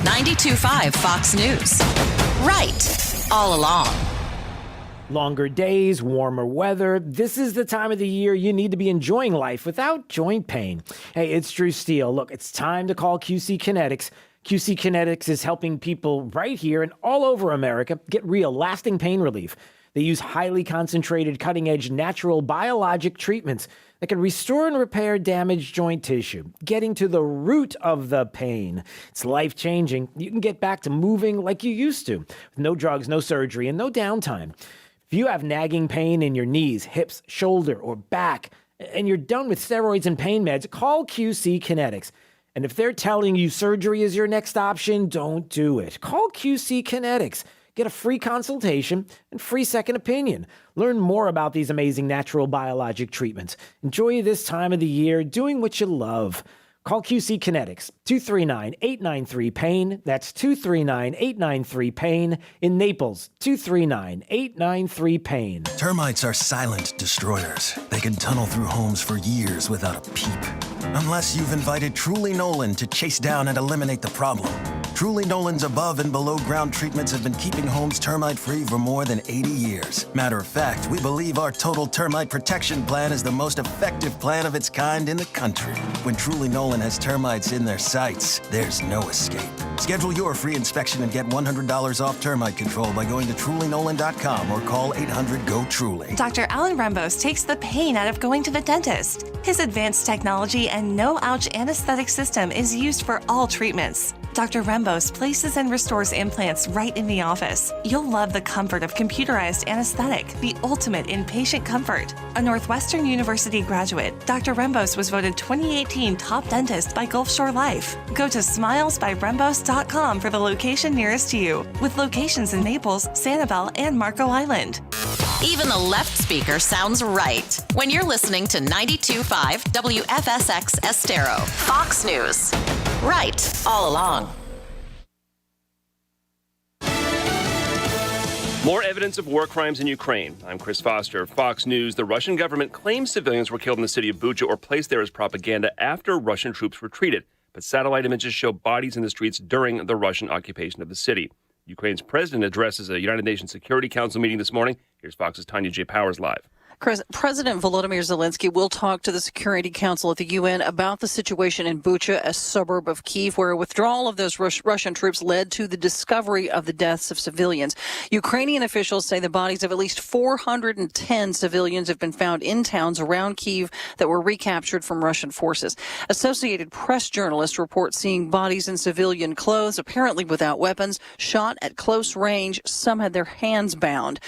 .5 Fox News. Right all along. Longer days, warmer weather. This is the time of the year you need to be enjoying life without joint pain. Hey, it's Drew Steele. Look, it's time to call QC Kinetics. QC Kinetics is helping people right here and all over America get real, lasting pain relief. They use highly concentrated, cutting-edge, natural biologic treatments that can restore and repair damaged joint tissue, getting to the root of the pain. It's life-changing. You can get back to moving like you used to, with no drugs, no surgery, and no downtime. If you have nagging pain in your knees, hips, shoulder, or back, and you're done with steroids and pain meds, call QC Kinetics. And if they're telling you surgery is your next option, don't do it. Call QC Kinetics. Get a free consultation and free second opinion. Learn more about these amazing natural biologic treatments. Enjoy this time of the year doing what you love. Call QC Kinetics, 239-893-PAIN. That's 239-893-PAIN. In Naples, 239-893-PAIN. Termites are silent destroyers. They can tunnel through homes for years without a peep. Unless you've invited Truly Nolan to chase down and eliminate the problem. Truly Nolan's above and below ground treatments have been keeping homes termite-free for more than 80 years. Matter of fact, we believe our total termite protection plan is the most effective plan of its kind in the country. When Truly Nolan has termites in their sights, there's no escape. Schedule your free inspection and get $100 off termite control by going to trulynolan.com or call 800-GO-TRULY. Dr. Alan Rembos takes the pain out of going to the dentist. His advanced technology and no-ouch anesthetic system is used for all treatments. Dr. Rembos places and restores implants right in the office. You'll love the comfort of computerized anesthetic, the ultimate in patient comfort. A Northwestern University graduate, Dr. Rembos was voted 2018 top dentist by Gulf Shore Life. Go to smilesbyrembos.com for the location nearest to you, with locations in Naples, Sanibel, and Marco Island. Even the left speaker sounds right when you're listening to 92.5 WFSX Estero. Fox News. Right all along. More evidence of war crimes in Ukraine. I'm Chris Foster. Fox News. The Russian government claims civilians were killed in the city of Bucha or placed there as propaganda after Russian troops retreated. But satellite images show bodies in the streets during the Russian occupation of the city. Ukraine's president addresses a United Nations Security Council meeting this morning. Here's Fox's Tanya J. Powers live. Chris, President Volodymyr Zelensky will talk to the Security Council at the UN about the situation in Bucha, a suburb of Kyiv, where withdrawal of those Russian troops led to the discovery of the deaths of civilians. Ukrainian officials say the bodies of at least 410 civilians have been found in towns around Kyiv that were recaptured from Russian forces. Associated Press journalists report seeing bodies in civilian clothes, apparently without weapons, shot at close range. Some had their hands bound.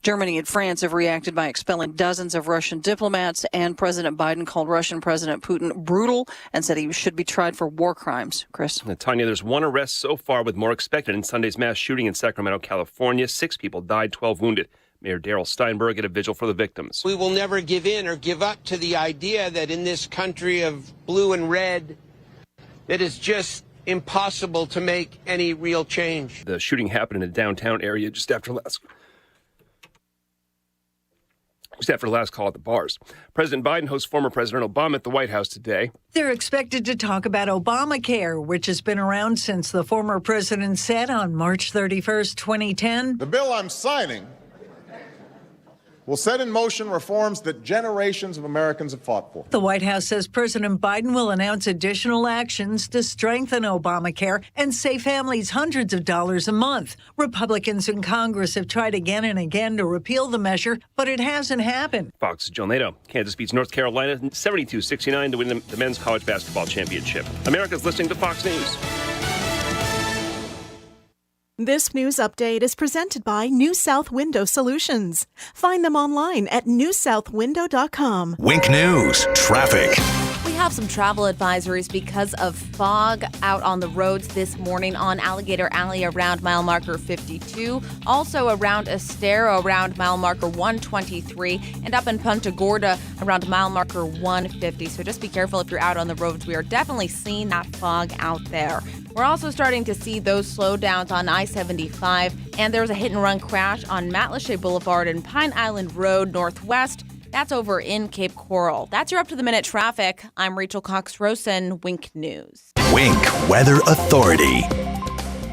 Germany and France have reacted by expelling dozens of Russian diplomats, and President Biden called Russian President Putin brutal and said he should be tried for war crimes. Chris? Now, Tanya, there's one arrest so far with more expected in Sunday's mass shooting in Sacramento, California. 6 people died, 12 wounded. Mayor Darrell Steinberg at a vigil for the victims. We will never give in or give up to the idea that in this country of blue and red, that it's just impossible to make any real change. The shooting happened in a downtown area just after last call at the bars. President Biden hosts former President Obama at the White House today. They're expected to talk about Obamacare, which has been around since the former president said on March 31st, 2010. The bill I'm signing will set in motion reforms that generations of Americans have fought for. The White House says President Biden will announce additional actions to strengthen Obamacare and save families hundreds of dollars a month. Republicans in Congress have tried again and again to repeal the measure, but it hasn't happened. Fox's Joe Nato. Kansas beats North Carolina 72-69 to win the men's college basketball championship. America's listening to Fox News. This news update is presented by New South Window Solutions. Find them online at newsouthwindow.com. Wink News, traffic. We have some travel advisories because of fog out on the roads this morning on Alligator Alley around mile marker 52, also around Estero around mile marker 123, and up in Punta Gorda around mile marker 150. So just be careful if you're out on the roads. We are definitely seeing that fog out there. We're also starting to see those slowdowns on I-75, and there was a hit-and-run crash on Matlacha Boulevard and Pine Island Road Northwest. That's over in Cape Coral. That's your up-to-the-minute traffic. I'm Rachel Cox-Rosen, Wink News. Wink Weather Authority.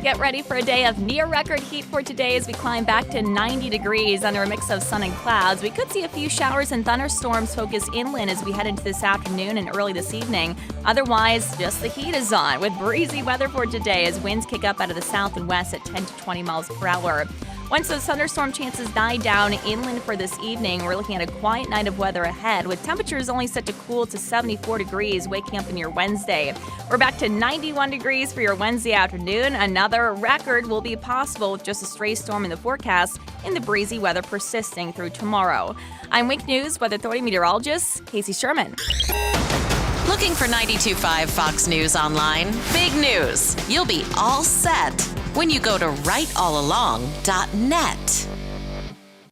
Get ready for a day of near-record heat for today as we climb back to 90 degrees under a mix of sun and clouds. We could see a few showers and thunderstorms focus inland as we head into this afternoon and early this evening. Otherwise, just the heat is on with breezy weather for today as winds kick up out of the south and west at 10 to 20 miles per hour. Once those thunderstorm chances die down inland for this evening, we're looking at a quiet night of weather ahead, with temperatures only set to cool to 74 degrees waking up in your Wednesday. We're back to 91 degrees for your Wednesday afternoon. Another record will be possible with just a stray storm in the forecast and the breezy weather persisting through tomorrow. I'm Wink News Weather Authority meteorologist Casey Sherman. Looking for 92.5 Fox News online? Big news. You'll be all set when you go to rightallalong.net.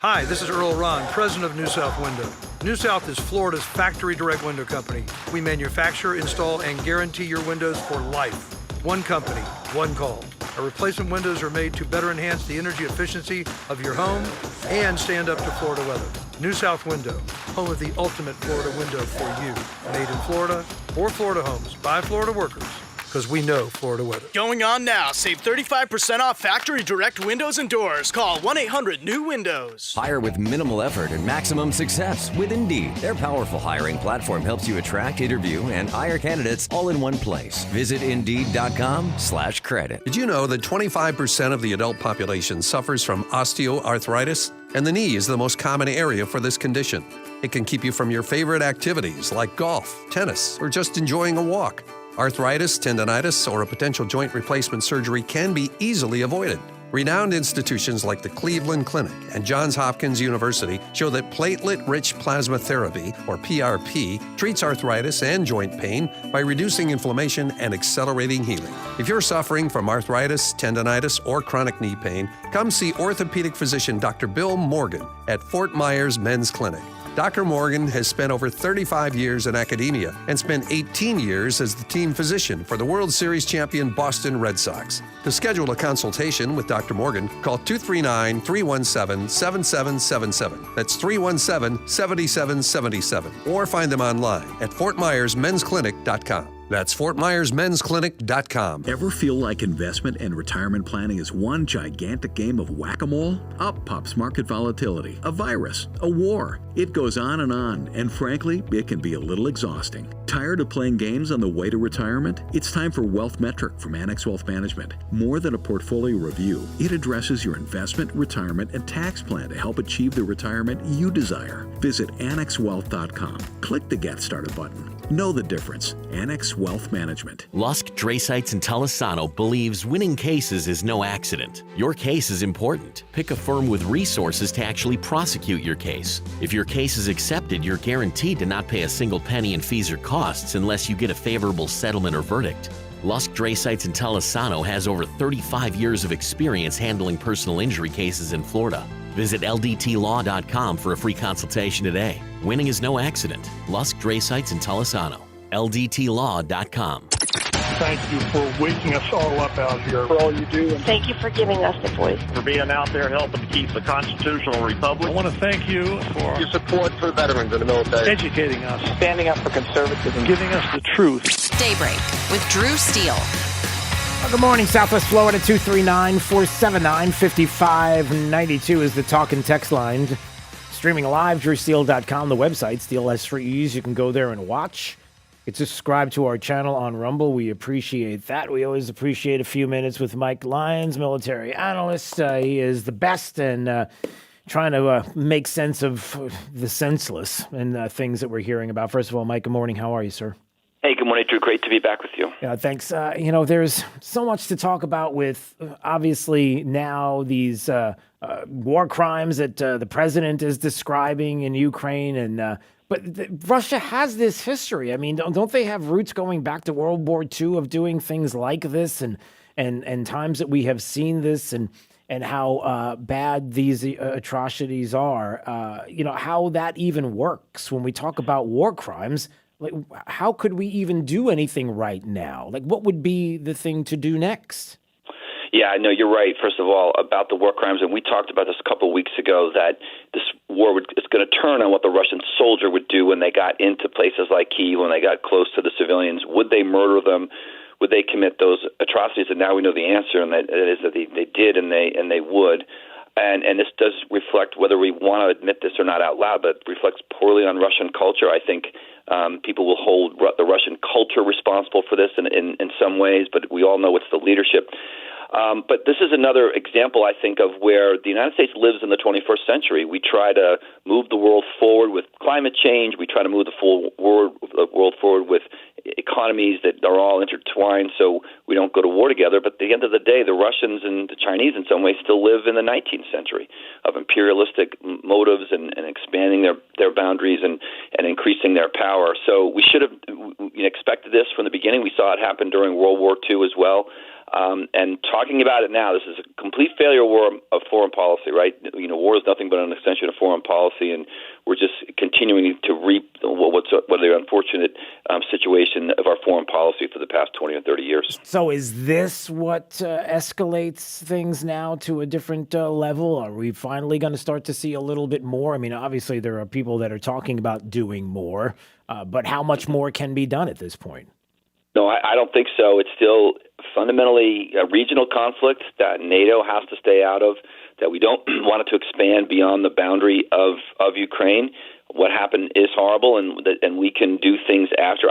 Hi, this is Earl Ron, president of New South Window. New South is Florida's factory direct window company. We manufacture, install, and guarantee your windows for life. One company, one call. Our replacement windows are made to better enhance the energy efficiency of your home and stand up to Florida weather. New South Window, home of the ultimate Florida window for you. Made in Florida, for Florida homes, by Florida workers, because we know Florida weather. Going on now. Save 35% off factory direct windows and doors. Call 1-800-NEW-WINDOWS. Hire with minimal effort and maximum success with Indeed. Their powerful hiring platform helps you attract, interview, and hire candidates all in one place. Visit Indeed.com/credit. Did you know that 25% of the adult population suffers from osteoarthritis? And the knee is the most common area for this condition. It can keep you from your favorite activities like golf, tennis, or just enjoying a walk. Arthritis, tendonitis, or a potential joint replacement surgery can be easily avoided. Renowned institutions like the Cleveland Clinic and Johns Hopkins University show that platelet-rich plasma therapy, or PRP, treats arthritis and joint pain by reducing inflammation and accelerating healing. If you're suffering from arthritis, tendonitis, or chronic knee pain, come see orthopedic physician Dr. Bill Morgan at Fort Myers Men's Clinic. Dr. Morgan has spent over 35 years in academia and spent 18 years as the team physician for the World Series champion Boston Red Sox. To schedule a consultation with Dr. Morgan, call 239-317-7777. That's 317-7777. Or find them online at fortmyersmensclinic.com. That's fortmyersmensclinic.com. Ever feel like investment and retirement planning is one gigantic game of whack-a-mole? Up pops market volatility, a virus, a war. It goes on, and frankly, it can be a little exhausting. Tired of playing games on the way to retirement? It's time for Wealth Metric from Annex Wealth Management. More than a portfolio review, it addresses your investment, retirement, and tax plan to help achieve the retirement you desire. Visit AnnexWealth.com. Click the Get Started button. Know the difference. Annex Wealth Management. Lusk, Drasites, and Talisano believes winning cases is no accident. Your case is important. Pick a firm with resources to actually prosecute your case. If your case is accepted, you're guaranteed to not pay a single penny in fees or costs unless you get a favorable settlement or verdict. Lusk, Drasites, and Talisano has over 35 years of experience handling personal injury cases in Florida. Visit LDTlaw.com for a free consultation today. Winning is no accident. Lusk, Drasites, and Talisano. LDTlaw.com. Thank you for waking us all up out here, for all you do. Thank you for giving us the voice. For being out there helping to keep the constitutional republic. I want to thank you for your support for veterans in the military. Educating us. Standing up for conservatism. Giving us the truth. Daybreak with Drew Steele. Well, good morning, Southwest Florida. 239-479-5592 is the talk and text line. Streaming live, drewsteele.com, the website. Steele has free. You can go there and watch. It's subscribe to our channel on Rumble. We appreciate that. We always appreciate a few minutes with Mike Lyons, military analyst. He is the best and trying to make sense of the senseless and things that we're hearing about. First of all, Mike, good morning. How are you, sir? Hey, good morning, Drew. Great to be back with you. Yeah, thanks. There's so much to talk about with, obviously, now these war crimes that the president is describing in Ukraine. But Russia has this history. I mean, don't they have roots going back to World War II of doing things like this and times that we have seen this and how bad these atrocities are? How that even works when we talk about war crimes. Like, how could we even do anything right now? Like, what would be the thing to do next? Yeah, I know you're right, first of all, about the war crimes. And we talked about this a couple of weeks ago, that this war is going to turn on what the Russian soldier would do when they got into places like Kyiv, when they got close to the civilians. Would they murder them? Would they commit those atrocities? And now we know the answer, and that is that they did, and they would. And this does reflect, whether we want to admit this or not out loud, but it reflects poorly on Russian culture. I think people will hold the Russian culture responsible for this in some ways, but we all know it's the leadership. But this is another example, I think, of where the United States lives in the 21st century. We try to move the world forward with climate change. We try to move the world forward with economies that are all intertwined so we don't go to war together. But at the end of the day, the Russians and the Chinese in some ways still live in the 19th century of imperialistic motives and expanding their boundaries and increasing their power. So we should have expected this from the beginning. We saw it happen during World War II as well. And talking about it now, this is a complete failure of foreign policy, right? War is nothing but an extension of foreign policy, and we're just continuing to reap what's the unfortunate situation of our foreign policy for the past 20 or 30 years. So is this what escalates things now to a different level? Are we finally going to start to see a little bit more? I mean, obviously there are people that are talking about doing more, but how much more can be done at this point? No, I don't think so. It's still fundamentally a regional conflict that NATO has to stay out of, that we don't want it to expand beyond the boundary of Ukraine. What happened is horrible, and we can do things after.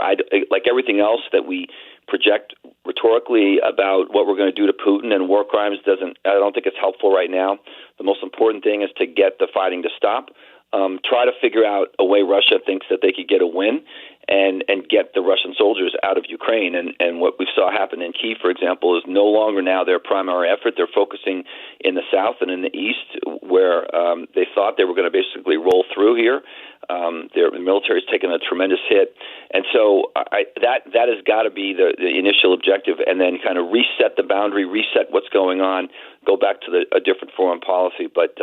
Like everything else that we project rhetorically about what we're going to do to Putin and war crimes, I don't think it's helpful right now. The most important thing is to get the fighting to stop. Try to figure out a way Russia thinks that they could get a win and get the Russian soldiers out of Ukraine. And what we saw happen in Kyiv, for example, is no longer now their primary effort. They're focusing in the south and in the east, where they thought they were going to basically roll through here. The military has taken a tremendous hit. And so that has got to be the initial objective, and then kind of reset the boundary, reset what's going on, go back to a different foreign policy. But,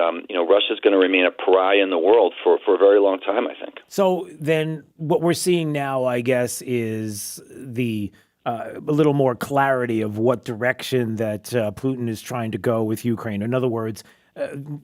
Russia's going to remain a pariah in the world for a very long time, I think. So then what we're seeing now, I guess, is a little more clarity of what direction that Putin is trying to go with Ukraine. In other words,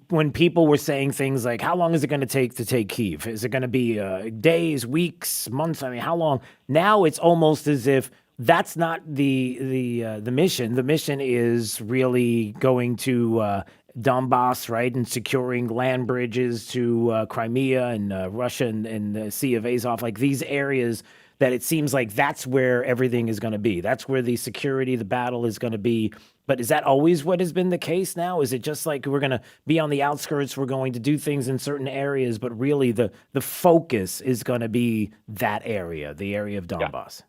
when people were saying things like, how long is it going to take Kyiv? Is it going to be days, weeks, months? I mean, how long? Now it's almost as if that's not the mission. The mission is really going to Donbass, right, and securing land bridges to Crimea and Russia and the Sea of Azov, like these areas that it seems like that's where everything is going to be. That's where the security, the battle is going to be. But is that always what has been the case now? Is it just like we're going to be on the outskirts, we're going to do things in certain areas, but really the focus is going to be that area, the area of Donbass?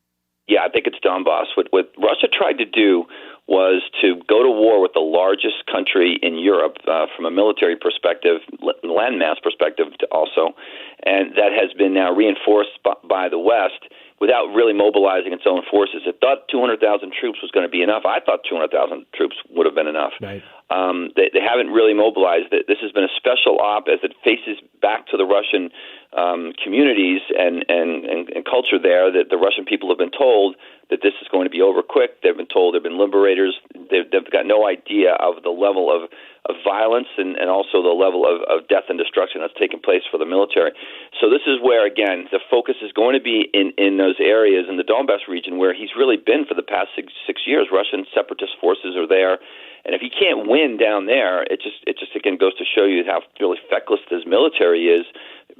Yeah, I think it's Donbass. What Russia tried to do was to go to war with the largest country in Europe from a military perspective, landmass perspective also, and that has been now reinforced by the West without really mobilizing its own forces. It thought 200,000 troops was going to be enough. I thought 200,000 troops would have been enough. Right. They haven't really mobilized. This has been a special op as it faces back to the Russian communities and culture there, that the Russian people have been told that this is going to be over quick. They've been told they've been liberators. They've got no idea of the level of violence and also the level of death and destruction that's taken place for the military. So this is where, again, the focus is going to be in those areas in the Donbass region where he's really been for the past six years. Russian separatist forces are there. And if he can't win down there, it just again goes to show you how really feckless his military is,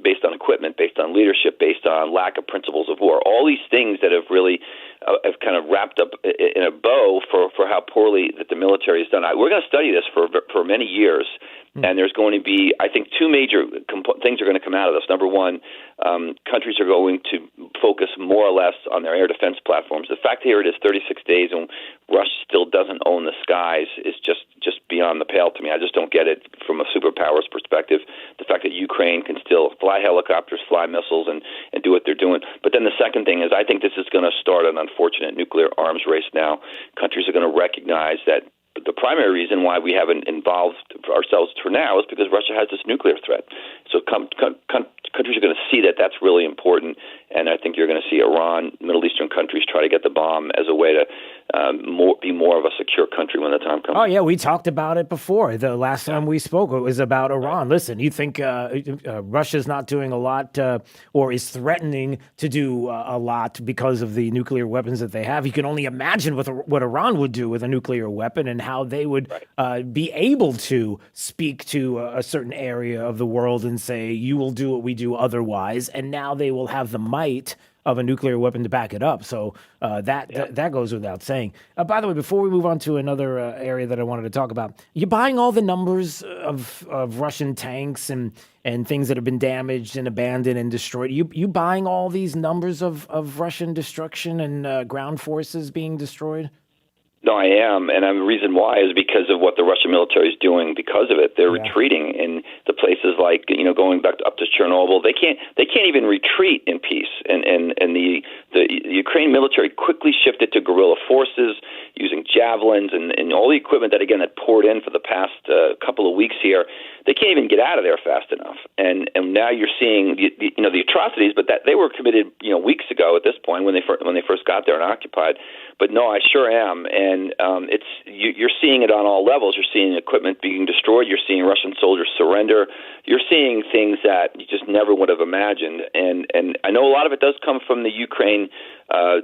based on equipment, based on leadership, based on lack of principles of war. All these things that have really have kind of wrapped up in a bow for how poorly that the military has done. We're going to study this for many years And there's going to be, I think, two major things are going to come out of this. Number one, countries are going to focus more or less on their air defense platforms. The fact here it is 36 days and Russia still doesn't own the skies is just beyond the pale to me. I just don't get it from a superpower's perspective. The fact that Ukraine can still fly helicopters, fly missiles, and do what they're doing. But then the second thing is I think this is going to start an unfortunate nuclear arms race now. Countries are going to recognize that the primary reason why we haven't involved ourselves for now is because Russia has this nuclear threat. So countries are going to see that that's really important, and I think you're going to see Iran, Middle Eastern countries try to get the bomb as a way to be more of a secure country when the time comes. Oh, yeah, we talked about it before. The last time we spoke, it was about Iran. Listen, you think Russia's not doing a lot or is threatening to do a lot because of the nuclear weapons that they have. You can only imagine what Iran would do with a nuclear weapon and how they would be able to speak to a certain area of the world and say, you will do what we do otherwise. And now they will have the might of a nuclear weapon to back it up. So that goes without saying. By the way, before we move on to another area that I wanted to talk about, you buying all the numbers of Russian tanks and things that have been damaged and abandoned and destroyed? You buying all these numbers of Russian destruction and ground forces being destroyed? No, I am, and the reason why is because of what the Russian military is doing. Because of it, they're retreating in the places like going back up to Chernobyl. They can't even retreat in peace. And the Ukraine military quickly shifted to guerrilla forces using javelins and all the equipment that poured in for the past couple of weeks here. They can't even get out of there fast enough. And now you're seeing the atrocities, but that they were committed weeks ago at this point when they first got there and occupied. But no, I sure am, and you're seeing it on all levels. You're seeing equipment being destroyed. You're seeing Russian soldiers surrender. You're seeing things that you just never would have imagined. And I know a lot of it does come from the Ukraine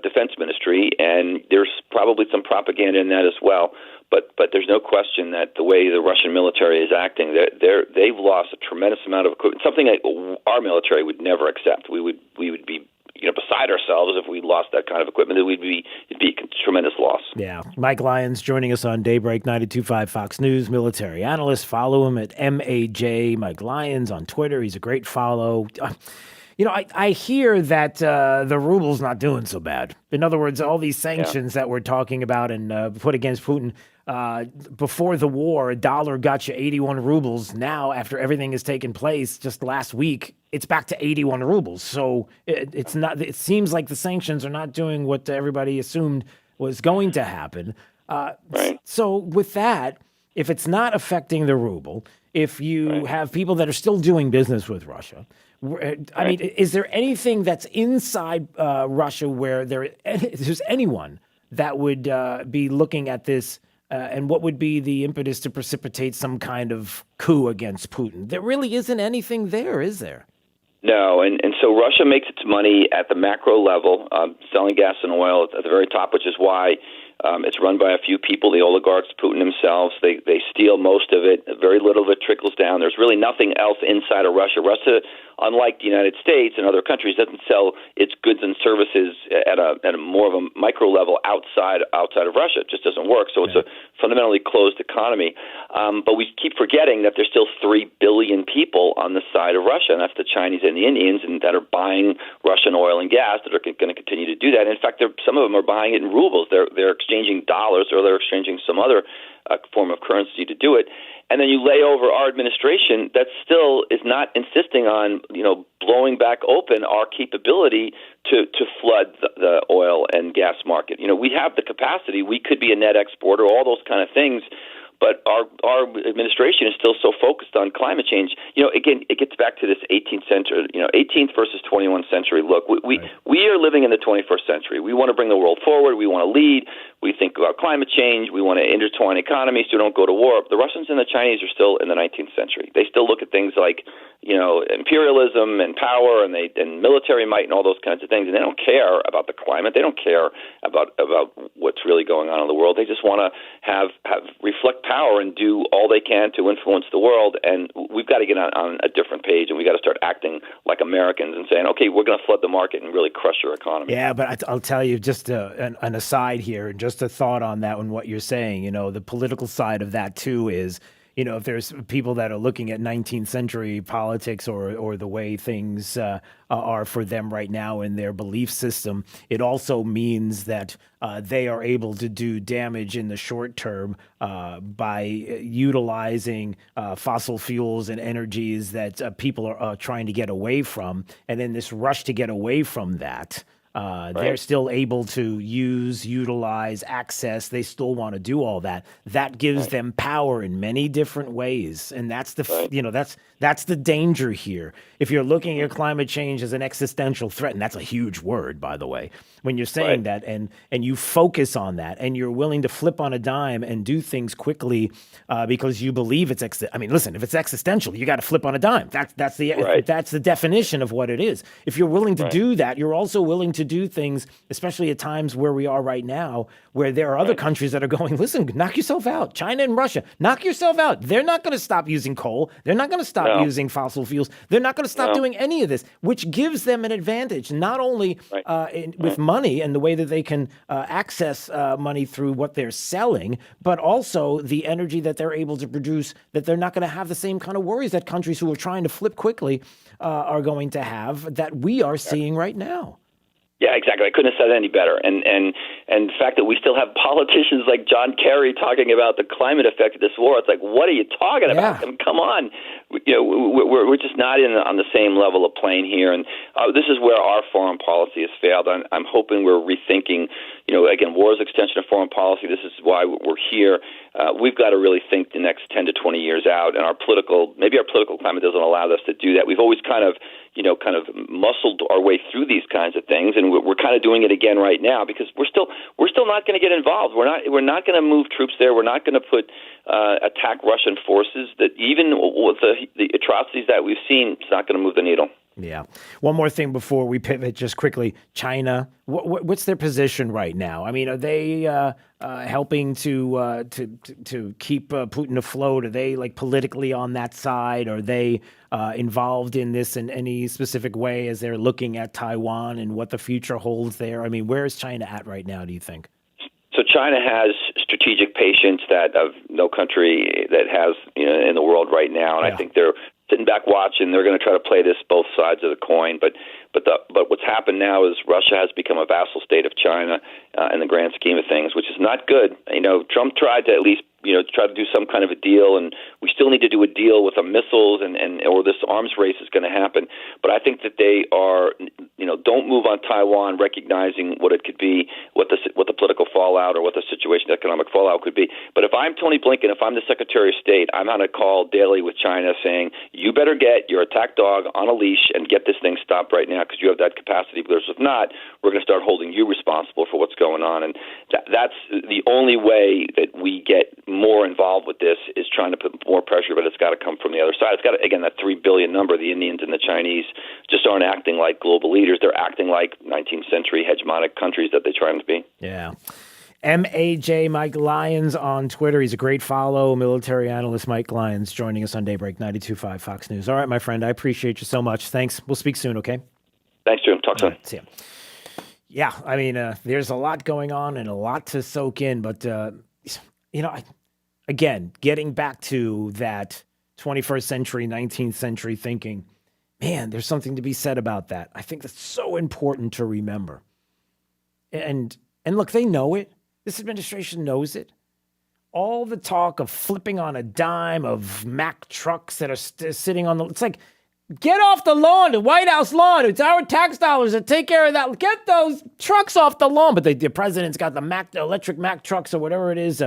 Defense Ministry, and there's probably some propaganda in that as well. But there's no question that the way the Russian military is acting, they've lost a tremendous amount of equipment. Something that our military would never accept. We would be beside ourselves if we lost that kind of equipment. It'd be a tremendous loss. Yeah. Mike Lyons joining us on Daybreak 92.5 Fox News, military analyst. Follow him at MAJ Mike Lyons on Twitter. He's a great follow. I hear that the ruble's not doing so bad. In other words, all these sanctions that we're talking about and put against Putin, before the war, a dollar got you 81 rubles. Now, after everything has taken place just last week, it's back to 81 rubles. So it's not. It seems like the sanctions are not doing what everybody assumed was going to happen. So with that, if it's not affecting the ruble, if you have people that are still doing business with Russia, I mean, is there anything that's inside Russia where there's anyone that would be looking at this? And what would be the impetus to precipitate some kind of coup against Putin? There really isn't anything there, is there? No, and so Russia makes its money at the macro level, selling gas and oil at the very top, which is why it's run by a few people, the oligarchs, Putin themselves. They steal most of it. Very little of it trickles down. There's really nothing else inside of Russia. Russia, unlike the United States and other countries, doesn't sell its goods and services at a more of a micro level outside of Russia. It just doesn't work. So it's a fundamentally closed economy. But we keep forgetting that there's still 3 billion people on the side of Russia, and that's the Chinese and the Indians, and that are buying Russian oil and gas, that are going to continue to do that. In fact, some of them are buying it in rubles. They're exchanging dollars, or they're exchanging some other form of currency to do it. And then you lay over our administration that still is not insisting on, blowing back open our capability to flood the oil and gas market. We have the capacity. We could be a net exporter, all those kind of things. But our administration is still so focused on climate change. Again, it gets back to this 18th century, 18th versus 21st century look. We are living in the 21st century. We want to bring the world forward. We want to lead. We think about climate change. We want to intertwine economies so we don't go to war. The Russians and the Chinese are still in the 19th century. They still look at things like, imperialism and power and military might and all those kinds of things. And they don't care about the climate. They don't care about what's really going on in the world. They just want to have reflect power and do all they can to influence the world. And we've got to get on a different page, and we've got to start acting like Americans and saying, okay, we're going to flood the market and really crush your economy. Yeah, but I'll tell you just an aside here, and just a thought on that and what you're saying. The political side of that too is, if there's people that are looking at 19th century politics or the way things are for them right now in their belief system, it also means that they are able to do damage in the short term by utilizing fossil fuels and energies that people are trying to get away from. And then this rush to get away from that, they're still able to utilize, access. They still want to do all that. That gives them power in many different ways, and that's that's the danger here. If you're looking at climate change as an existential threat, and that's a huge word, by the way, when you're saying that, and you focus on that, and you're willing to flip on a dime and do things quickly because you believe it's listen, if it's existential, you got to flip on a dime. That's the definition of what it is. If you're willing to do that, you're also willing to do things, especially at times where we are right now, where there are other countries that are going, listen, knock yourself out. China and Russia, knock yourself out. They're not going to stop using coal. They're not going to stop using fossil fuels. They're not going to stop doing any of this, which gives them an advantage, not only with money and the way that they can access money through what they're selling, but also the energy that they're able to produce, that they're not going to have the same kind of worries that countries who are trying to flip quickly are going to have, that we are seeing right now. Yeah, exactly. I couldn't have said it any better. And the fact that we still have politicians like John Kerry talking about the climate effect of this war, it's like, what are you talking about? I mean, come on. We're just not on the same level of playing here. And this is where our foreign policy has failed. I'm hoping we're rethinking, again, war is extension of foreign policy. This is why we're here. We've got to really think the next 10 to 20 years out. And maybe our political climate doesn't allow us to do that. We've always kind of muscled our way through these kinds of things, and we're kind of doing it again right now because we're still not going to get involved. We're not going to move troops there. We're not going to attack Russian forces. That even with the atrocities that we've seen, it's not going to move the needle. Yeah. One more thing before we pivot, just quickly. China, what's their position right now? I mean, are they helping to keep Putin afloat? Are they politically on that side? Are they involved in this in any specific way as they're looking at Taiwan and what the future holds there? I mean, where is China at right now, do you think? So China has strategic patience that of no country that has in the world right now, and I think they're sitting back watching. They're going to try to play this both sides of the coin, but what's happened now is Russia has become a vassal state of China in the grand scheme of things, which is not good. Trump tried to at least try to do some kind of a deal, and we still need to do a deal with the missiles or this arms race is going to happen. But I think that they are, don't move on Taiwan, recognizing what it could be, what the political fallout or what the situation, economic fallout could be. But if I'm Tony Blinken, if I'm the Secretary of State, I'm on a call daily with China saying, you better get your attack dog on a leash and get this thing stopped right now because you have that capacity. Because if not, we're going to start holding you responsible for what's going on. And that's the only way that we get more involved with this, is trying to put more pressure, but it's got to come from the other side. It's got to, again, that 3 billion number. The Indians and the Chinese just aren't acting like global leaders. They're acting like 19th century hegemonic countries that they're trying to be. Yeah. MAJ Mike Lyons on Twitter. He's a great follow. Military analyst Mike Lyons joining us on Daybreak 92.5 Fox News. All right, my friend, I appreciate you so much. Thanks. We'll speak soon, okay? Thanks, Jim. Talk soon. Right, see ya. Yeah, I mean, there's a lot going on and a lot to soak in, but, again, getting back to that 21st century, 19th century thinking, man, there's something to be said about that. I think that's so important to remember. And look, they know it. This administration knows it. All the talk of flipping on a dime, of Mack trucks that are sitting on it's like, get off the lawn, the White House lawn. It's our tax dollars that take care of that. Get those trucks off the lawn. But the president's got the electric Mack trucks or whatever it is,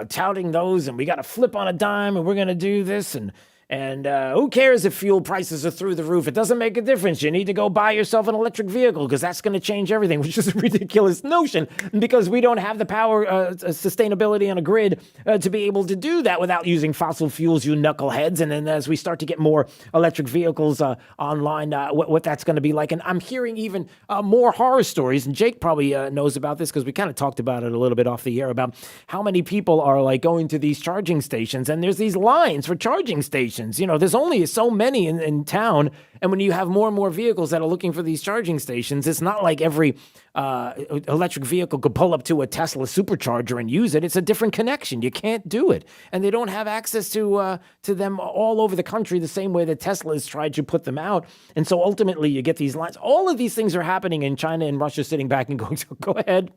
touting those, and we got to flip on a dime, and we're going to do this, and who cares if fuel prices are through the roof? It doesn't make a difference. You need to go buy yourself an electric vehicle because that's going to change everything, which is a ridiculous notion because we don't have the power, sustainability on a grid to be able to do that without using fossil fuels, you knuckleheads. And then as we start to get more electric vehicles online, what that's going to be like. And I'm hearing even more horror stories, and Jake probably knows about this because we kind of talked about it a little bit off the air, about how many people are going to these charging stations, and there's these lines for charging stations. stations. There's only so many in town. And when you have more and more vehicles that are looking for these charging stations, it's not like every electric vehicle could pull up to a Tesla supercharger and use it. It's a different connection. You can't do it. And they don't have access to them all over the country the same way that Tesla has tried to put them out. And so ultimately you get these lines. All of these things are happening in China and Russia sitting back and going, go ahead.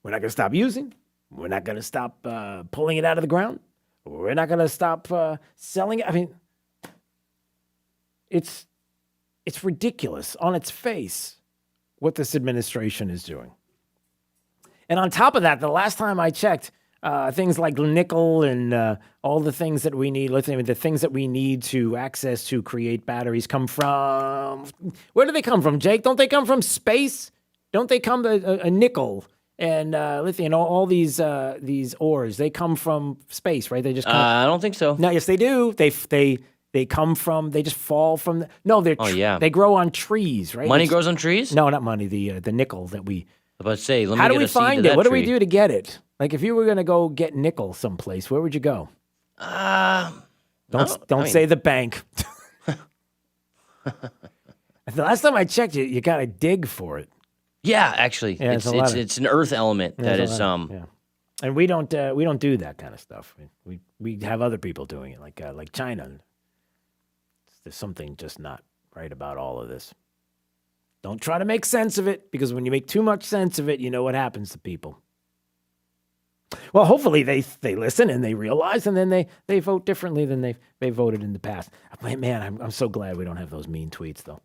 We're not going to stop using. We're not going to stop pulling it out of the ground. We're not going to stop selling it. I mean, it's ridiculous on its face what this administration is doing. And on top of that, the last time I checked, things like nickel and all the things that we need, the things that we need to access to create batteries come from, where do they come from, Jake? Don't they come from space? Don't they come a nickel and lithium, all these ores, they come from space, right? They just come. I don't think so. No, yes, they do. They come from, they just fall from, they grow on trees, right? Money grows on trees? No, not money, the nickel that we. I was about to say, let me How get do we a seed find to it? that What do tree. we do to get it? Like if you were going to go get nickel someplace, where would you go? Don't say the bank. The last time I checked, you got to dig for it. Yeah, actually, Yeah, it's an earth element that is yeah. And we don't do that kind of stuff. We have other people doing it, like China. There's something just not right about all of this. Don't try to make sense of it, because when you make too much sense of it, you know what happens to people. Well, hopefully they listen and they realize, and then they vote differently than they voted in the past. Man, I'm so glad we don't have those mean tweets, though.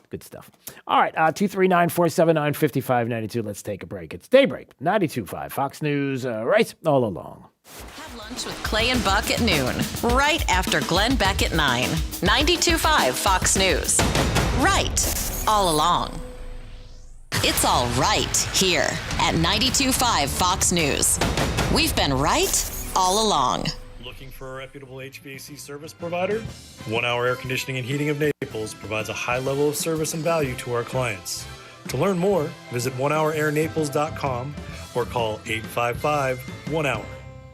Good stuff. All right, 239-479-5592. Let's take a break. It's Daybreak, 92.5, Fox News, right all along. Have lunch with Clay and Buck at noon, right after Glenn Beck at 9. 92.5 Fox News. Right all along. It's all right here at 92.5 Fox News. We've been right all along. Looking for a reputable HVAC service provider? 1 Hour Air Conditioning and Heating of Naples provides a high level of service and value to our clients. To learn more, visit onehourairnaples.com or call 855-1HOUR.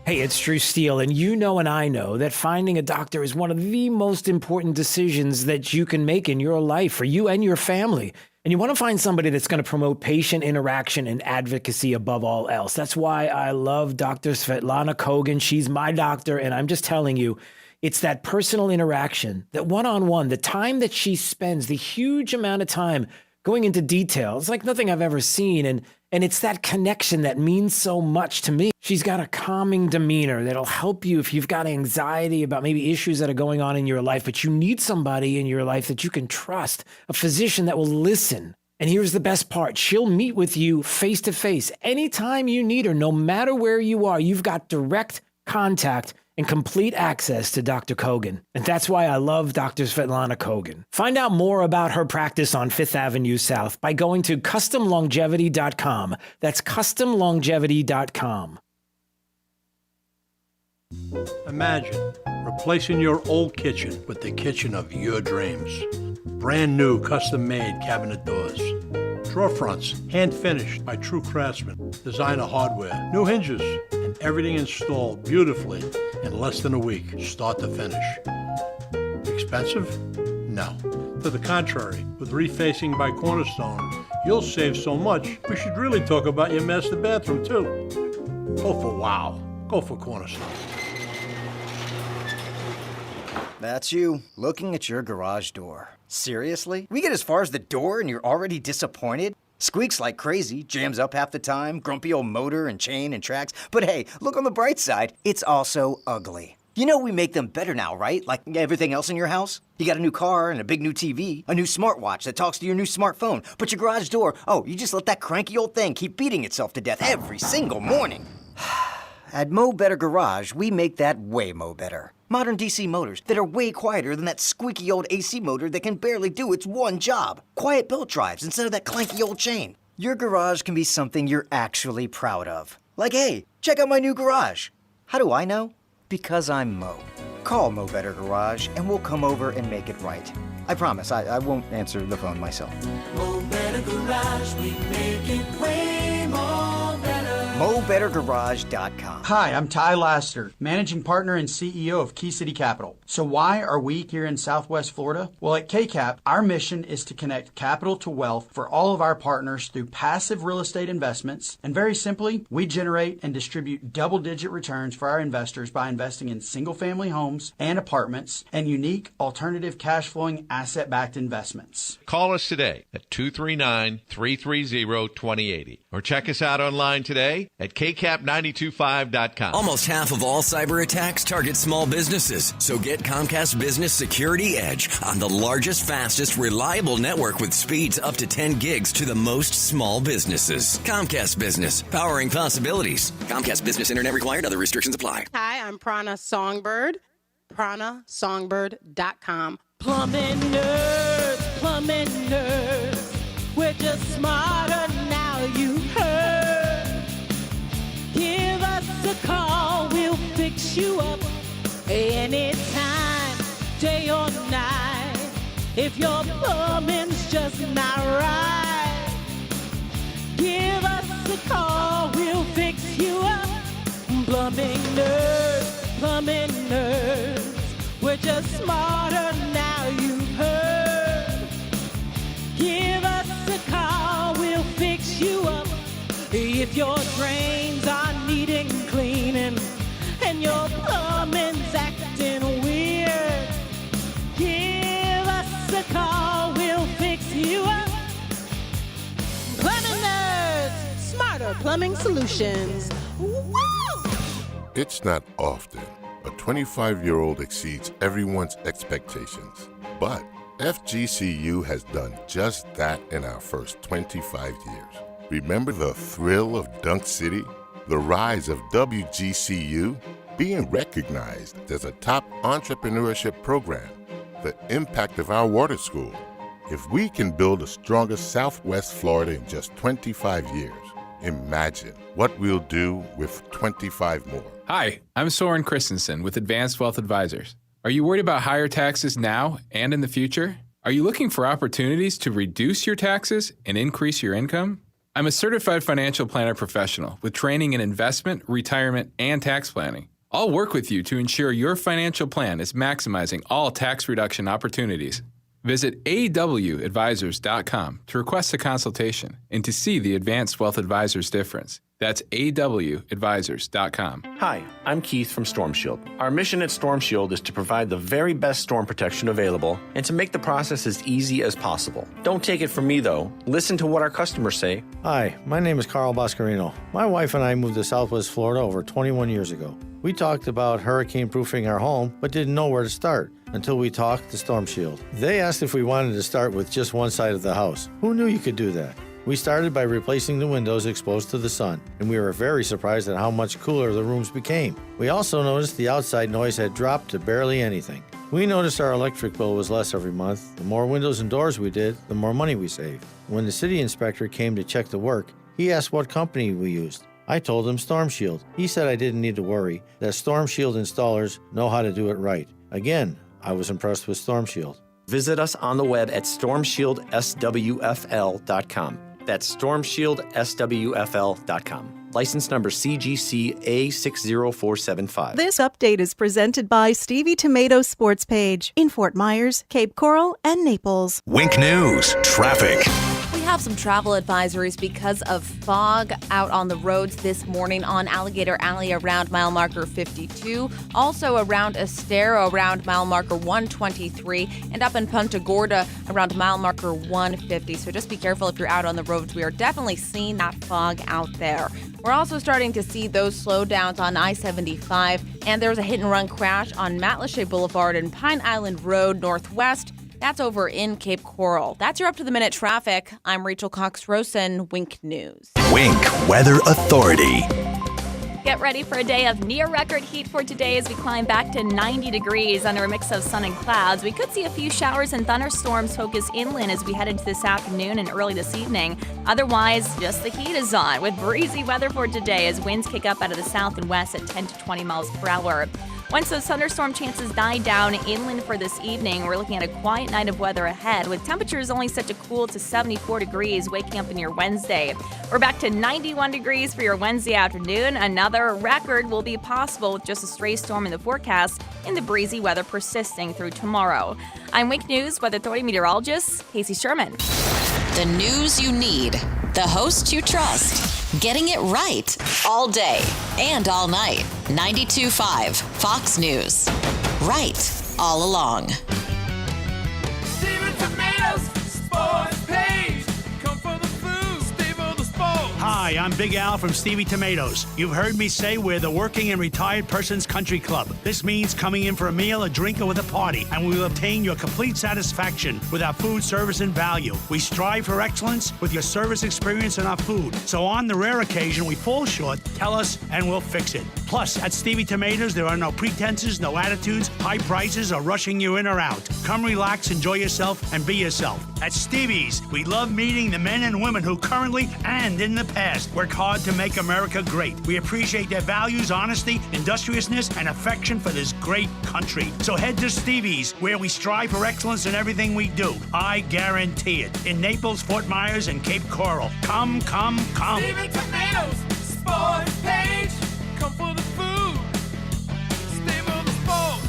Hey, it's Drew Steele, and you know and I know that finding a doctor is one of the most important decisions that you can make in your life for you and your family. And you want to find somebody that's going to promote patient interaction and advocacy above all else. That's why I love Dr. Svetlana Kogan. She's my doctor, and I'm just telling you, it's that personal interaction, that one-on-one, the time that she spends, the huge amount of time going into detail. It's like nothing I've ever seen, and it's that connection that means so much to me. She's got a calming demeanor that'll help you if you've got anxiety about maybe issues that are going on in your life, but you need somebody in your life that you can trust, a physician that will listen. And here's the best part. She'll meet with you face to face anytime you need her, no matter where you are. You've got direct contact and complete access to Dr. Kogan. And that's why I love Dr. Svetlana Kogan. Find out more about her practice on 5th Avenue South by going to customlongevity.com. That's customlongevity.com. Imagine replacing your old kitchen with the kitchen of your dreams. Brand new custom-made cabinet doors. Drawer fronts, hand-finished by true craftsmen. Designer hardware, new hinges, and everything installed beautifully in less than a week, start to finish. Expensive? No. To the contrary, with refacing by Cornerstone, you'll save so much, we should really talk about your master bathroom, too. Go for wow. Go for Cornerstone. That's you, looking at your garage door. Seriously? We get as far as the door and you're already disappointed? Squeaks like crazy, jams up half the time, grumpy old motor and chain and tracks. But hey, look on the bright side, it's also ugly. You know we make them better now, right? Like everything else in your house? You got a new car and a big new TV, a new smartwatch that talks to your new smartphone. But your garage door, oh, you just let that cranky old thing keep beating itself to death every single morning. At Mo Better Garage, we make that way mo better. Modern DC motors that are way quieter than that squeaky old AC motor that can barely do its one job. Quiet belt drives instead of that clanky old chain. Your garage can be something you're actually proud of. Like, hey, check out my new garage. How do I know? Because I'm Mo. Call Mo Better Garage and we'll come over and make it right. I promise, I won't answer the phone myself. Mo Better Garage, we make it way more better. MoBetterGarage.com. Hi, I'm Ty Laster, managing partner and CEO of Key City Capital. So why are we here in Southwest Florida? Well, at KCAP, our mission is to connect capital to wealth for all of our partners through passive real estate investments. And very simply, we generate and distribute double-digit returns for our investors by investing in single-family homes and apartments and unique alternative cash-flowing asset-backed investments. Call us today at 239-330-2080 or check us out online today at kcap925.com. Almost half of all cyber attacks target small businesses. So get Comcast Business Security Edge on the largest, fastest, reliable network with speeds up to 10 gigs to the most small businesses. Comcast Business, powering possibilities. Comcast Business Internet required. Other restrictions apply. Hi, I'm Prana Songbird. PranaSongbird.com. Plumbing nerds. We're just smarter now, you heard. Give us a call, we'll fix you up anytime, day or night. If your plumbing's just not right, give us a call, we'll fix you up. Plumbing nerds. We're just smarter now, you heard. Give us a call, we'll fix you up. If your drains are needing cleaning and your plumbing's acting weird, give us a call, we'll fix you up. Plumbing Nerds, smarter plumbing solutions. Woo! It's not often a 25-year-old exceeds everyone's expectations, but FGCU has done just that in our first 25 years. Remember the thrill of Dunk City? The rise of WGCU? Being recognized as a top entrepreneurship program? The impact of our water school? If we can build a stronger Southwest Florida in just 25 years, imagine what we'll do with 25 more. Hi, I'm Soren Christensen with Advanced Wealth Advisors. Are you worried about higher taxes now and in the future? Are you looking for opportunities to reduce your taxes and increase your income? I'm a certified financial planner professional with training in investment, retirement, and tax planning. I'll work with you to ensure your financial plan is maximizing all tax reduction opportunities. Visit AWAdvisors.com to request a consultation and to see the Advanced Wealth Advisors difference. That's AWAdvisors.com. Hi, I'm Keith from Storm Shield. Our mission at Storm Shield is to provide the very best storm protection available and to make the process as easy as possible. Don't take it from me, though. Listen to what our customers say. Hi, my name is Carl Boscarino. My wife and I moved to Southwest Florida over 21 years ago. We talked about hurricane-proofing our home, but didn't know where to start until we talked to Storm Shield. They asked if we wanted to start with just one side of the house. Who knew you could do that? We started by replacing the windows exposed to the sun, and we were very surprised at how much cooler the rooms became. We also noticed the outside noise had dropped to barely anything. We noticed our electric bill was less every month. The more windows and doors we did, the more money we saved. When the city inspector came to check the work, he asked what company we used. I told him Storm Shield. He said I didn't need to worry, that Storm Shield installers know how to do it right. Again, I was impressed with Storm Shield. Visit us on the web at stormshieldSWFL.com. That's stormshieldSWFL.com. License number CGC A60475. This update is presented by Stevie Tomato Sports Page in Fort Myers, Cape Coral, and Naples. Wink News, traffic. We have some travel advisories because of fog out on the roads this morning on Alligator Alley around mile marker 52, also around Estero around mile marker 123, and up in Punta Gorda around mile marker 150. So just be careful if you're out on the roads. We are definitely seeing that fog out there. We're also starting to see those slowdowns on I-75, and there's a hit-and-run crash on Matlacha Boulevard and Pine Island Road Northwest. That's over in Cape Coral. That's your up-to-the-minute traffic. I'm Rachel Cox-Rosen, Wink News. Wink Weather Authority. Get ready for a day of near-record heat for today as we climb back to 90 degrees under a mix of sun and clouds. We could see a few showers and thunderstorms focus inland as we head into this afternoon and early this evening. Otherwise, just the heat is on with breezy weather for today as winds kick up out of the south and west at 10 to 20 miles per hour. Once those thunderstorm chances die down inland for this evening, we're looking at a quiet night of weather ahead, with temperatures only set to cool to 74 degrees waking up in your Wednesday. We're back to 91 degrees for your Wednesday afternoon. Another record will be possible with just a stray storm in the forecast and the breezy weather persisting through tomorrow. I'm Wink News Weather Authority meteorologist Casey Sherman. The news you need, the host you trust, getting it right all day and all night. 92.5 Fox News. Right all along. Hi, I'm Big Al from Stevie Tomatoes. You've heard me say we're the working and retired person's country club. This means coming in for a meal, a drink, or with a party, and we will obtain your complete satisfaction with our food, service, and value. We strive for excellence with your service experience and our food. So on the rare occasion we fall short, tell us and we'll fix it. Plus, at Stevie Tomatoes, there are no pretenses, no attitudes, high prices, or rushing you in or out. Come relax, enjoy yourself, and be yourself. At Stevie's, we love meeting the men and women who currently and in the past work hard to make America great. We appreciate their values, honesty, industriousness, and affection for this great country. So head to Stevie's, where we strive for excellence in everything we do. I guarantee it. In Naples, Fort Myers, and Cape Coral. Come, come, come. Stevie Tomatoes, sports page. Come for the food. Stay for the sports.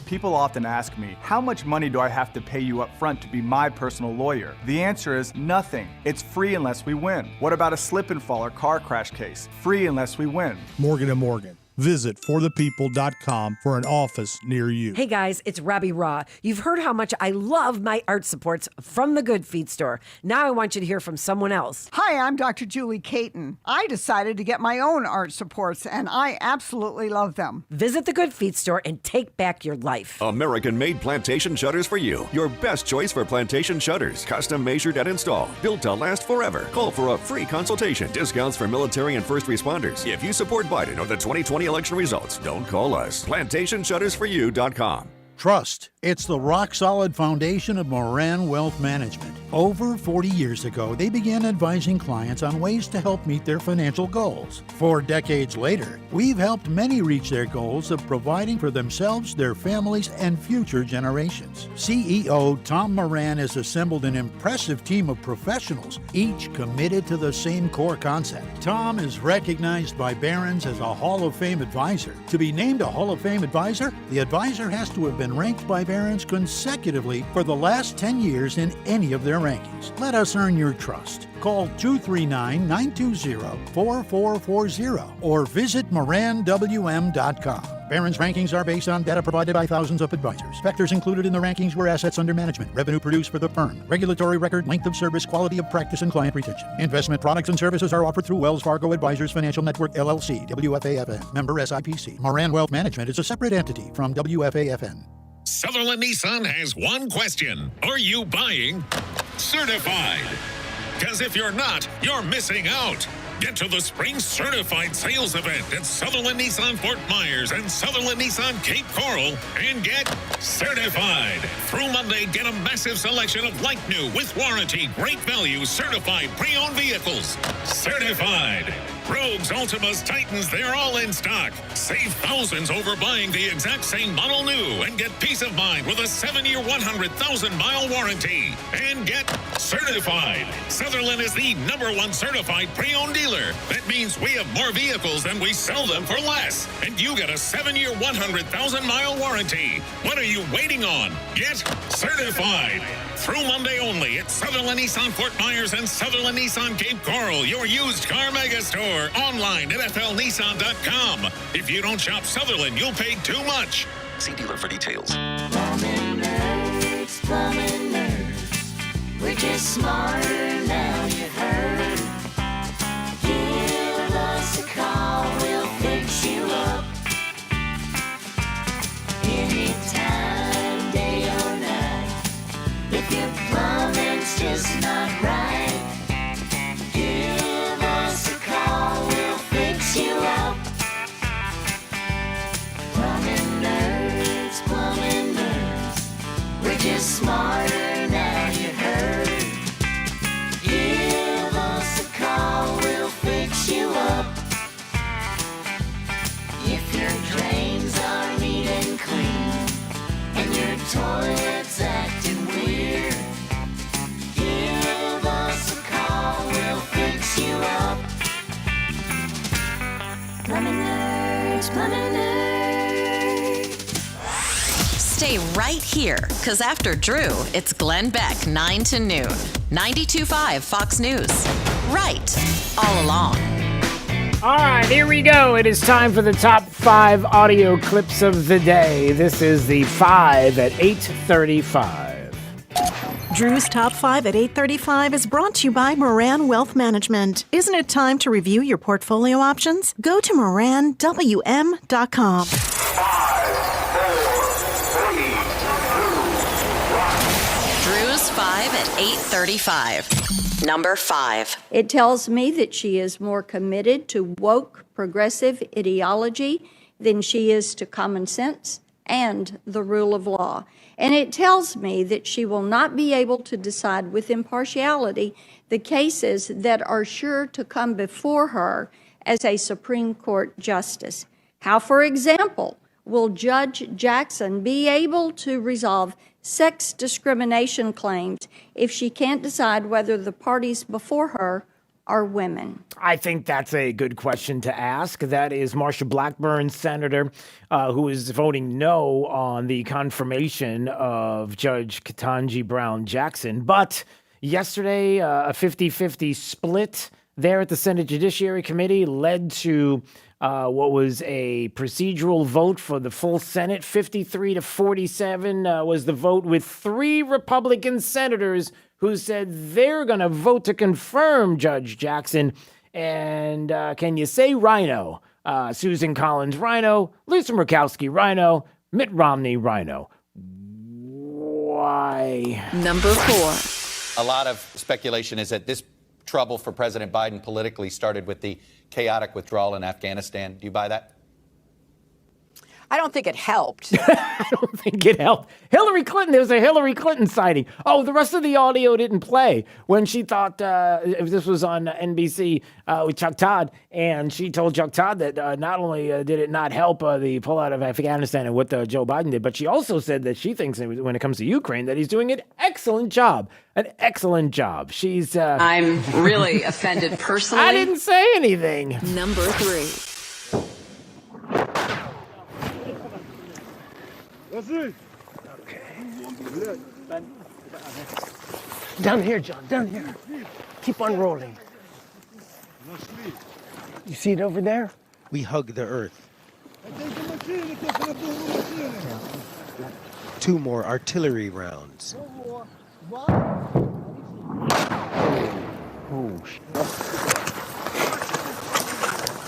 People often ask me, how much money do I have to pay you up front to be my personal lawyer? The answer is nothing. It's free unless we win. What about a slip and fall or car crash case? Free unless we win. Morgan & Morgan. Visit forthepeople.com for an office near you. Hey guys, it's Robbie Raw. You've heard how much I love my art supports from the Good Feet store. Now I want you to hear from someone else. Hi, I'm Dr. Julie Caton. I decided to get my own art supports, and I absolutely love them. Visit the Good Feet store and take back your life. American-made plantation shutters for you. Your best choice for plantation shutters. Custom measured and installed. Built to last forever. Call for a free consultation. Discounts for military and first responders. If you support Biden or the 2020 election results, don't call us. PlantationShuttersForYou.com. Trust. It's the rock-solid foundation of Moran Wealth Management. Over 40 years ago, they began advising clients on ways to help meet their financial goals. 4 decades later, we've helped many reach their goals of providing for themselves, their families, and future generations. CEO Tom Moran has assembled an impressive team of professionals, each committed to the same core concept. Tom is recognized by Barron's as a Hall of Fame advisor. To be named a Hall of Fame advisor, the advisor has to have been ranked by Barron's consecutively for the last 10 years in any of their rankings. Let us earn your trust. Call 239-920-4440 or visit moranwm.com. Barron's rankings are based on data provided by thousands of advisors. Factors included in the rankings were assets under management, revenue produced for the firm, regulatory record, length of service, quality of practice, and client retention. Investment products and services are offered through Wells Fargo Advisors Financial Network, LLC, WFAFN, member SIPC. Moran Wealth Management is a separate entity from WFAFN. Sutherland Nissan has one question. Are you buying certified? Because if you're not, you're missing out. Get to the Spring Certified Sales Event at Sutherland Nissan Fort Myers and Sutherland Nissan Cape Coral and get certified. Through Monday, get a massive selection of like new, with warranty, great value, certified pre-owned vehicles. Certified. Rogues, Altimas, Titans, they're all in stock. Save thousands over buying the exact same model new and get peace of mind with a 7-year, 100,000-mile warranty. And get certified. Sutherland is the #1 certified pre-owned dealer. That means we have more vehicles than we sell them for less. And you get a 7-year, 100,000-mile warranty. What are you waiting on? Get certified. Through Monday only at Sutherland Nissan Fort Myers and Sutherland Nissan Cape Coral, your used car mega store. Online at flnissan.com. If you don't shop Sutherland, you'll pay too much. See dealer for details. Plumbing nerds. We're just smarter now, you heard. Give us a call, we'll fix you up. Anytime, day or night. If your plumbing's just not right, give us a call, we'll fix you up. Plumbing nerds, we're just smarter now, you heard. Stay right here, because after Drew, it's Glenn Beck, 9 to noon. 92.5 Fox News. Right, all along. All right, here we go. It is time for the top 5 audio clips of the day. This is the 5 at 8:35. Drew's Top 5 at 8:35 is brought to you by Moran Wealth Management. Isn't it time to review your portfolio options? Go to moranwm.com. Drew's 5 at 8:35. Number 5. It tells me that she is more committed to woke progressive ideology than she is to common sense and the rule of law. And it tells me that she will not be able to decide with impartiality the cases that are sure to come before her as a Supreme Court justice. How, for example, will Judge Jackson be able to resolve sex discrimination claims if she can't decide whether the parties before her are women? I think that's a good question to ask. That is Marsha Blackburn, senator, who is voting no on the confirmation of Judge Ketanji Brown Jackson. But yesterday, a 50-50 split there at the Senate Judiciary Committee led to what was a procedural vote for the full Senate. 53-47 was the vote, with 3 Republican senators who said they're going to vote to confirm Judge Jackson. And can you say RINO? Susan Collins, RINO. Lisa Murkowski, RINO. Mitt Romney, RINO. Why? Number 4. A lot of speculation is that this trouble for President Biden politically started with the chaotic withdrawal in Afghanistan. Do you buy that? I don't think it helped. I don't think it helped. Hillary Clinton, there was a Hillary Clinton sighting. Oh, the rest of the audio didn't play when she thought, this was on NBC with Chuck Todd, and she told Chuck Todd that not only did it not help the pullout of Afghanistan and what Joe Biden did, but she also said that she thinks when it comes to Ukraine that he's doing an excellent job. An excellent job. She's... I'm really offended personally. I didn't say anything. Number 3. Okay. Down here, John, down here. Keep on rolling. You see it over there? We hug the earth. 2 more artillery rounds.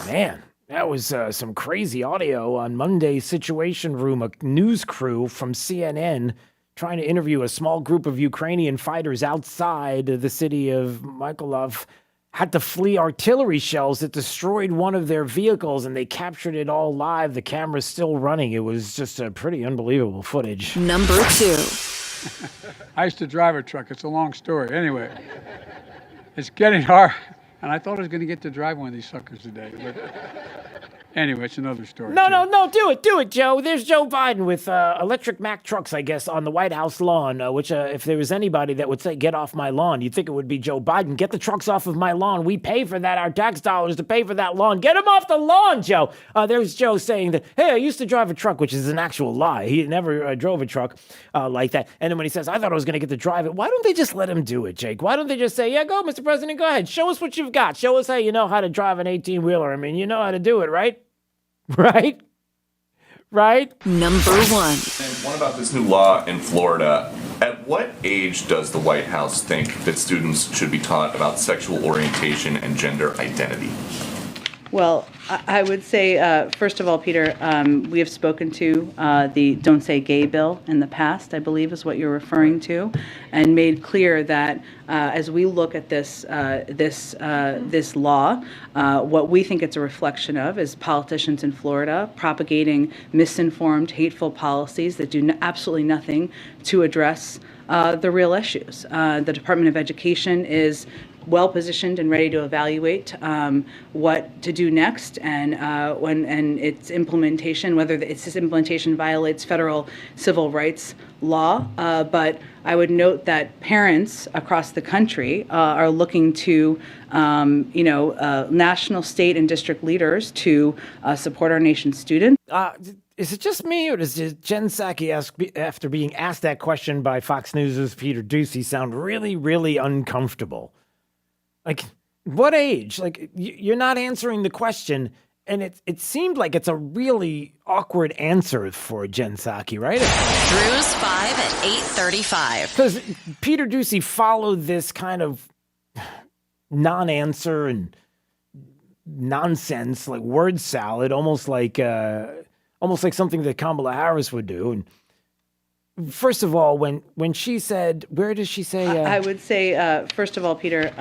Man, that was some crazy audio on Monday's Situation Room. A news crew from CNN trying to interview a small group of Ukrainian fighters outside the city of Mykolaiv had to flee artillery shells that destroyed one of their vehicles, and they captured it all live. The camera's still running. It was just a pretty unbelievable footage. Number 2. I used to drive a truck. It's a long story. Anyway, it's getting hard. And I thought I was going to get to drive one of these suckers today. But anyway, it's another story. No, do it, Joe. There's Joe Biden with electric Mack trucks, I guess, on the White House lawn, which if there was anybody that would say, get off my lawn, you'd think it would be Joe Biden. Get the trucks off of my lawn. We pay for that, our tax dollars to pay for that lawn. Get them off the lawn, Joe. There's Joe saying that, hey, I used to drive a truck, which is an actual lie. He never drove a truck like that. And then when he says, I thought I was going to get to drive it, why don't they just let him do it, Jake? Why don't they just say, yeah, go, Mr. President, go ahead. Show us what you've got. Show us how you know how to drive an 18-wheeler. I mean, you know how to do it, right? Right? Number 1. And what about this new law in Florida? At what age does the White House think that students should be taught about sexual orientation and gender identity? Well, I would say, first of all, Peter, we have spoken to the Don't Say Gay bill in the past, I believe is what you're referring to, and made clear that as we look at this law, what we think it's a reflection of is politicians in Florida propagating misinformed, hateful policies that do absolutely nothing to address the real issues. The Department of Education is well positioned and ready to evaluate what to do next, and its implementation, whether its implementation violates federal civil rights law. But I would note that parents across the country are looking to national, state, and district leaders to support our nation's students. Is it just me, or does Jen Psaki, after being asked that question by Fox News' Peter Doocy, sound really, really uncomfortable? Like, what age? Like, you're not answering the question, and it seemed like it's a really awkward answer for Jen Psaki, right? Drew's 5 at 8:35. Because Peter Doocy followed this kind of non-answer and nonsense, like word salad, almost like something that Kamala Harris would do. And first of all, when she said, where does she say? I would say, first of all, Peter,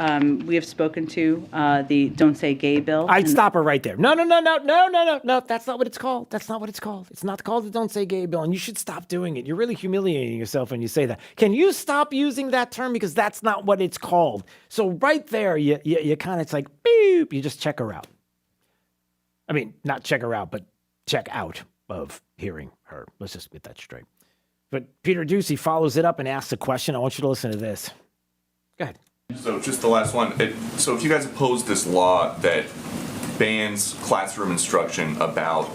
we have spoken to the Don't Say Gay bill. I'd stop her right there. No. That's not what it's called. That's not what it's called. It's not called the Don't Say Gay bill, and you should stop doing it. You're really humiliating yourself when you say that. Can you stop using that term? Because that's not what it's called. So right there, you kind of, it's like, beep, you just check her out. I mean, not check her out, but check out of hearing her. Let's just get that straight. But Peter Doocy follows it up and asks a question. I want you to listen to this. Go ahead. So just the last one. So if you guys oppose this law that bans classroom instruction about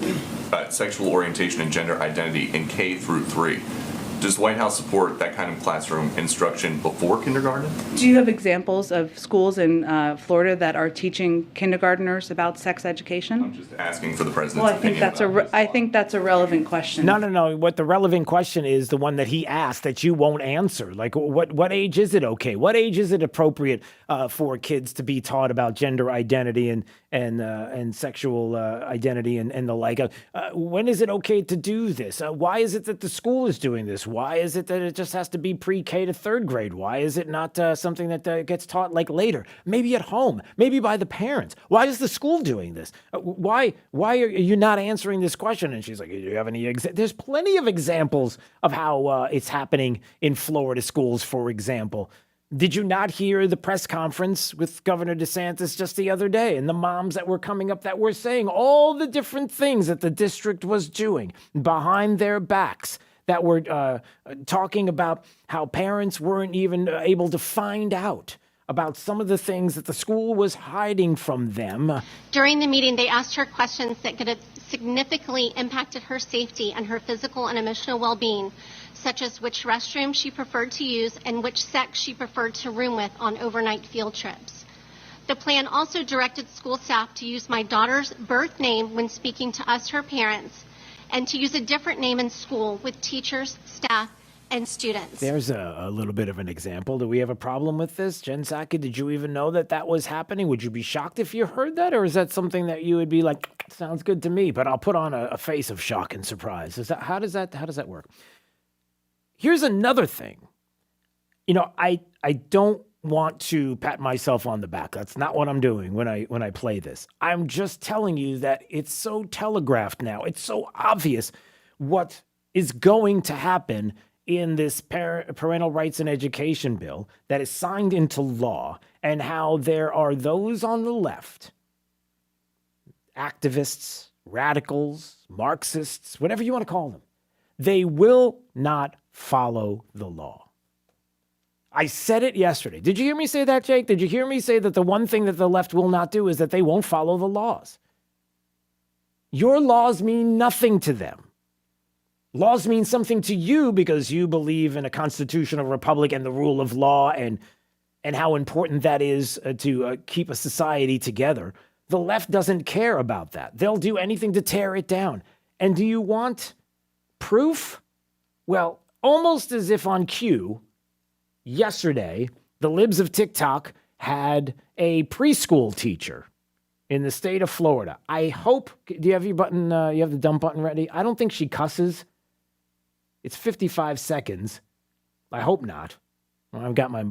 sexual orientation and gender identity in K through 3, does the White House support that kind of classroom instruction before kindergarten? Do you have examples of schools in Florida that are teaching kindergartners about sex education? I'm just asking for the president's opinion. I think that's a relevant question. No. What the relevant question is, the one that he asked that you won't answer. Like, what age is it okay? What age is it appropriate for kids to be taught about gender identity and sexual identity and the like? When is it okay to do this? Why is it that the school is doing this? Why is it that it just has to be pre-K to third grade? Why is it not something that gets taught like later? Maybe at home, maybe by the parents. Why is the school doing this? Why are you not answering this question? And she's like, do you have any There's plenty of examples of how it's happening in Florida schools, for example. Did you not hear the press conference with Governor DeSantis just the other day, and the moms that were coming up that were saying all the different things that the district was doing behind their backs, that were talking about how parents weren't even able to find out about some of the things that the school was hiding from them. During the meeting, they asked her questions that could have significantly impacted her safety and her physical and emotional well-being, such as which restroom she preferred to use and which sex she preferred to room with on overnight field trips. The plan also directed school staff to use my daughter's birth name when speaking to us, her parents, and to use a different name in school with teachers, staff, and students. There's a little bit of an example. Do we have a problem with this? Jen Psaki, did you even know that was happening? Would you be shocked if you heard that? Or is that something that you would be like, sounds good to me, but I'll put on a face of shock and surprise? How does that work? Here's another thing. I don't want to pat myself on the back. That's not what I'm doing when I play this. I'm just telling you that it's so telegraphed now. It's so obvious what is going to happen in this parental rights and education bill that is signed into law, and how there are those on the left, activists, radicals, Marxists, whatever you want to call them, they will not follow the law. I said it yesterday. Did you hear me say that, Jake? Did you hear me say that the one thing that the left will not do is that they won't follow the laws? Your laws mean nothing to them. Laws mean something to you because you believe in a constitutional republic and the rule of law and how important that is to keep a society together. The left doesn't care about that. They'll do anything to tear it down. And do you want proof? Well, almost as if on cue, yesterday, the libs of TikTok had a preschool teacher in the state of Florida. I hope, do you have your button, you have the dump button ready? I don't think she cusses. It's 55 seconds. I hope not. Well, I've got my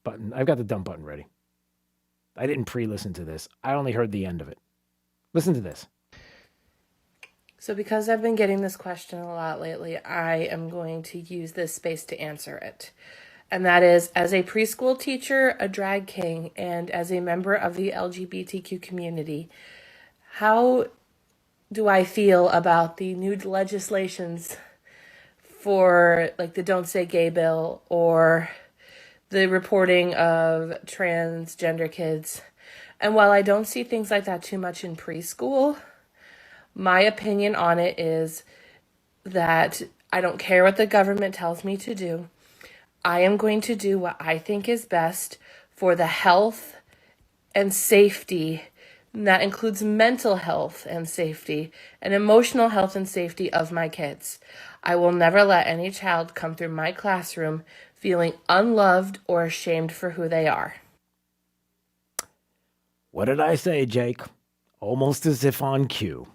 button. I've got the dump button ready. I didn't pre-listen to this. I only heard the end of it. Listen to this. So because I've been getting this question a lot lately, I am going to use this space to answer it. And that is, as a preschool teacher, a drag king, and as a member of the LGBTQ community, how do I feel about the new legislations for like the Don't Say Gay bill or the reporting of transgender kids? And while I don't see things like that too much in preschool, my opinion on it is that I don't care what the government tells me to do. I am going to do what I think is best for the health and safety, and that includes mental health and safety and emotional health and safety of my kids. I will never let any child come through my classroom feeling unloved or ashamed for who they are. What did I say, Jake? Almost as if on cue.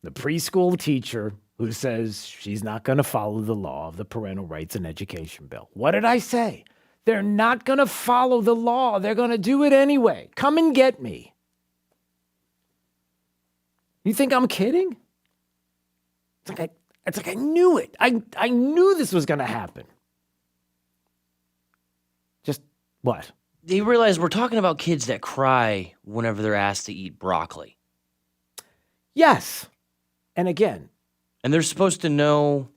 The preschool teacher who says she's not going to follow the law of the Parental Rights and Education Bill. What did I say? They're not going to follow the law. They're going to do it anyway. Come and get me. You think I'm kidding? It's like I knew it. I knew this was going to happen. Just what? They realize we're talking about kids that cry whenever they're asked to eat broccoli. Yes. And again. And they're supposed to know.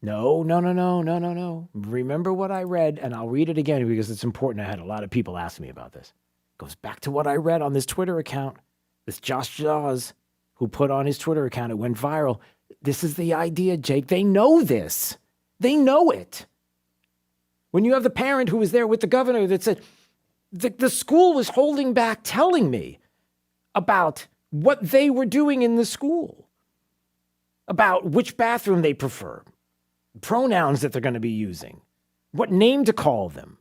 No. Remember what I read, and I'll read it again because it's important. I had a lot of people ask me about this. It goes back to what I read on this Twitter account. This Josh Jaws, who put on his Twitter account, it went viral. This is the idea, Jake. They know this. They know it. When you have the parent who was there with the governor that said, the school was holding back telling me about what they were doing in the school, about which bathroom they prefer, pronouns that they're going to be using, what name to call them,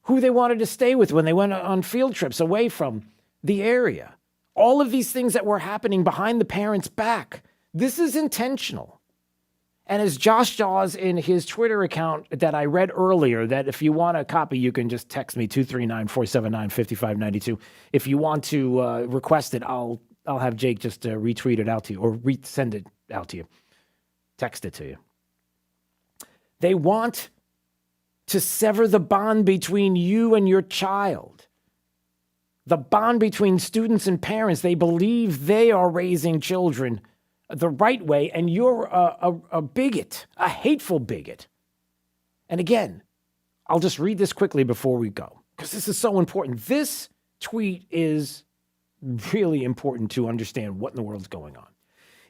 who they wanted to stay with when they went on field trips away from the area. All of these things that were happening behind the parents' back. This is intentional. And as Josh Jaws in his Twitter account that I read earlier, that if you want a copy, you can just text me 239-479-5592. If you want to request it, I'll have Jake just retweet it out to you or resend it out to you. Text it to you. They want to sever the bond between you and your child. The bond between students and parents. They believe they are raising children the right way, and you're a bigot, a hateful bigot. And again, I'll just read this quickly before we go, because this is so important. This tweet is really important to understand what in the world's going on.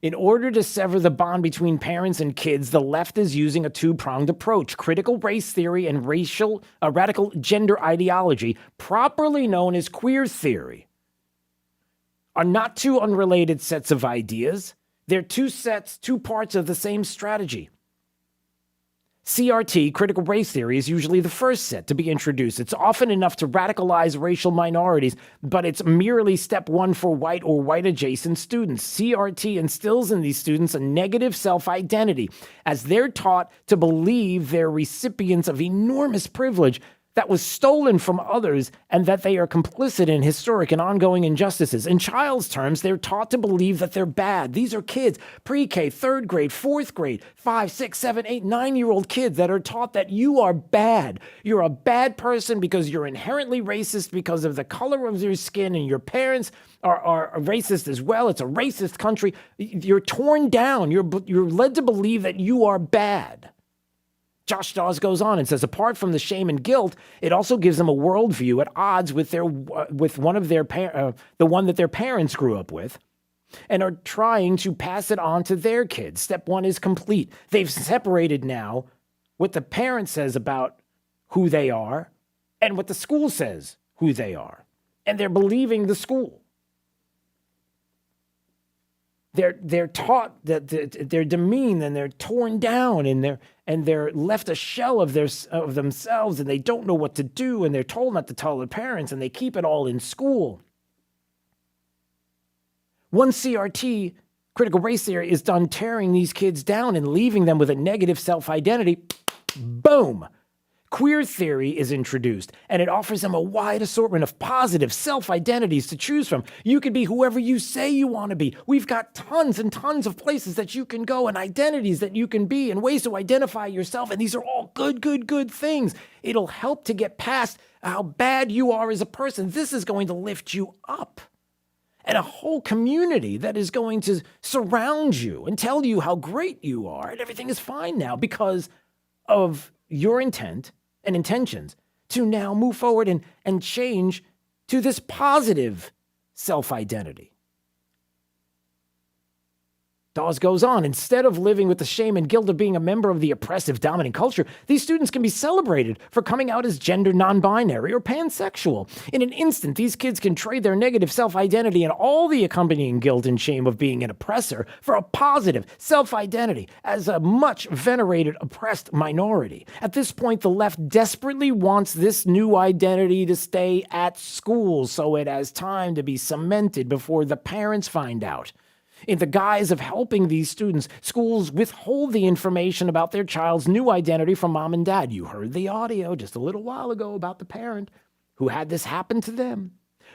In order to sever the bond between parents and kids, the left is using a two-pronged approach: critical race theory and radical gender ideology, properly known as queer theory, are not two unrelated sets of ideas. They're two parts of the same strategy. CRT, critical race theory, is usually the first set to be introduced. It's often enough to radicalize racial minorities, but it's merely step one for white or white-adjacent students. CRT instills in these students a negative self-identity, as they're taught to believe they're recipients of enormous privilege that was stolen from others and that they are complicit in historic and ongoing injustices. In child's terms, they're taught to believe that they're bad. These are kids, pre-K, third grade, fourth grade, 5, 6, 7, 8, 9-year-old kids that are taught that you are bad. You're a bad person because you're inherently racist because of the color of your skin, and your parents are racist as well. It's a racist country. You're torn down. You're led to believe that you are bad. Josh Dawes goes on and says, apart from the shame and guilt, it also gives them a worldview at odds with the one that their parents grew up with, and are trying to pass it on to their kids. Step one is complete. They've separated now what the parent says about who they are and what the school says who they are, and they're believing the school. They're taught that they're demeaned and they're torn down and they're left a shell of themselves, and they don't know what to do, and they're told not to tell their parents, and they keep it all in school. One CRT, critical race theory, is done tearing these kids down and leaving them with a negative self-identity. Boom. Queer theory is introduced, and it offers them a wide assortment of positive self-identities to choose from. You can be whoever you say you want to be. We've got tons and tons of places that you can go and identities that you can be and ways to identify yourself, and these are all good things. It'll help to get past how bad you are as a person. This is going to lift you up. And a whole community that is going to surround you and tell you how great you are, and everything is fine now because of your intent and intentions to now move forward and change to this positive self-identity. Dawes goes on, instead of living with the shame and guilt of being a member of the oppressive dominant culture, these students can be celebrated for coming out as gender non-binary or pansexual. In an instant, these kids can trade their negative self-identity and all the accompanying guilt and shame of being an oppressor for a positive self-identity as a much venerated oppressed minority. At this point, the left desperately wants this new identity to stay at school so it has time to be cemented before the parents find out. In the guise of helping these students, schools withhold the information about their child's new identity from mom and dad. You heard the audio just a little while ago about the parent who had this happen to them.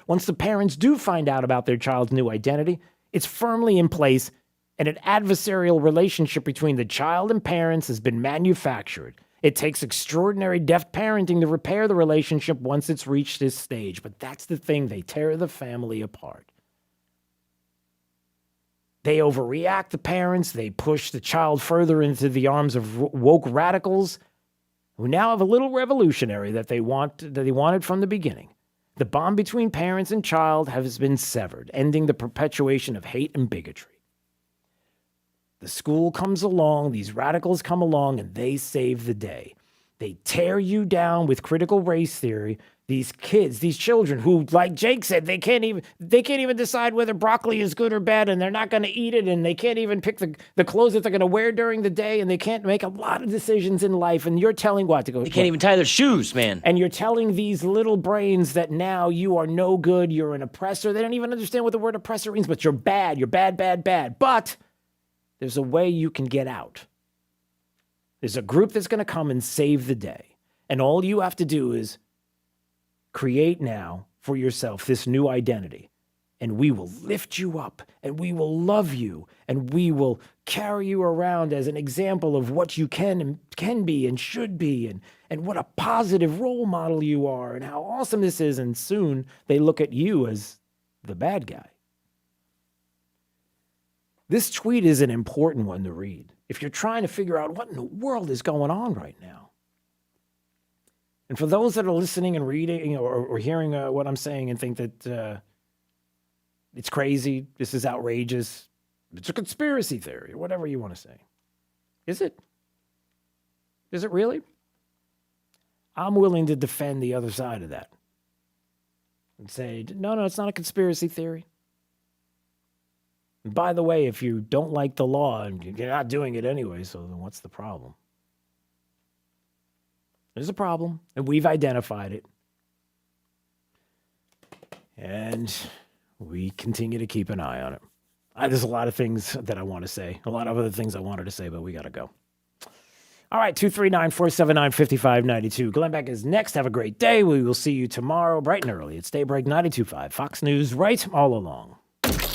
Once the parents do find out about their child's new identity, it's firmly in place, and an adversarial relationship between the child and parents has been manufactured. It takes extraordinary deft parenting to repair the relationship once it's reached this stage. But that's the thing, they tear the family apart. They overreact, the parents. They push the child further into the arms of woke radicals who now have a little revolutionary that they wanted from the beginning. The bond between parents and child has been severed, ending the perpetuation of hate and bigotry. The school comes along, these radicals come along, and they save the day. They tear you down with critical race theory. These kids, these children who, like Jake said, they can't even decide whether broccoli is good or bad, and they're not going to eat it, and they can't even pick the clothes that they're going to wear during the day, and they can't make a lot of decisions in life. And you're telling what to go? They can't even tie their shoes, man. And you're telling these little brains that now you are no good, you're an oppressor. They don't even understand what the word oppressor means, but you're bad, bad. But there's a way you can get out. There's a group that's going to come and save the day. And all you have to do is create now for yourself this new identity, and we will lift you up, and we will love you, and we will carry you around as an example of what you can be and should be, and what a positive role model you are, and how awesome this is. And soon they look at you as the bad guy. This tweet is an important one to read if you're trying to figure out what in the world is going on right now. And for those that are listening and reading or hearing what I'm saying and think that it's crazy, this is outrageous, it's a conspiracy theory, or whatever you want to say. Is it? Is it really? I'm willing to defend the other side of that and say, no, it's not a conspiracy theory. And by the way, if you don't like the law, and you're not doing it anyway, so then what's the problem? There's a problem, and we've identified it. And we continue to keep an eye on it. There's a lot of things that I want to say, a lot of other things I wanted to say, but we got to go. All right, 239-479-5592. Glenn Beck is next. Have a great day. We will see you tomorrow bright and early. It's Daybreak 92.5. Fox News, right all along.